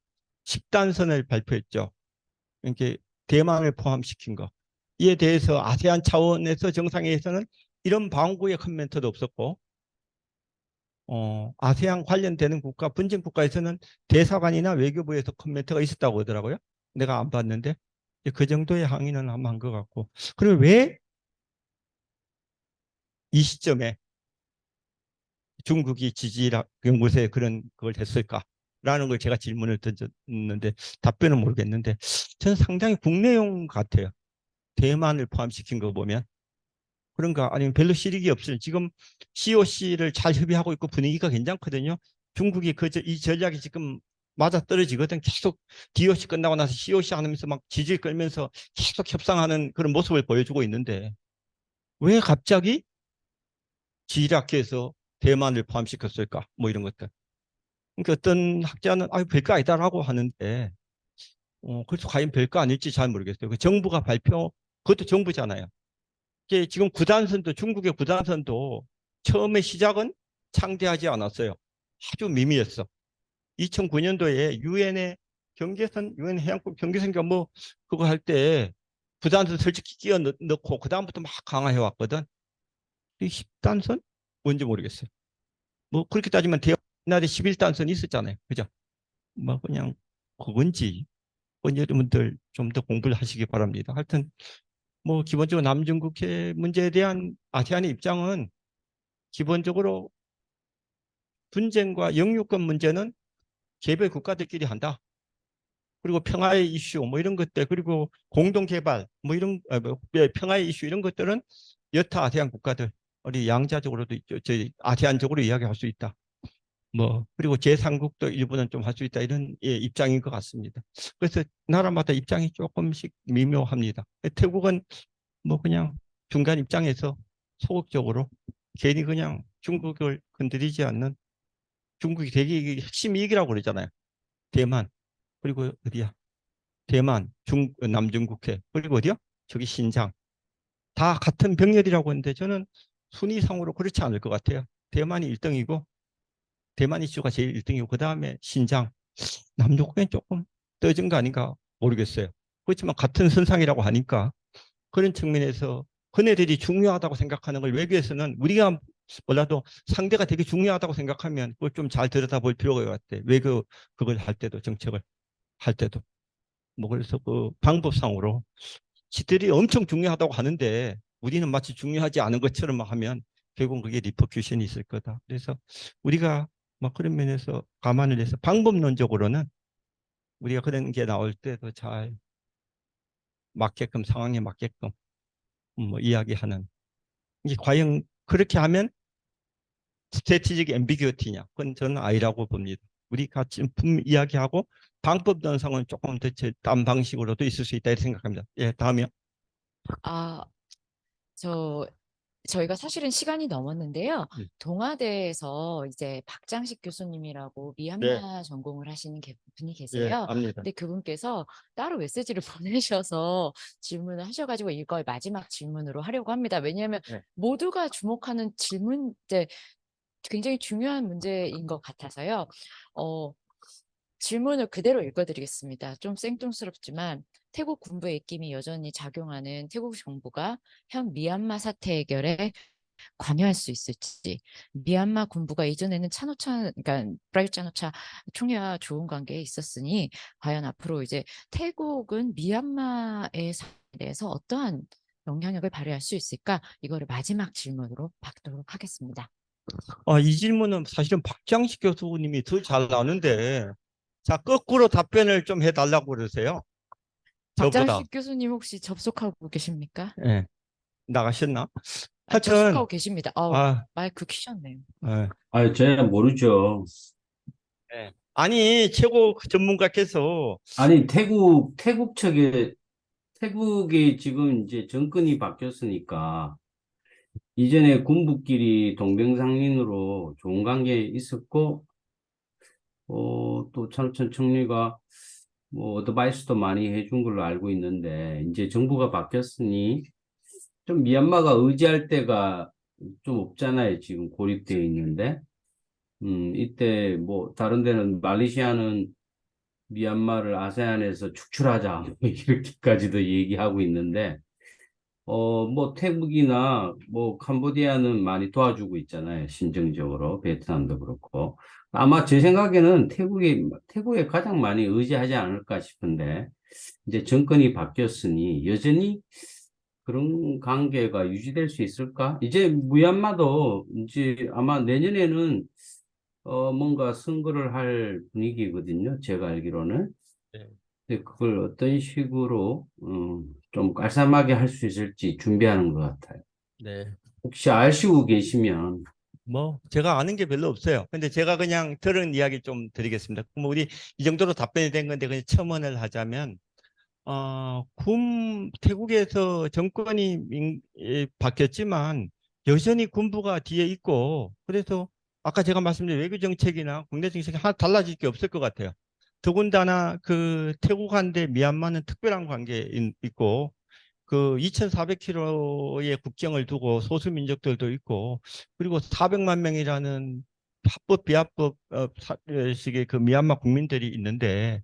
10단선을 발표했죠. 이렇게 대만을 포함시킨 거. 이에 대해서 아세안 차원에서 정상회의에서는 이런 방구의 코멘트도 없었고 아세안 관련되는 국가, 분쟁 국가에서는 대사관이나 외교부에서 코멘트가 있었다고 하더라고요. 내가 안 봤는데 그 정도의 항의는 아마 한 것 같고. 그리고 왜 이 시점에 중국이 지질학 연구소에 그런 걸 했을까라는 걸 제가 질문을 던졌는데 답변은 모르겠는데 저는 상당히 국내용 같아요. 대만을 포함시킨 거 보면 그런가 아니면 별로 실익이 없어요. 지금 COC를 잘 협의하고 있고 분위기가 괜찮거든요. 중국이 이 전략이 지금 맞아 떨어지거든. 계속 DOC 끝나고 나서 COC 하면서 막 지질 끌면서 계속 협상하는 그런 모습을 보여주고 있는데 왜 갑자기 지질학회에서 대만을 포함시켰을까? 뭐 이런 것들. 그러니까 어떤 학자는 별거 아니다라고 하는데 그래서 과연 별거 아닐지 잘 모르겠어요. 그 정부가 그것도 정부잖아요. 이게 지금 구단선도 중국의 구단선도 처음에 시작은 창대하지 않았어요. 아주 미미했어. 2009년도에 유엔의 유엔 해양법 경계선가 뭐 그거 할 때 구단선 솔직히 끼워 넣고 그 다음부터 막 강화해 왔거든. 이 10단선 뭔지 모르겠어요. 뭐 그렇게 따지면 옛날에 11단선 있었잖아요. 그죠? 뭐 그냥 그건지 여러분들 좀 더 공부를 하시기 바랍니다. 하여튼 뭐 기본적으로 남중국해 문제에 대한 아세안의 입장은 기본적으로 분쟁과 영유권 문제는 개별 국가들끼리 한다. 그리고 평화의 이슈 뭐 이런 것들, 그리고 공동 개발 뭐 이런 평화의 이슈 이런 것들은 여타 아세안 국가들 우리 양자적으로도 있죠. 저희 아세안적으로 이야기할 수 있다. 뭐 그리고 제3국도 일부는 좀 할 수 있다, 이런 입장인 것 같습니다. 그래서 나라마다 입장이 조금씩 미묘합니다. 태국은 뭐 그냥 중간 입장에서 소극적으로 괜히 그냥 중국을 건드리지 않는, 중국이 되게 핵심 이익이라고 그러잖아요. 대만, 그리고 어디야? 대만, 남중국해, 그리고 어디야? 저기 신장. 다 같은 병렬이라고 하는데 저는 순위상으로 그렇지 않을 것 같아요. 대만이 1등이고, 대만 이슈가 제일 1등이고, 그 다음에 신장. 남중국해는 조금 떠진 거 아닌가 모르겠어요. 그렇지만 같은 선상이라고 하니까 그런 측면에서 그네들이 중요하다고 생각하는 걸 외교에서는 우리가 몰라도 상대가 되게 중요하다고 생각하면 그걸 좀 잘 들여다볼 필요가 같아. 외교 그걸 할 때도, 정책을 할 때도. 뭐 그래서 그 방법상으로 지들이 엄청 중요하다고 하는데 우리는 마치 중요하지 않은 것처럼 하면 결국 그게 리퍼큐션이 있을 거다. 그래서 우리가 막 그런 면에서 감안을 해서 방법론적으로는 우리가 그런 게 나올 때도 잘 맞게끔, 상황에 맞게끔 뭐 이야기하는, 이게 과연 그렇게 하면 스트래티직 앰비규어티냐? 그건 저는 아니라고 봅니다. 우리 같이 이야기하고 방법 전상은 조금 더 다른 방식으로도 있을 수 있다 이렇게 생각합니다. 예, 다음이요.
아, 저 저희가 사실은 시간이 넘었는데요. 동아대에서 이제 박장식 교수님이라고
네,
미얀마 전공을 하시는 분이
예,
계세요.
압니다.
근데 그분께서 따로 메시지를 보내셔서 질문을 하셔가지고 이걸 마지막 질문으로 하려고 합니다. 왜냐하면
네.
모두가 주목하는 질문, 이제 굉장히 중요한 문제인 것 같아서요. 질문을 그대로 읽어드리겠습니다. 좀 생뚱스럽지만 태국 군부의 입김이 여전히 작용하는 태국 정부가 현 미얀마 사태 해결에 관여할 수 있을지, 미얀마 군부가 이전에는 그러니까 프라유트 차노차 총리와 좋은 관계에 있었으니 과연 앞으로 이제 태국은 미얀마에 대해서 어떠한 영향력을 발휘할 수 있을까? 이거를 마지막 질문으로 받도록 하겠습니다.
이 질문은 사실은 박장식 교수님이 더 잘 아는데, 자, 거꾸로 답변을 좀 해달라고 그러세요. 저보다.
박장식 교수님 혹시 접속하고 계십니까?
예, 나가셨나?
접속하고
하여튼,
계십니다. 마이크 켜셨네요.
예,
아, 저야 모르죠.
예. 아니, 최고 전문가께서,
아니, 태국 측에, 태국이 지금 이제 정권이 바뀌었으니까, 이전에 군부끼리 동병상련으로 좋은 관계에 있었고, 또 차우천 총리가 뭐 어드바이스도 많이 해준 걸로 알고 있는데, 이제 정부가 바뀌었으니, 좀 미얀마가 의지할 때가 좀 없잖아요. 지금 고립되어 있는데. 이때 뭐, 다른 데는 말레이시아는 미얀마를 아세안에서 축출하자 뭐 이렇게까지도 얘기하고 있는데 뭐 태국이나 뭐 캄보디아는 많이 도와주고 있잖아요. 심정적으로 베트남도 그렇고 아마 제 생각에는 태국에 가장 많이 의지하지 않을까 싶은데 이제 정권이 바뀌었으니 여전히 그런 관계가 유지될 수 있을까? 이제 미얀마도 이제 아마 내년에는 뭔가 선거를 할 분위기거든요. 제가 알기로는.
네.
근데 그걸 어떤 식으로 좀 깔쌈하게 할 수 있을지 준비하는 것 같아요.
네.
혹시 아시고 계시면
뭐 제가 아는 게 별로 없어요. 근데 제가 그냥 들은 이야기 좀 드리겠습니다. 뭐 우리 이 정도로 답변이 된 건데 그냥 첨언을 하자면, 태국에서 정권이 바뀌었지만 여전히 군부가 뒤에 있고, 그래서 아까 제가 말씀드린 외교 정책이나 국내 정책이 하나 달라질 게 없을 것 같아요. 더군다나 그 태국한테 미얀마는 특별한 관계에 있고, 그 2,400km의 국경을 두고 소수민족들도 있고, 그리고 400만 명이라는 합법 비합법 식의 그 미얀마 국민들이 있는데,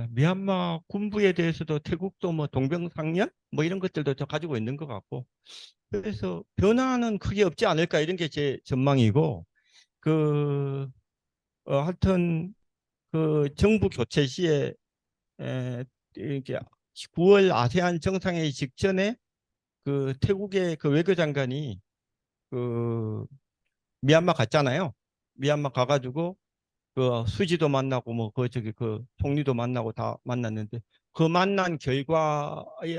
미얀마 군부에 대해서도 태국도 뭐 동병상련 뭐 이런 것들도 더 가지고 있는 것 같고, 그래서 변화는 크게 없지 않을까, 이런 게 제 전망이고, 하여튼 그 정부 교체 시에 이게 9월 아세안 정상회의 직전에 그 태국의 그 외교장관이 그 미얀마 갔잖아요. 미얀마 가가지고 그 수지도 만나고 뭐 그 저기 그 총리도 만나고 다 만났는데 그 만난 결과에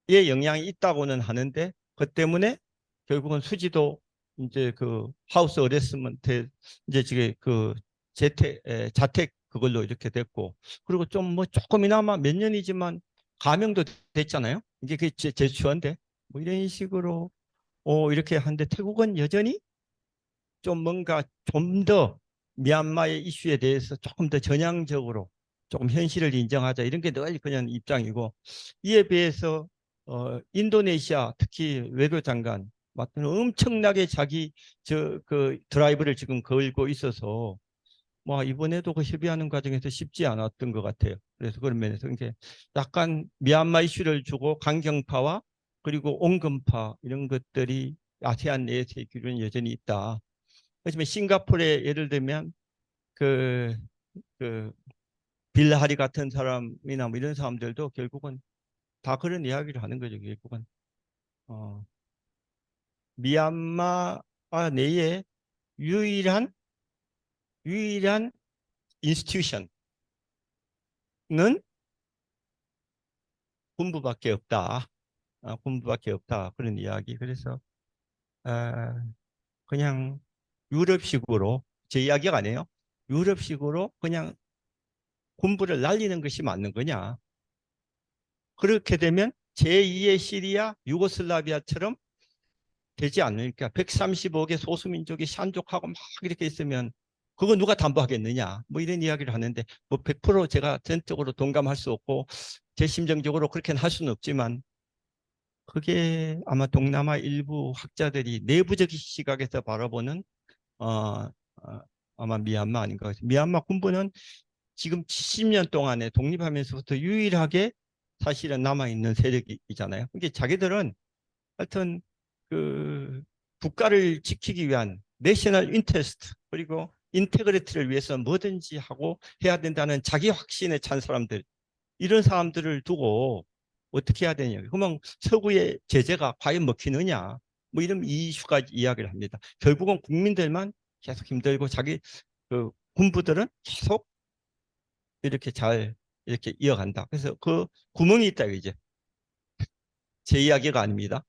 영향이 있다고는 하는데 그 때문에 결국은 수지도 이제 그 하우스 어레스먼트 이제 지금 그 자택 그걸로 이렇게 됐고 그리고 좀 뭐 조금이나마 몇 년이지만 감형도 됐잖아요. 이게 그 제주한데 뭐 이런 식으로 이렇게 하는데 태국은 여전히 좀 뭔가 좀 더 미얀마의 이슈에 대해서 조금 더 전향적으로 조금 현실을 인정하자 이런 게 늘 그냥 입장이고 이에 비해서 인도네시아 특히 외교장관 맡은 엄청나게 자기 저 그 드라이브를 지금 걸고 있어서 뭐 이번에도 그 협의하는 과정에서 쉽지 않았던 것 같아요. 그래서 그런 면에서 이제 약간 미얀마 이슈를 주고 강경파와 그리고 온건파 이런 것들이 아세안 내에서의 기류는 여전히 있다. 하지만 싱가포르에 예를 들면 그, 그 빌라하리 같은 사람이나 뭐 이런 사람들도 결국은 다 그런 이야기를 하는 거죠. 결국은 미얀마 내에 유일한 인스티튜션은 군부밖에 없다. 군부밖에 없다. 그런 이야기. 그래서 그냥 유럽식으로 제 이야기가 아니에요. 유럽식으로 그냥 군부를 날리는 것이 맞는 거냐? 그렇게 되면 제2의 시리아, 유고슬라비아처럼 되지 않으니까 135개 소수민족이 산족하고 막 이렇게 있으면 그거 누가 담보하겠느냐? 뭐 이런 이야기를 하는데 뭐 100% 제가 전적으로 동감할 수 없고 제 심정적으로 그렇게는 할 수는 없지만 그게 아마 동남아 일부 학자들이 내부적 시각에서 바라보는 어, 아마 미얀마 아닌가. 미얀마 군부는 지금 70년 동안에 독립하면서부터 유일하게 사실은 남아있는 세력이잖아요. 이게 자기들은 하여튼 그 국가를 지키기 위한 내셔널 인터레스트 그리고 인테그리티를 위해서 뭐든지 하고 해야 된다는 자기 확신에 찬 사람들 이런 사람들을 두고 어떻게 해야 되냐. 그러면 서구의 제재가 과연 먹히느냐. 뭐 이런 이슈까지 이야기를 합니다. 결국은 국민들만 계속 힘들고 자기 그 군부들은 계속 이렇게 잘 이렇게 이어간다. 그래서 그 구멍이 있다 이제 제 이야기가 아닙니다.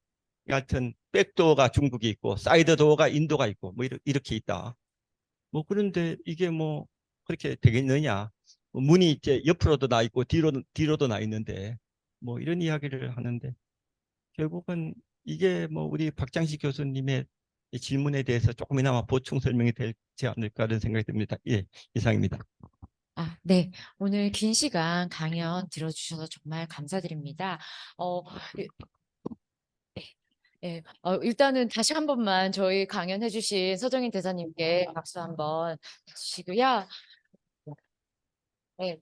하여튼 백도어가 중국이 있고 사이드 도어가 인도가 있고 뭐 이렇게 있다. 뭐 그런데 이게 뭐 그렇게 되겠느냐? 뭐 문이 이제 옆으로도 나 있고 뒤로도 나 있는데 뭐 이런 이야기를 하는데 결국은 이게 뭐 우리 박장식 교수님의 이 질문에 대해서 조금이나마 보충 설명이 되지 않을까 하는 생각이 듭니다. 예, 이상입니다.
네. 오늘 긴 시간 강연 들어주셔서 정말 감사드립니다. 이- 예, 일단은 다시 한 번만 저희 강연해주신 서정인 대사님께 박수 한번 주시고요. 네,